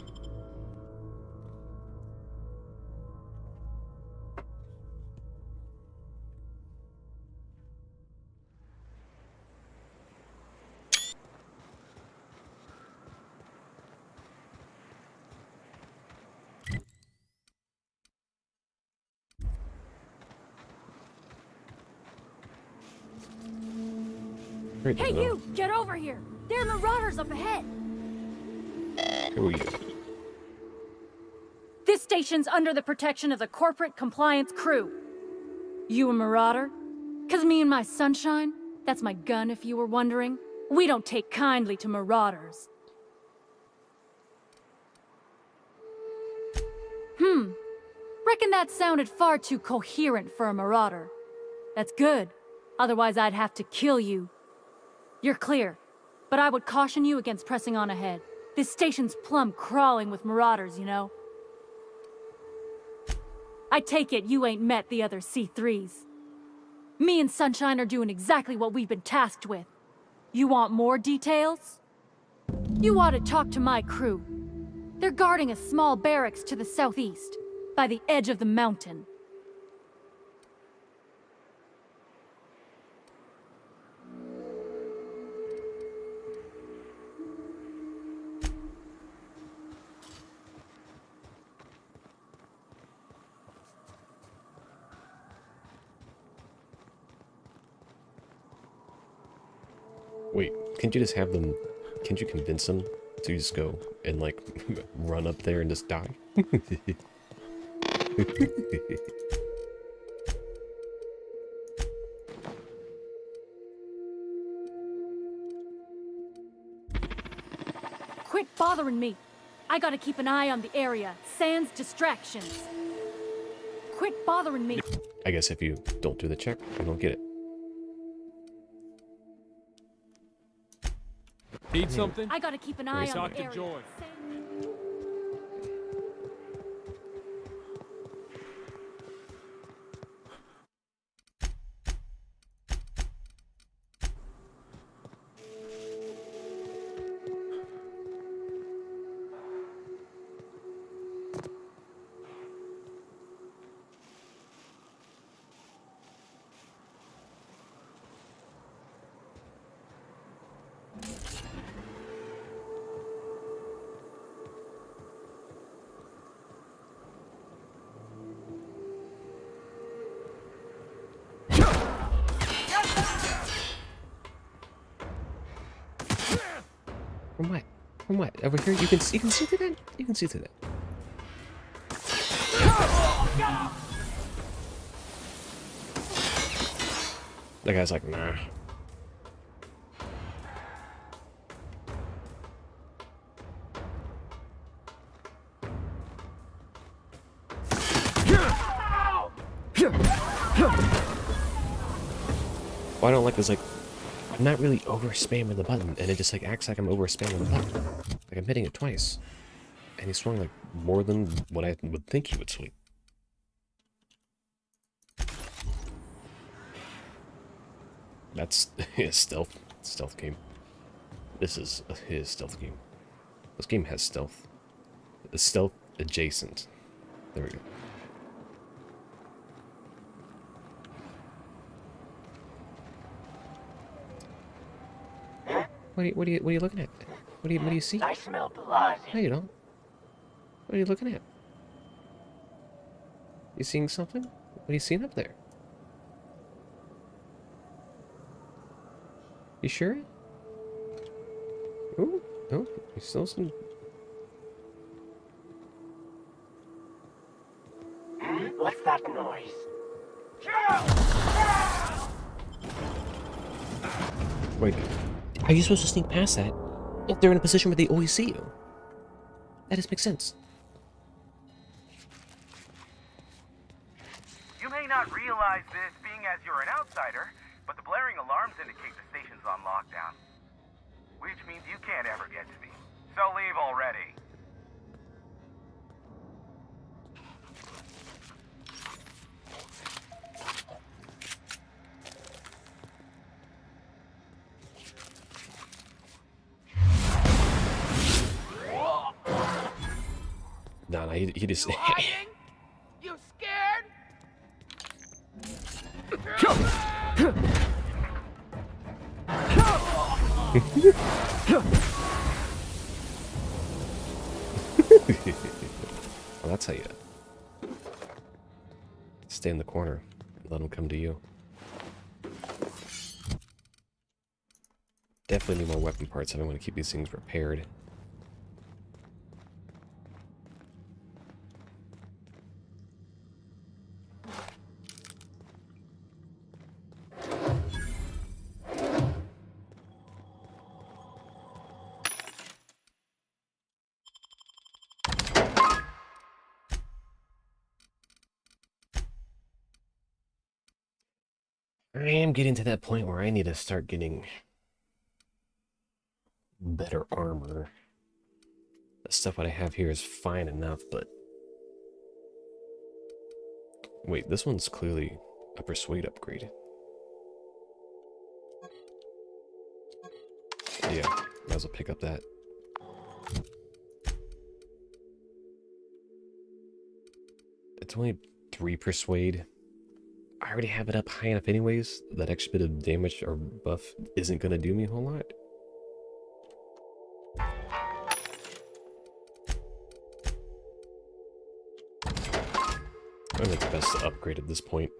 S1: Great,
S7: Hey, you! Get over here! There are marauders up ahead!
S1: Who are you?
S7: This station's under the protection of the corporate compliance crew. You a marauder? 'Cause me and my sunshine, that's my gun if you were wondering, we don't take kindly to marauders. Reckon that sounded far too coherent for a marauder. That's good. Otherwise, I'd have to kill you. You're clear, but I would caution you against pressing on ahead. This station's plumb crawling with marauders, you know? I take it you ain't met the other C3s. Me and Sunshine are doing exactly what we've been tasked with. You want more details? You ought to talk to my crew. They're guarding a small barracks to the southeast, by the edge of the mountain.
S1: Wait, can't you just have them... Can't you convince them to just go and, like, run up there and just die?
S7: Quit bothering me. I gotta keep an eye on the area, sans distractions. Quit bothering me.
S1: I guess if you don't do the check, you don't get it.
S12: Need something?
S7: I gotta keep an eye on the area.
S12: Joy.
S1: From what? From what? Over here, you can see through that? You can see through that. That guy's like, nah. What I don't like is, like, I'm not really over spamming the button, and it just, like, acts like I'm over spamming the button. Like, I'm hitting it twice. And he swung, like, more than what I would think he would swing. That's his stealth game. This is his stealth game. This game has stealth. It's stealth adjacent. There we go. What are you looking at? What do you see?
S10: I smell blood.
S1: No, you don't. What are you looking at? You seeing something? What are you seeing up there? You sure? Ooh, no, you still some.
S10: What's that noise?
S1: Wait, how are you supposed to sneak past that if they're in a position where they always see you? That just makes sense.
S4: You may not realize this being as you're an outsider, but the blaring alarms indicate the station's on lockdown. Which means you can't ever get to me. So leave already.
S1: Nah, he just...
S4: You scared?
S1: Well, that's how you stay in the corner and let them come to you. Definitely need more weapon parts if I want to keep these things repaired. I am getting to that point where I need to start getting better armor. The stuff that I have here is fine enough, but... Wait, this one's clearly a Persuade upgrade. Yeah, might as well pick up that. It's only 3 Persuade. I already have it up high enough anyways. That extra bit of damage or buff isn't going to do me a whole lot. I think it's best to upgrade at this point.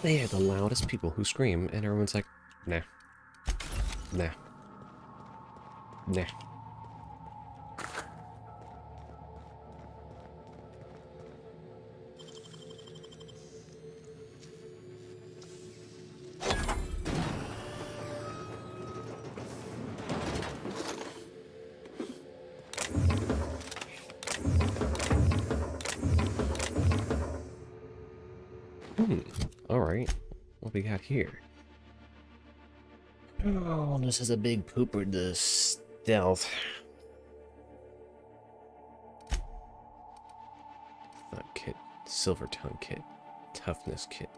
S1: They are the loudest people who scream, and everyone's like, nah. Nah. Nah. Alright, what we got here? Oh, this is a big pooper, the stealth. Thug kit, silver tongue kit, toughness kit.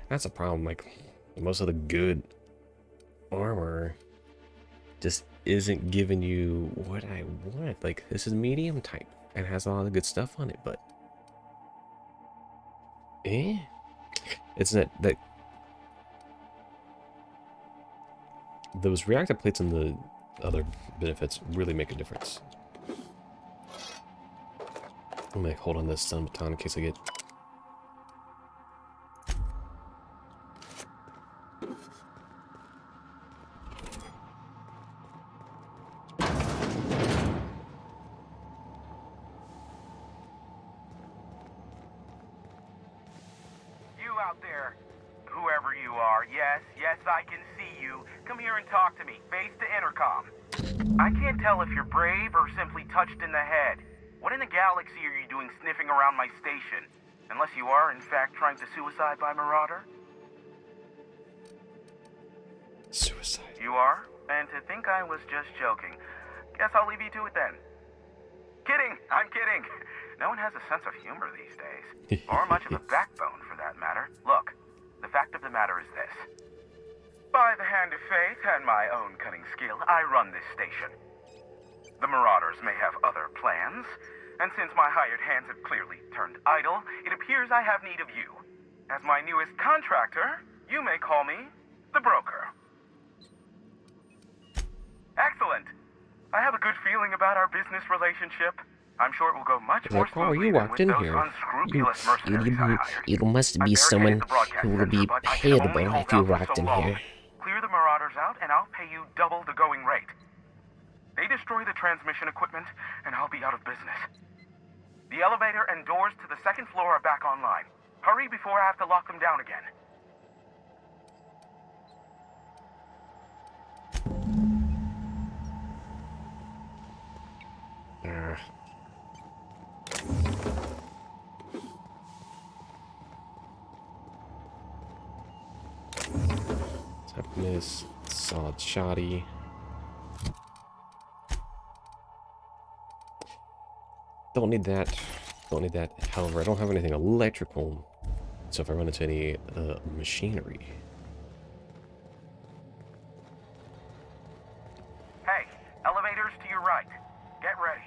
S1: That's a problem, like, most of the good armor just isn't giving you what I want. Like, this is medium type and has a lot of good stuff on it, but it's that those reactive plates and the other benefits really make a difference. I'm gonna hold on this stun baton in case I get
S4: out there. Whoever you are, yes, I can see you. Come here and talk to me, face to intercom. I can't tell if you're brave or simply touched in the head. What in the galaxy are you doing sniffing around my station? Unless you are, in fact, trying to suicide by Marauder?
S1: Suicide.
S4: You are? And to think I was just joking. Guess I'll leave you to it then. Kidding! I'm kidding! No one has a sense of humor these days. Or much of a backbone, for that matter. Look, the fact of the matter is this. By the hand of fate and my own cunning skill, I run this station. The Marauders may have other plans, and since my hired hands have clearly turned idle, it appears I have need of you. As my newest contractor, you may call me the Broker. Excellent! I have a good feeling about our business relationship. I'm sure it will go much more smoothly than with those unscrupulous mercenaries I hired.
S1: You must be someone who will be payable if you walked in here.
S4: Clear the Marauders out, and I'll pay you double the going rate. They destroy the transmission equipment, and I'll be out of business. The elevator and doors to the second floor are back online. Hurry before I have to lock them down again.
S1: Toughness, solid shoddy. Don't need that. Don't need that. However, I don't have anything electrical So if I run into any machinery.
S4: Hey, elevators to your right. Get ready.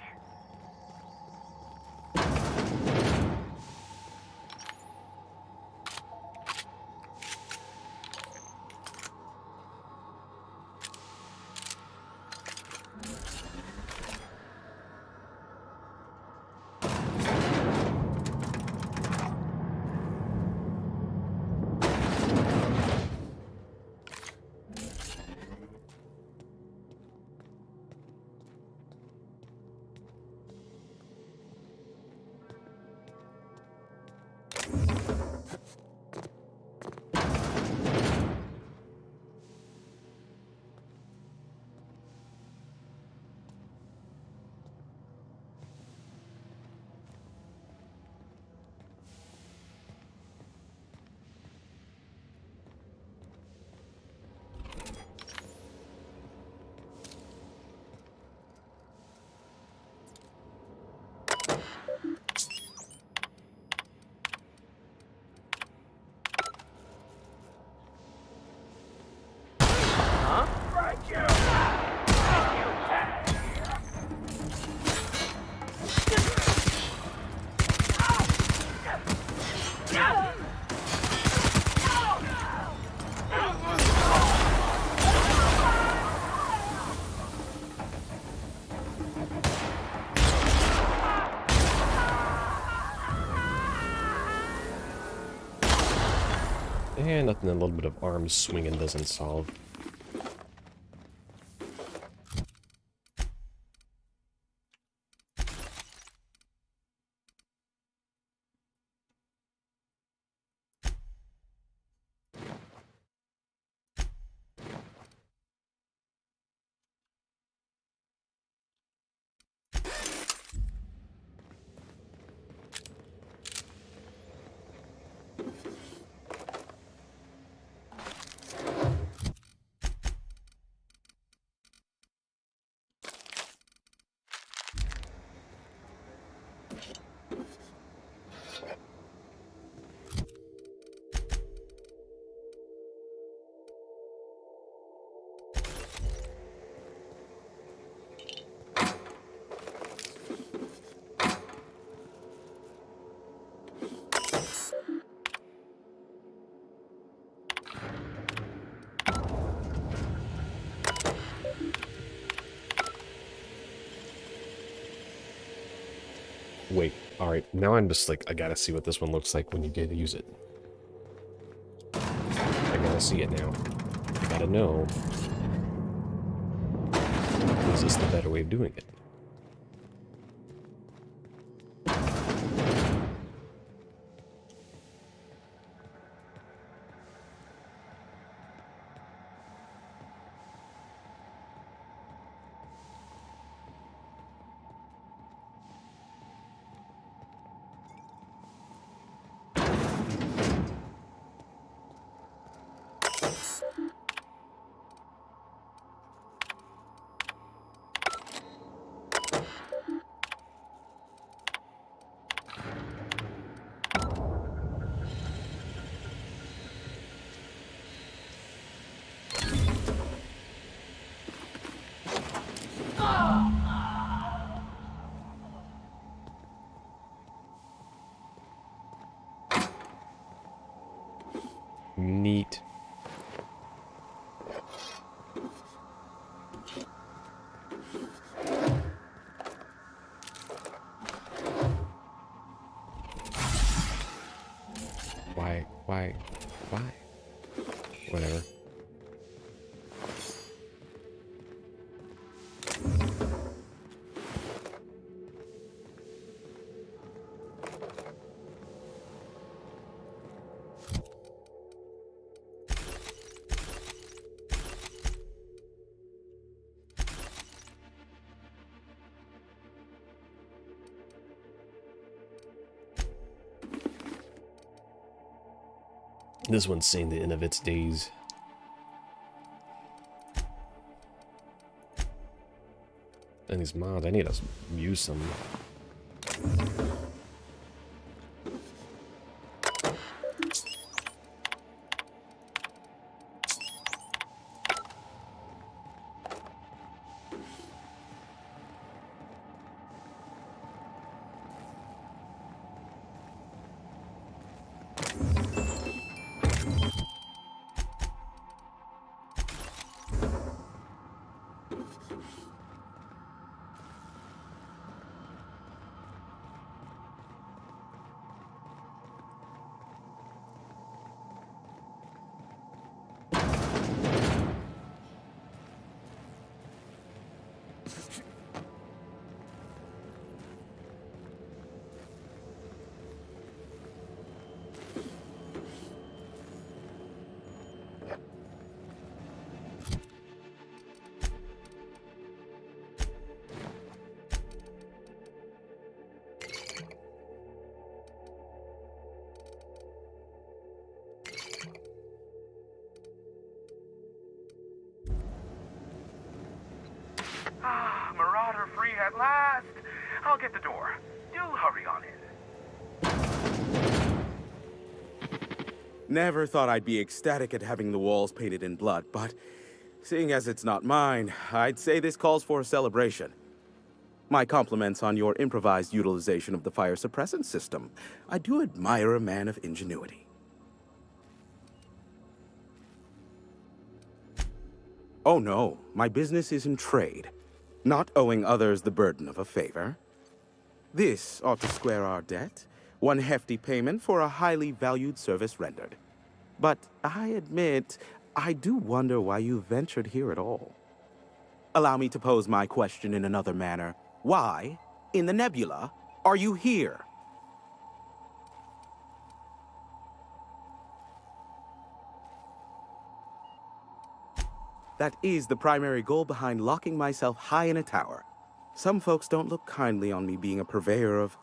S1: And nothing a little bit of arm swinging doesn't solve. Wait, alright, now I'm just like, I gotta see what this one looks like when you get to use it. I gotta see it now. I gotta know. Is this the better way of doing it? Neat. Why? Whatever. This one's seeing the end of its days. And these mods, I need to use some.
S4: free at last. I'll get the door. Do hurry on in.
S12: Never thought I'd be ecstatic at having the walls painted in blood, but seeing as it's not mine, I'd say this calls for a celebration. My compliments on your improvised utilization of the fire suppressant system. I do admire a man of ingenuity. Oh no, my business is in trade, not owing others the burden of a favor. This ought to square our debt, one hefty payment for a highly valued service rendered. But I admit, I do wonder why you ventured here at all. Allow me to pose my question in another manner. Why, in the nebula, are you here? That is the primary goal behind locking myself high in a tower. Some folks don't look kindly on me being a purveyor of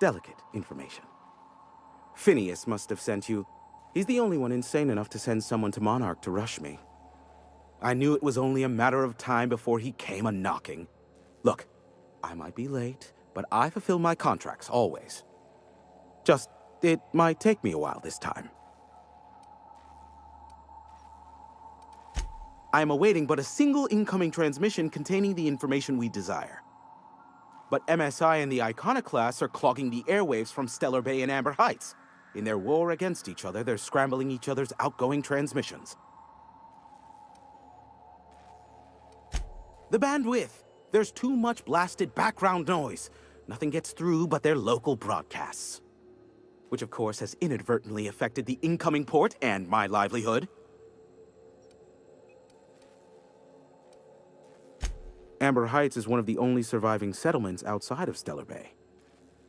S12: delicate information. Phineas must have sent you. He's the only one insane enough to send someone to Monarch to rush me. I knew it was only a matter of time before he came a-knocking. Look, I might be late, but I fulfill my contracts, always. Just, it might take me a while this time. I am awaiting but a single incoming transmission containing the information we desire. But MSI and the Iconoclasts are clogging the airwaves from Stellar Bay and Amber Heights. In their war against each other, they're scrambling each other's outgoing transmissions. The bandwidth! There's too much blasted background noise. Nothing gets through but their local broadcasts. Which of course has inadvertently affected the incoming port and my livelihood. Amber Heights is one of the only surviving settlements outside of Stellar Bay.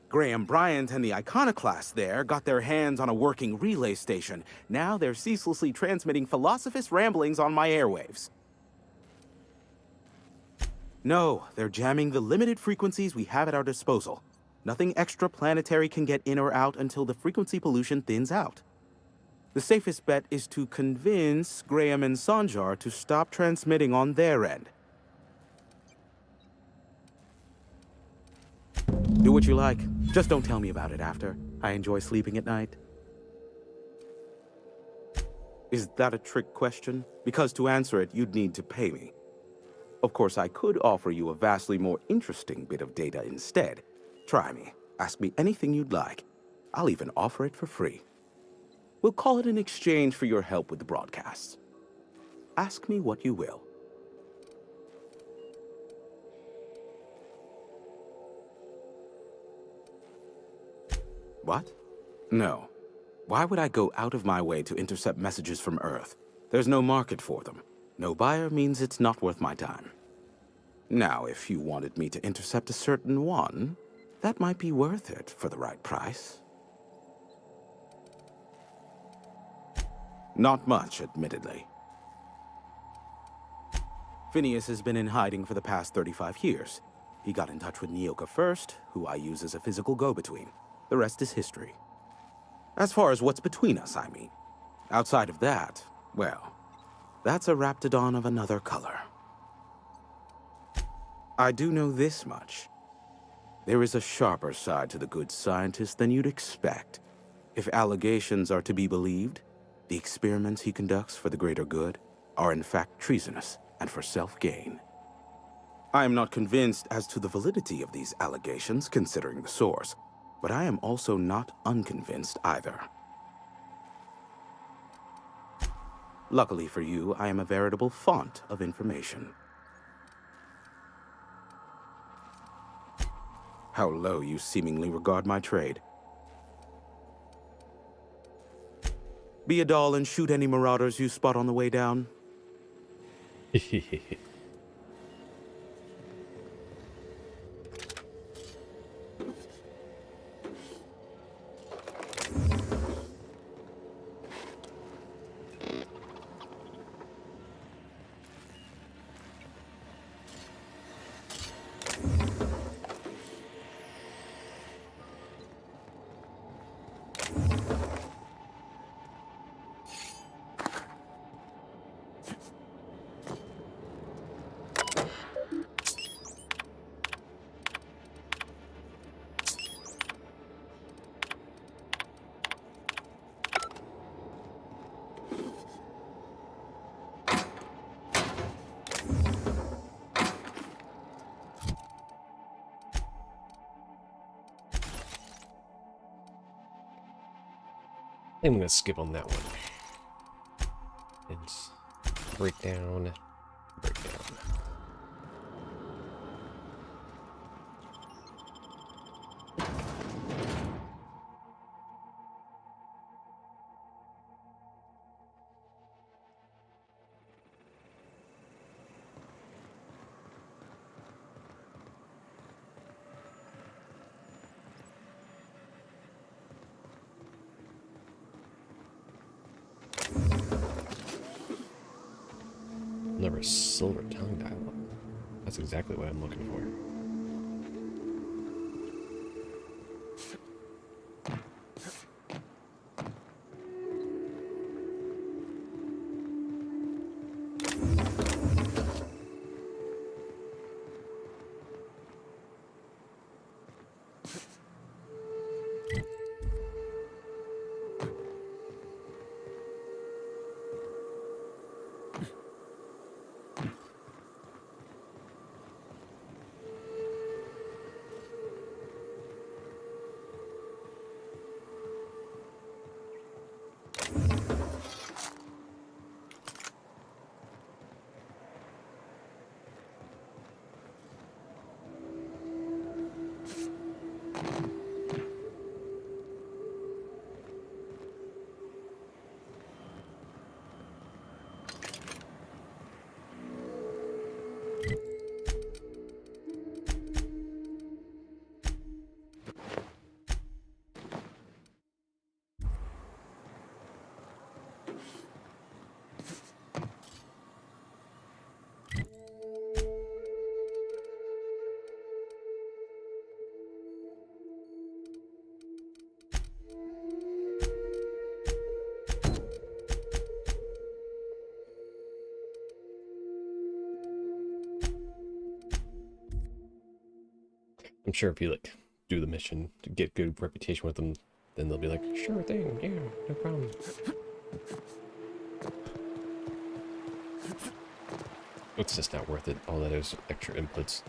S12: Graham Bryant and the Iconoclasts there got their hands on a working relay station. Now they're ceaselessly transmitting philosophist ramblings on my airwaves. No, they're jamming the limited frequencies we have at our disposal. Nothing extraplanetary can get in or out until the frequency pollution thins out. The safest bet is to convince Graham and Sanjar to stop transmitting on their end. Do what you like. Just don't tell me about it after. I enjoy sleeping at night. Is that a trick question? Because to answer it, you'd need to pay me. Of course, I could offer you a vastly more interesting bit of data instead. Try me. Ask me anything you'd like. I'll even offer it for free. We'll call it an exchange for your help with the broadcasts. Ask me what you will. What? No. Why would I go out of my way to intercept messages from Earth? There's no market for them. No buyer means it's not worth my time. Now, if you wanted me to intercept a certain one, that might be worth it for the right price. Not much, admittedly. Phineas has been in hiding for the past 35 years. He got in touch with Nyoka first, who I use as a physical go-between. The rest is history. As far as what's between us, I mean. Outside of that, well, that's a Raptidon of another color. I do know this much. There is a sharper side to the good scientist than you'd expect. If allegations are to be believed, the experiments he conducts for the greater good are in fact treasonous and for self-gain. I am not convinced as to the validity of these allegations, considering the source. But I am also not unconvinced either. Luckily for you, I am a veritable font of information. How low you seemingly regard my trade. Be a doll and shoot any marauders you spot on the way down.
S1: think I'm gonna skip on that one. It's breakdown. Never silver tongue dialogue. That's exactly what I'm looking for. I'm sure if you like do the mission to get good reputation with them, then they'll be like, sure thing, yeah, no problem. It's just not worth it. All that is extra inputs.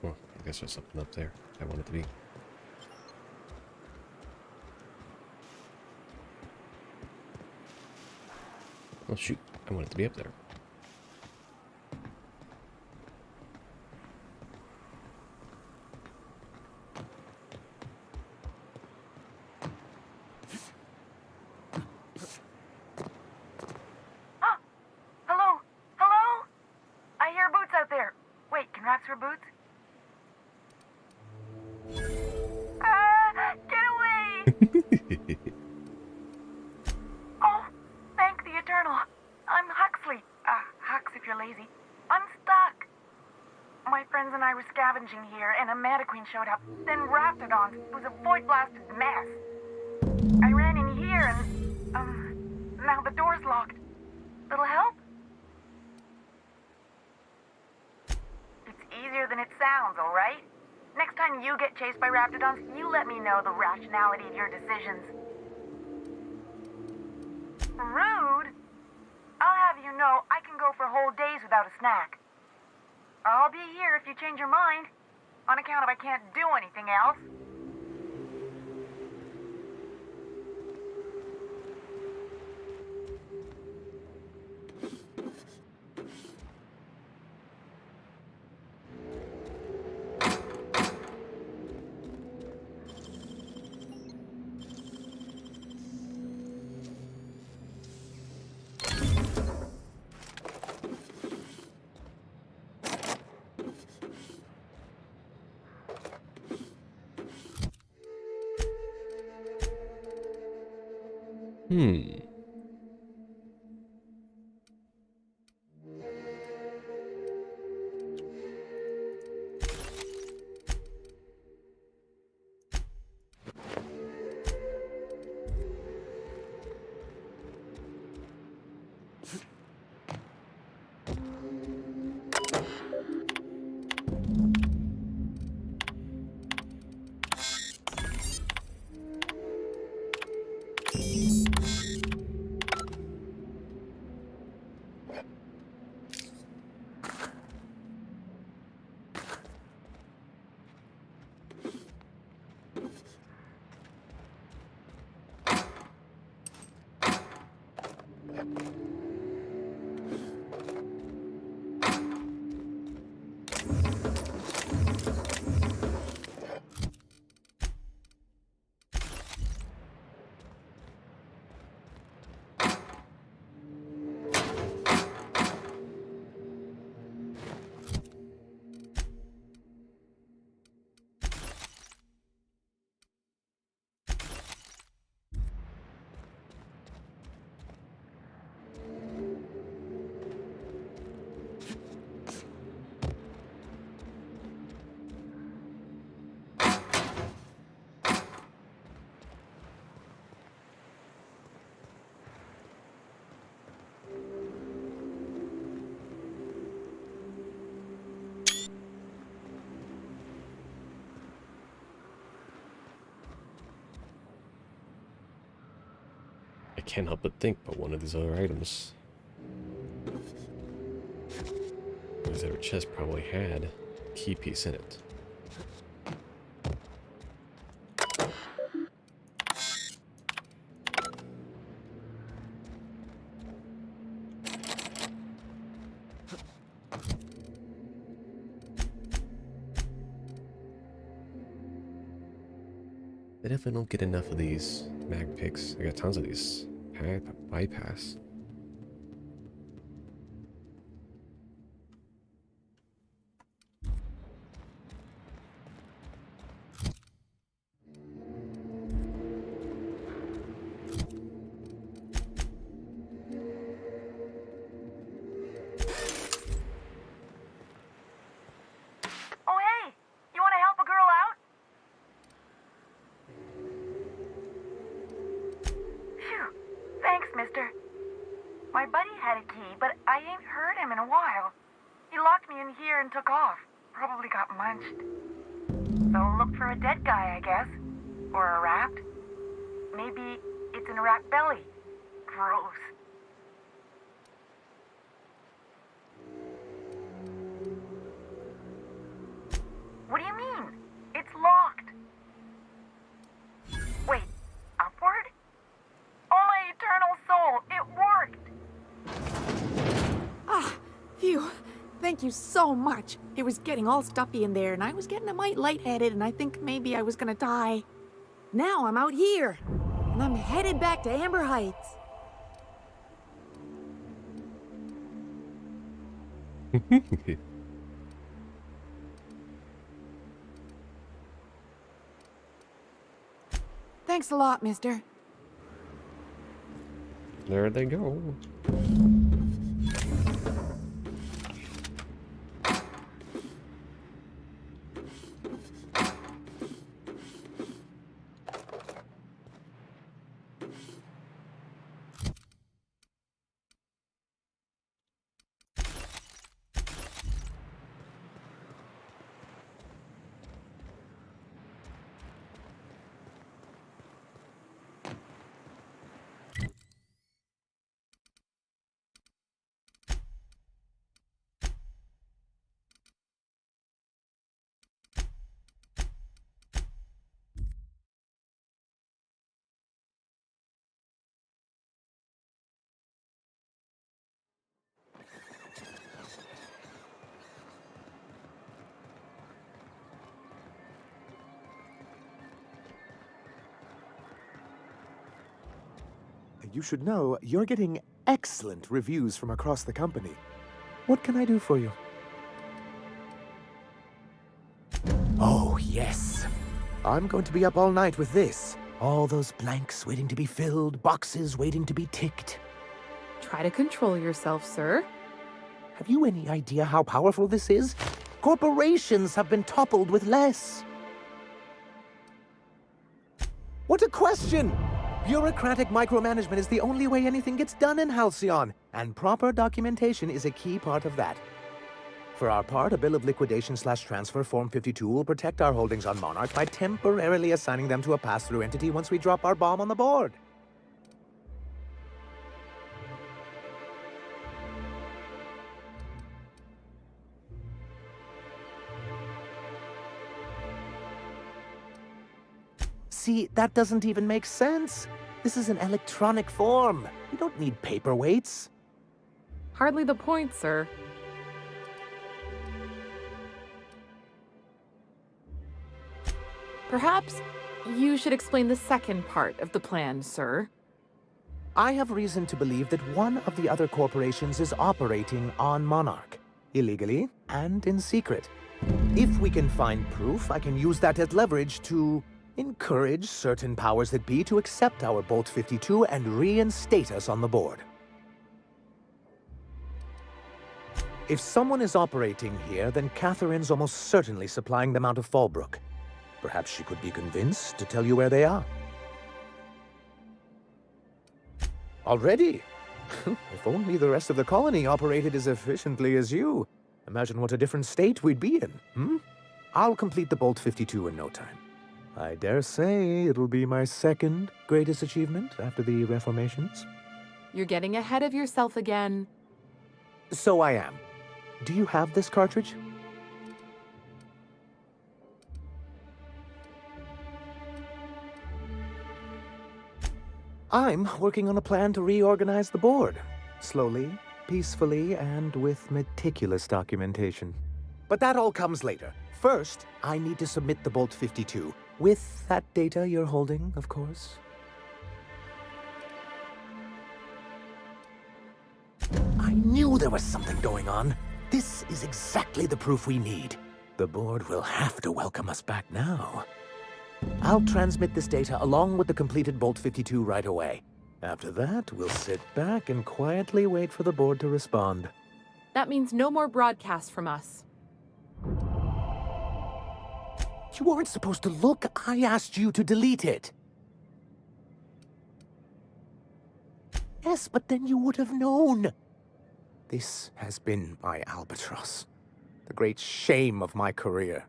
S1: Well, I guess there's something up there I want it to be. Oh shoot, I want it to be up there.
S14: Hello? Hello? I hear boots out there. Wait, can rats wear boots? Get away! Oh, thank the Eternal. I'm Huxley. Hux if you're lazy. I'm stuck. My friends and I were scavenging here, and a Manta Queen showed up. Then Raptidons. It was a void-blasted mess. I ran in here, and, now the door's locked. Little help? It's easier than it sounds, all right? Next time you get chased by Raptidons, you let me know the rationality of your decisions. Rude? I'll have you know I can go for whole days without a snack. I'll be here if you change your mind, on account of I can't do anything else.
S1: I can't help but think about one of these other items. This other chest probably had a key piece in it. I definitely don't get enough of these mag picks. I got tons of these bypass.
S14: Oh, hey! You want to help a girl out? Phew. Thanks, mister. My buddy had a key, but I ain't heard him in a while. He locked me in here and took off. Probably got munched. So look for a dead guy, I guess. Or a rat. Maybe it's in a rat belly. Gross.
S11: Thank you so much. It was getting all stuffy in there, and I was getting a mite lightheaded, and I think maybe I was gonna die. Now I'm out here, and I'm headed back to Amber Heights. Thanks a lot, mister.
S1: There they go.
S13: You should know you're getting excellent reviews from across the company. What can I do for you? Oh, yes. I'm going to be up all night with this. All those blanks waiting to be filled, boxes waiting to be ticked.
S18: Try to control yourself, sir.
S13: Have you any idea how powerful this is? Corporations have been toppled with less. What a question! Bureaucratic micromanagement is the only way anything gets done in Halcyon, and proper documentation is a key part of that. For our part, a bill of liquidation/transfer Form 52 will protect our holdings on Monarch by temporarily assigning them to a pass-through entity once we drop our bomb on the board. See, that doesn't even make sense. This is an electronic form. We don't need paperweights.
S18: Hardly the point, sir. Perhaps you should explain the second part of the plan, sir.
S13: I have reason to believe that one of the other corporations is operating on Monarch, illegally and in secret. If we can find proof, I can use that as leverage to encourage certain powers that be to accept our Bolt 52 and reinstate us on the board. If someone is operating here, then Catherine's almost certainly supplying them out of Fallbrook. Perhaps she could be convinced to tell you where they are. Already? If only the rest of the colony operated as efficiently as you. Imagine what a different state we'd be in, hmm? I'll complete the Bolt 52 in no time. I dare say it'll be my second greatest achievement after the reformations.
S18: You're getting ahead of yourself again.
S13: So I am. Do you have this cartridge? I'm working on a plan to reorganize the board. Slowly, peacefully, and with meticulous documentation. But that all comes later. First, I need to submit the Bolt 52. With that data you're holding, of course. I knew there was something going on. This is exactly the proof we need. The board will have to welcome us back now. I'll transmit this data along with the completed Bolt 52 right away. After that, we'll sit back and quietly wait for the board to respond.
S18: That means no more broadcasts from us.
S13: You weren't supposed to look. I asked you to delete it. Yes, but then you would have known. This has been my albatross. The great shame of my career.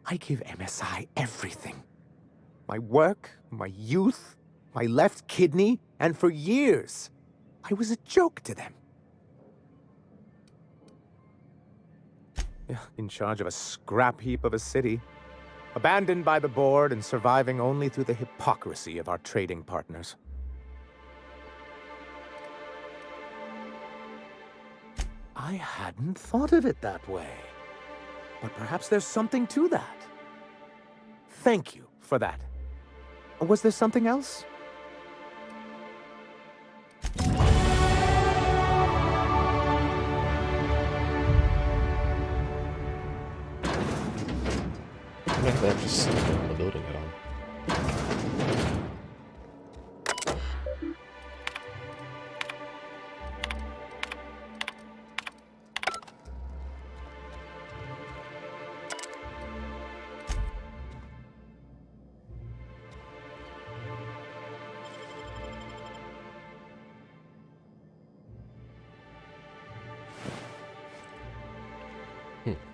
S13: I give MSI everything. My work, my youth, my left kidney, and for years, I was a joke to them. In charge of a scrap heap of a city. Abandoned by the board and surviving only through the hypocrisy of our trading partners. I hadn't thought of it that way. But perhaps there's something to that. Thank you for that. Was there something else?
S1: I'm not gonna just sit on the building at all.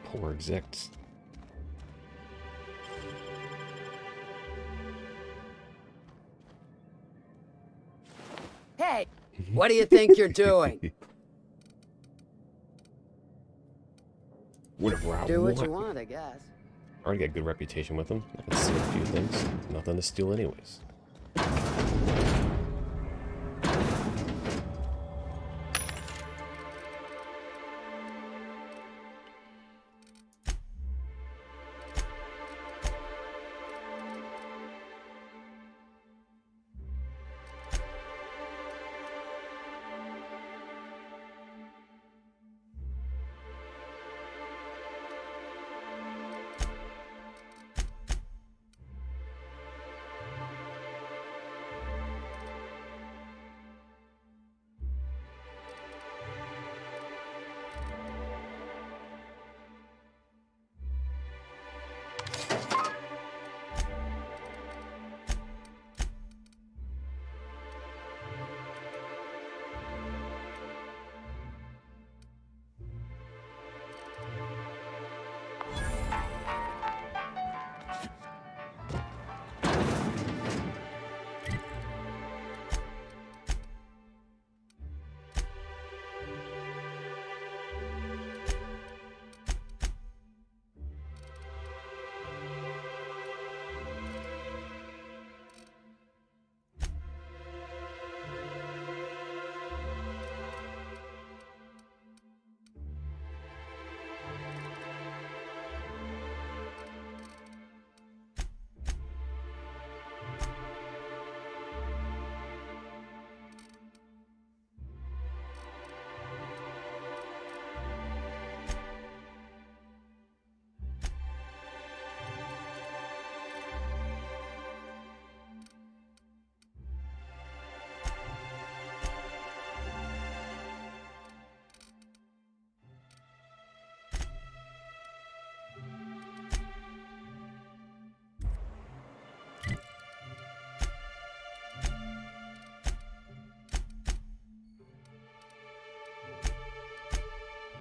S1: Poor execs.
S2: Hey, what do you think you're doing?
S1: Would have robbed.
S2: Do what you want, I guess.
S1: Already got a good reputation with them. I can see a few things. Nothing to steal anyways.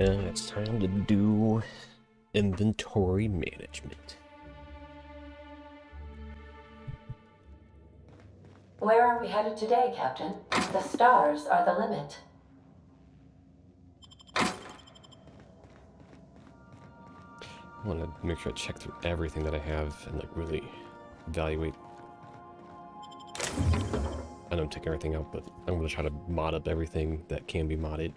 S1: Now it's time to do inventory management.
S15: Where are we headed today, Captain? The stars are the limit.
S1: I want to make sure I check through everything that I have and like really evaluate. I don't take everything out, but I'm going to try to mod up everything that can be modded.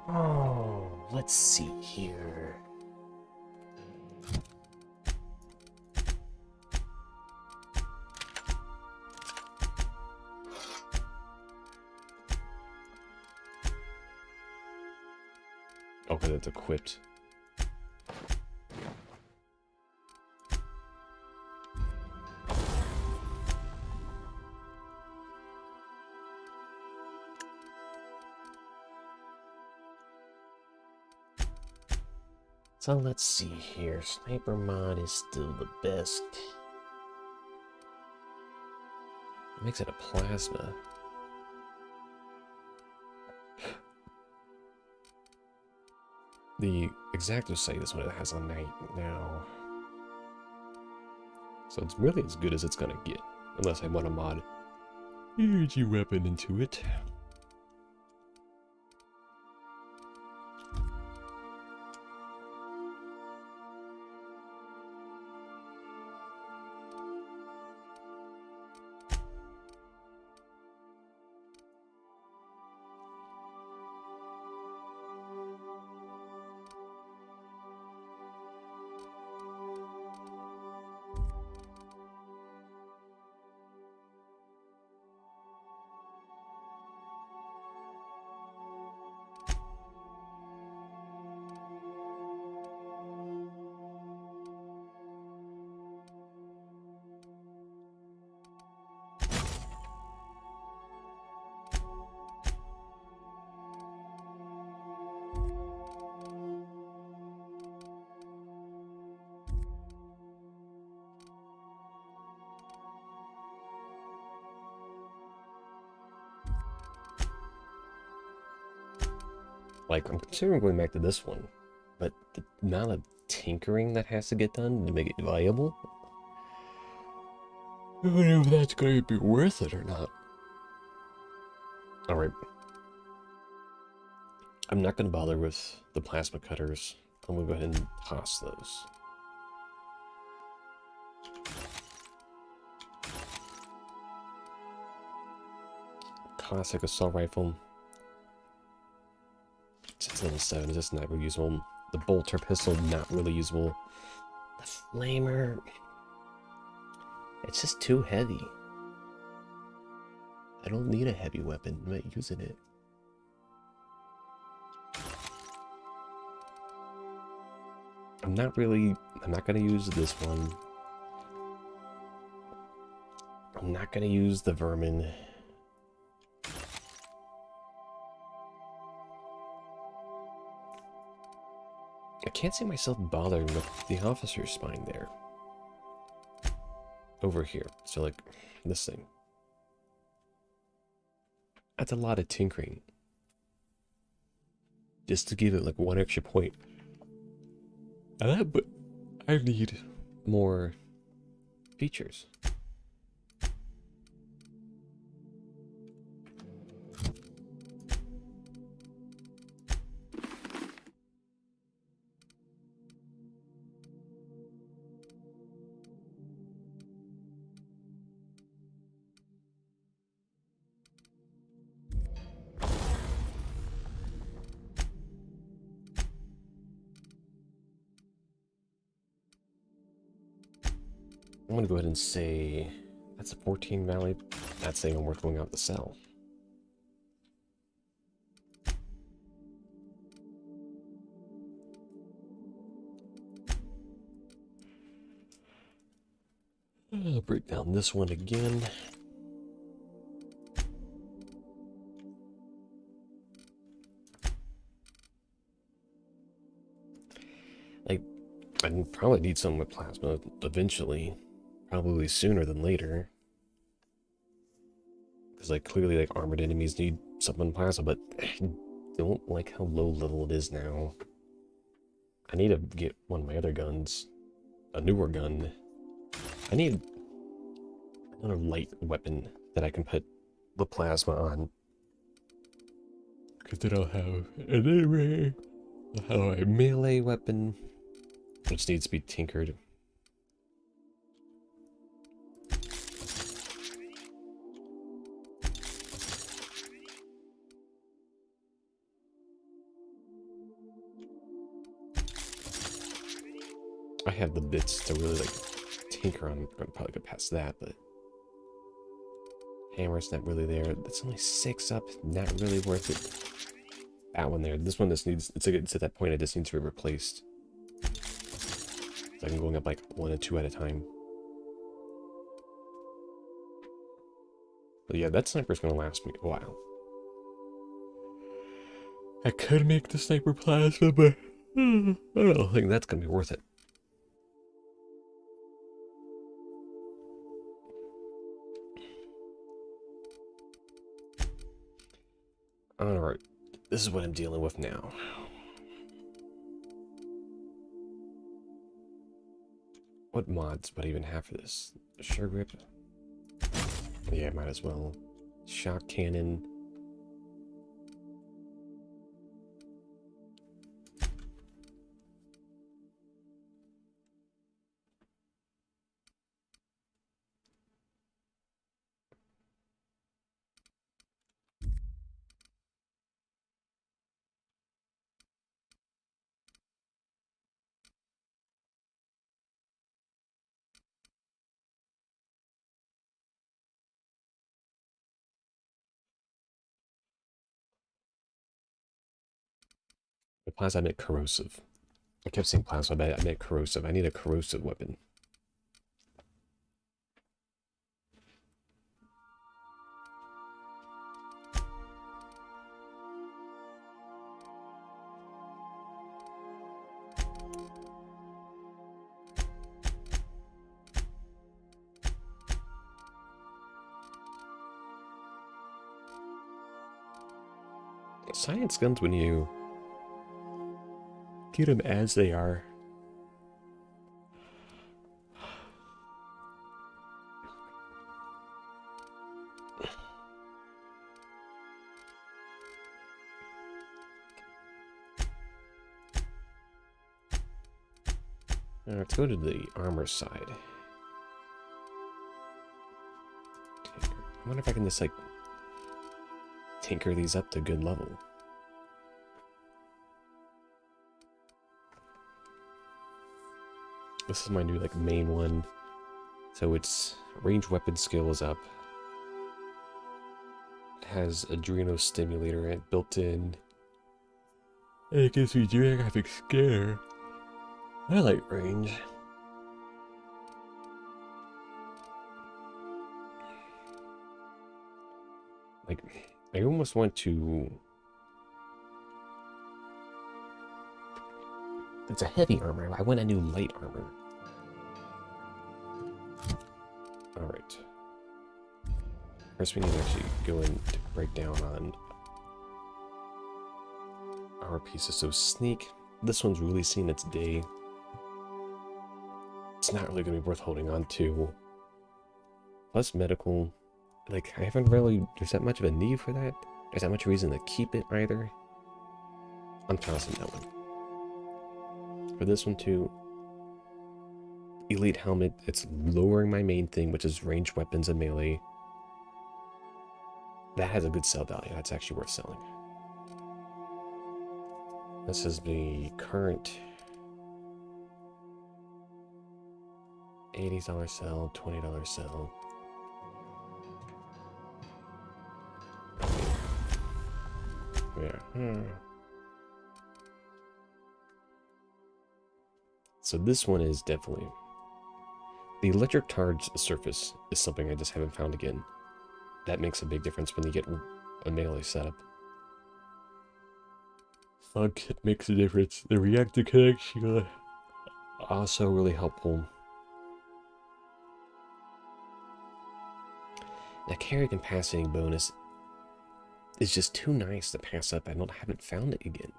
S1: Oh, let's see here. Okay, that's equipped. So let's see here. Sniper mod is still the best. It makes it a plasma. The Exacto sight is what it has on night now. So it's really as good as it's gonna get. Unless I want to mod energy weapon into it. Like, I'm considering going back to this one, but the amount of tinkering that has to get done to make it viable, I don't know if that's going to be worth it or not. Alright. I'm not going to bother with the plasma cutters. I'm going to go ahead and toss those. Classic assault rifle. It's level 7, it's just not really usable. The bolter pistol, not really usable. The flamer, it's just too heavy. I don't need a heavy weapon, I'm not using it. I'm not gonna use this one. I'm not gonna use the vermin. I can't see myself bothering with the officer's spine there. Over here. So, like, this thing. That's a lot of tinkering. Just to give it, like, one extra point. But I need more features. I'm gonna go ahead and say that's a 14 Valley. That's saying I'm worth going out the cell. I'll break down this one again. Like, I probably need something with plasma eventually. Probably sooner than later. Because, like, clearly, like, armored enemies need something with plasma, but I don't like how low level it is now. I need to get one of my other guns. A newer gun. I need another light weapon that I can put the plasma on. Because then I'll have a melee weapon, which needs to be tinkered. I have the bits to really, like, tinker on. I'm probably gonna pass that, but hammer's not really there. That's only 6 up, not really worth it. That one there. This one just needs, it's at that point it just needs to be replaced. So I'm going up like 1 or 2 at a time. But yeah, that sniper's gonna last me a while. I could make the sniper plasma, but I don't think that's gonna be worth it. Alright, this is what I'm dealing with now. What mods would I even have for this? Sure grip? Yeah, might as well. Shock cannon. The plasma, I meant corrosive. I kept saying plasma, but I meant corrosive. I need a corrosive weapon. Science guns, when you Get them as they are. Let's go to the armor side. I wonder if I can just, like, tinker these up to good level. This is my new, like, main one. So its range weapon skill is up. It has adrenal stimulator built in. And it gives me geographic scare. I like range. Like, I almost want to... It's a heavy armor. I want a new light armor. Alright. First we need to actually go in to break down on our pieces. So sneak. This one's really seen its day. It's not really going to be worth holding on to. Plus medical. Like, I haven't really... There's that much of a need for that? There's that much reason to keep it either? I'm tossing that one. For this one too, elite helmet, it's lowering my main thing, which is ranged weapons and melee. That has a good sell value. That's actually worth selling. This is the current $80 sell, $20 sell. Yeah. So this one is definitely... The electric charge surface is something I just haven't found again. That makes a big difference when you get a melee setup. Fog kit makes a difference. The reactor connection also really helpful. The carry capacity bonus is just too nice to pass up. I haven't found it again.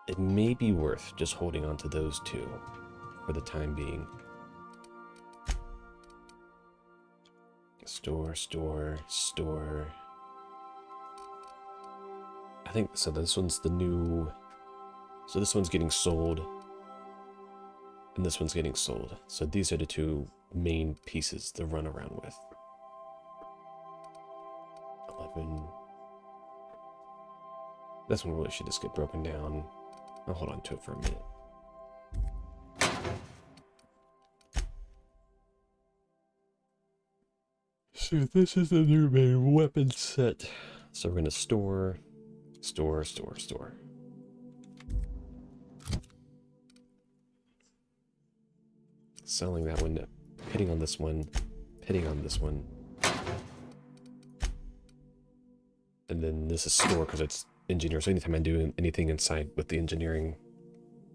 S1: It may be worth just holding on to those two for the time being. Store, store, store. I think, so this one's the new... So this one's getting sold. And this one's getting sold. So these are the two main pieces to run around with. 11. This one really should just get broken down. I'll hold on to it for a minute. So this is the new main weapon set. So we're gonna store, store, store, store. Selling that one, hitting on this one, hitting on this one. And then this is store because it's engineer. So anytime I'm doing anything inside with the engineering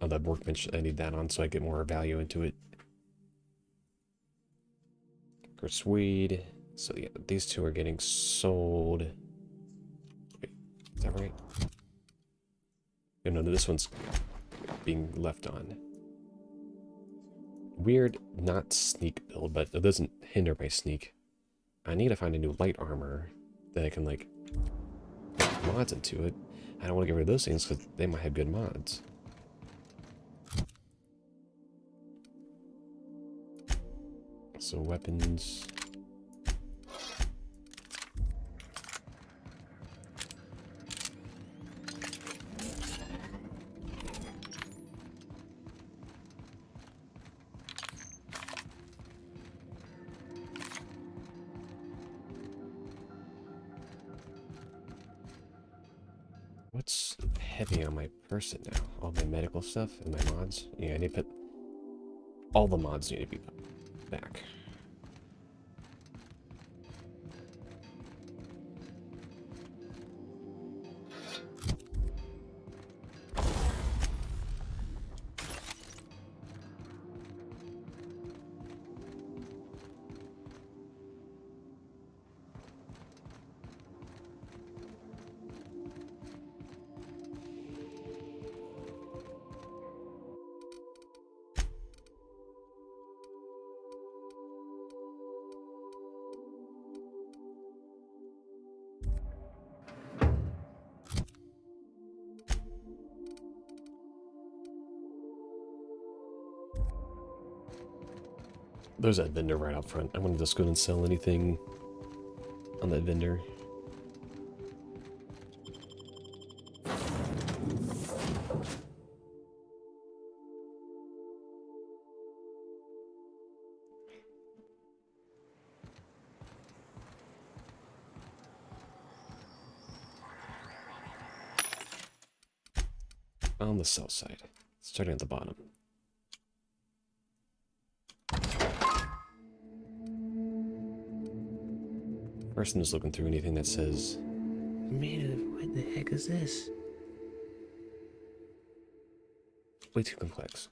S1: of that workbench, I need that on so I get more value into it. Persuade. So yeah, these two are getting sold. Wait, is that right? No, this one's being left on. Weird, not sneak build, but it doesn't hinder my sneak. I need to find a new light armor that I can, like, put mods into it. I don't want to get rid of those things because they might have good mods. So weapons. What's heavy on my person now? All my medical stuff and my mods? Yeah, I need to put... All the mods need to be put back. There's that vendor right out front. I want to just go and sell anything on that vendor. On the south side, starting at the bottom. First, I'm just looking through anything that says, man, what the heck is this? Way too complex.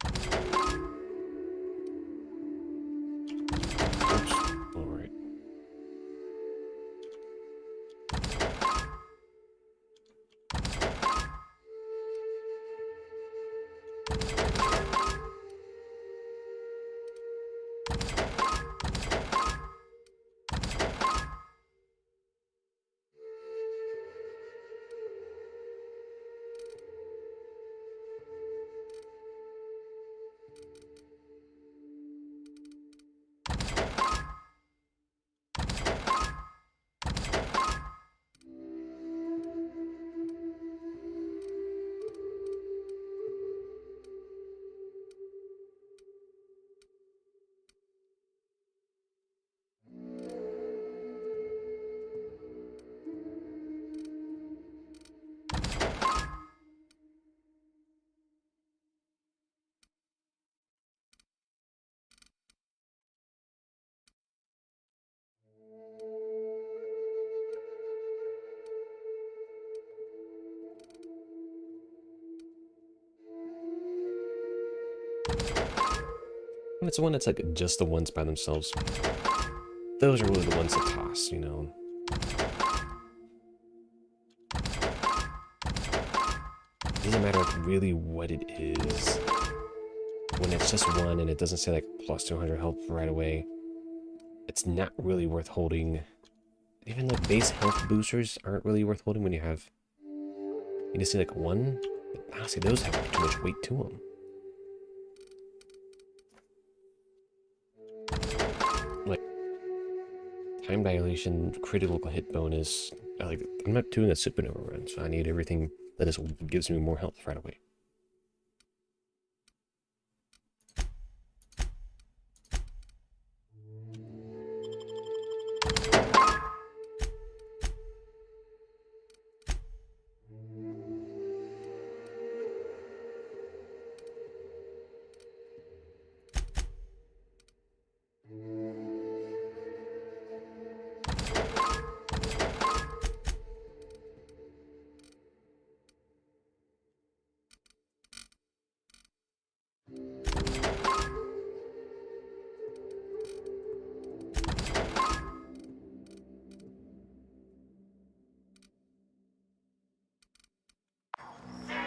S1: Oops. All right. When it's the one that's like just the ones by themselves, those are really the ones to toss, you know. Doesn't matter really what it is. When it's just one and it doesn't say like plus 200 health right away, it's not really worth holding. Even like base health boosters aren't really worth holding when you have, you just see like one. But honestly, those have too much weight to them. Like time dilation, critical hit bonus. Like I'm not doing a supernova run, so I need everything that just gives me more health right away.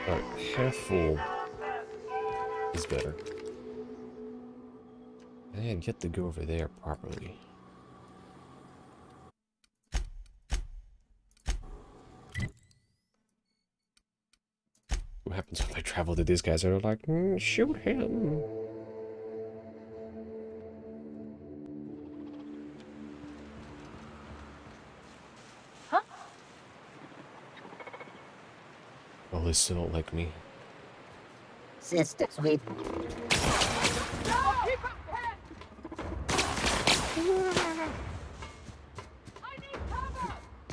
S1: Alright, half full is better. I had yet to go over there properly. What happens if I travel to these guys that are like, shoot him?
S11: Huh?
S1: Well, they still don't like me.
S10: Sister Sweet.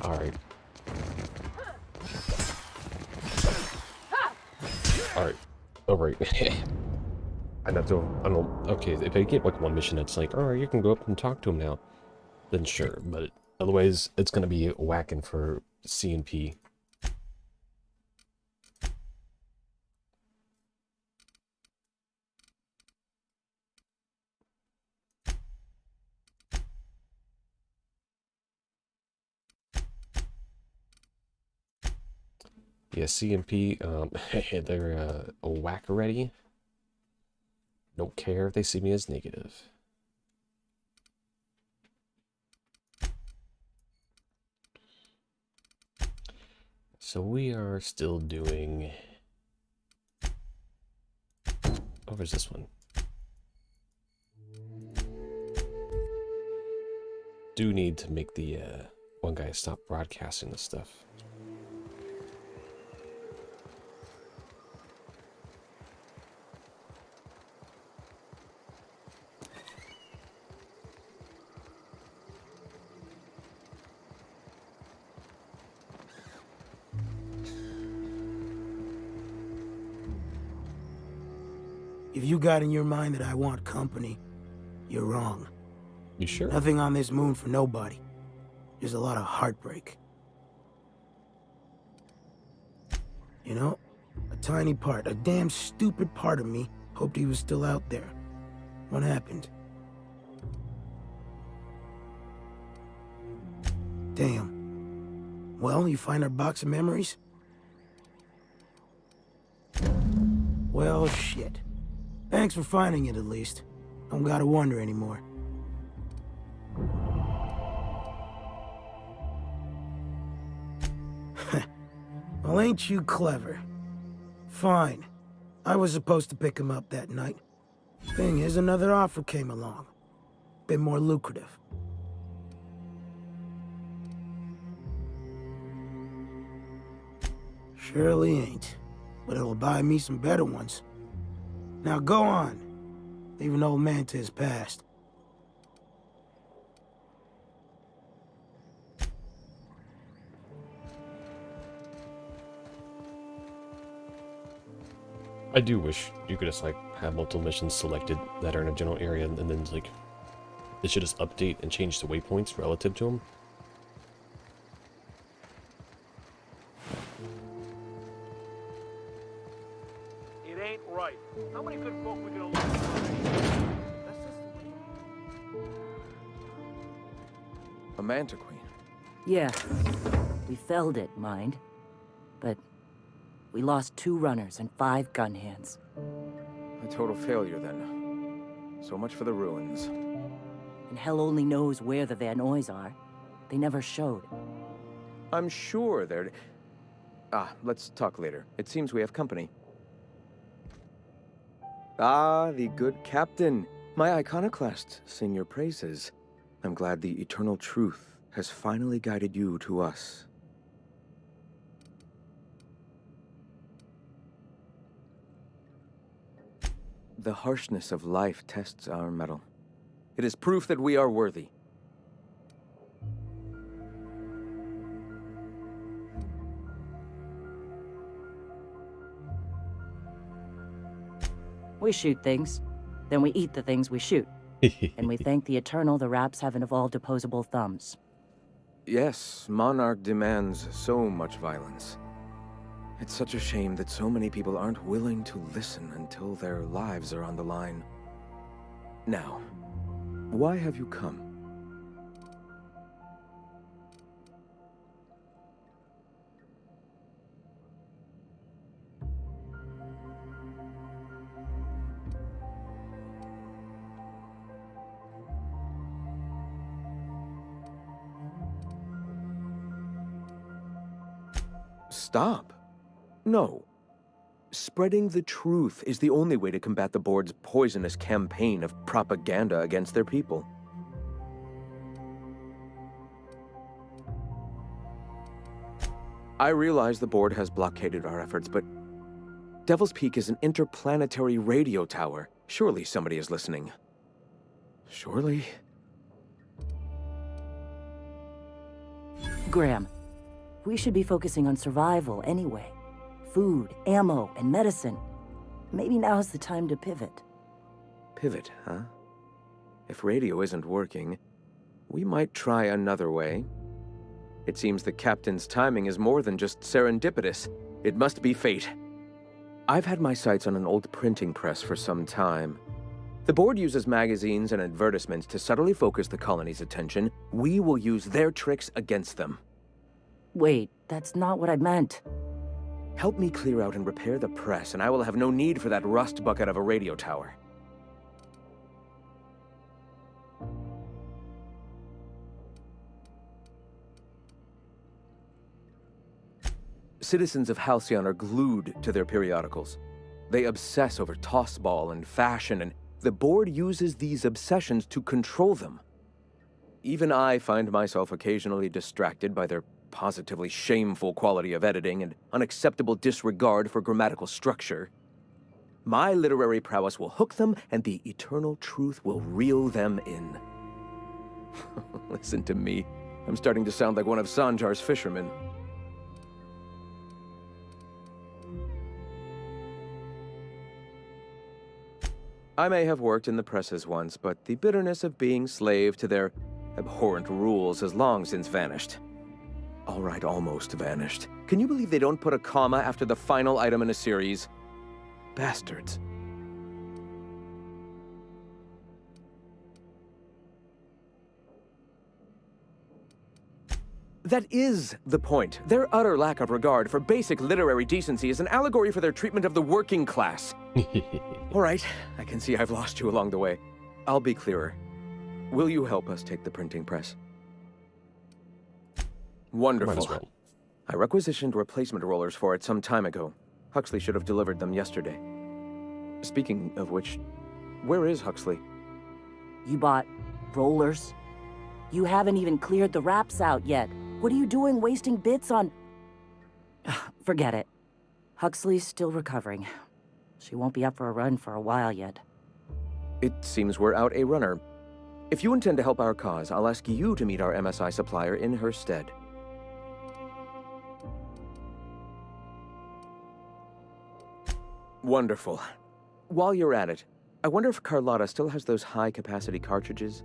S1: Alright. Alright. Alright. I don't, okay, if I get like one mission that's like, alright, you can go up and talk to him now, then sure, but otherwise it's gonna be whacking for C&P. Yeah, C&P, they're a whack already. Don't care if they see me as negative. So we are still doing... Oh, where's this one? do need to make the one guy stop broadcasting this stuff.
S3: If you got in your mind that I want company, you're wrong.
S1: You sure?
S3: Nothing on this moon for nobody. There's a lot of heartbreak. You know, a tiny part, a damn stupid part of me hoped he was still out there. What happened? Damn. Well, you find our box of memories? Well, shit. Thanks for finding it, at least. Don't gotta wonder anymore. Well, ain't you clever? Fine. I was supposed to pick him up that night. Thing is, another offer came along. Bit more lucrative. Surely ain't. But it'll buy me some better ones. Now go on. Leave an old man to his past.
S1: I do wish you could just like have multiple missions selected that are in a general area, and then like it should just update and change the waypoints relative to them.
S6: It ain't right. How many good folk we gonna lose? That's just
S22: A Manta Queen.
S5: Yeah, we felled it, mind. But we lost 2 runners and 5 gun hands.
S22: A total failure, then. So much for the ruins.
S5: And hell only knows where the Van Oys are. They never showed.
S22: I'm sure they're... let's talk later. It seems we have company. Ah, the good captain. My iconoclasts sing your praises. I'm glad the eternal truth has finally guided you to us. The harshness of life tests our mettle. It is proof that we are worthy.
S5: We shoot things, then we eat the things we shoot. And we thank the Eternal the Raps haven't evolved opposable thumbs.
S22: Yes, Monarch demands so much violence. It's such a shame that so many people aren't willing to listen until their lives are on the line. Now, why have you come? Stop. No. Spreading the truth is the only way to combat the board's poisonous campaign of propaganda against their people. I realize the board has blockaded our efforts, but Devil's Peak is an interplanetary radio tower. Surely somebody is listening. Surely?
S5: Graham, we should be focusing on survival anyway. Food, ammo, and medicine. Maybe now's the time to pivot.
S22: Pivot, huh? If radio isn't working, we might try another way. It seems the captain's timing is more than just serendipitous. It must be fate. I've had my sights on an old printing press for some time. The board uses magazines and advertisements to subtly focus the colony's attention. We will use their tricks against them.
S5: Wait, that's not what I meant.
S22: Help me clear out and repair the press, and I will have no need for that rust bucket of a radio tower. Citizens of Halcyon are glued to their periodicals. They obsess over tossball and fashion, and the board uses these obsessions to control them. Even I find myself occasionally distracted by their positively shameful quality of editing and unacceptable disregard for grammatical structure. My literary prowess will hook them, and the eternal truth will reel them in. Listen to me. I'm starting to sound like one of Sanjar's fishermen. I may have worked in the presses once, but the bitterness of being slave to their abhorrent rules has long since vanished. All right, almost vanished. Can you believe they don't put a comma after the final item in a series? Bastards. That is the point. Their utter lack of regard for basic literary decency is an allegory for their treatment of the working class. All right, I can see I've lost you along the way. I'll be clearer. Will you help us take the printing press? Wonderful.
S1: Might as well.
S22: I requisitioned replacement rollers for it some time ago. Huxley should have delivered them yesterday. Speaking of which, where is Huxley?
S5: You bought rollers? You haven't even cleared the wraps out yet. What are you doing wasting bits on... Forget it. Huxley's still recovering. She won't be up for a run for a while yet.
S22: It seems we're out a runner. If you intend to help our cause, I'll ask you to meet our MSI supplier in her stead. Wonderful. While you're at it, I wonder if Carlotta still has those high-capacity cartridges?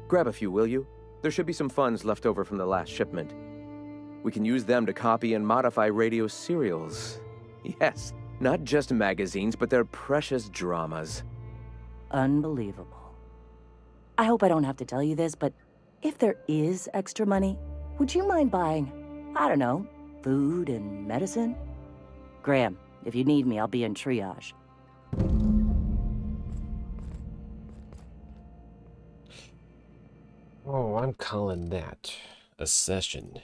S22: Grab a few, will you? There should be some funds left over from the last shipment. We can use them to copy and modify radio serials. Yes, not just magazines, but their precious dramas.
S5: Unbelievable. I hope I don't have to tell you this, but if there is extra money, would you mind buying, I don't know, food and medicine? Graham, if you need me, I'll be in triage.
S1: Oh, I'm calling that a session.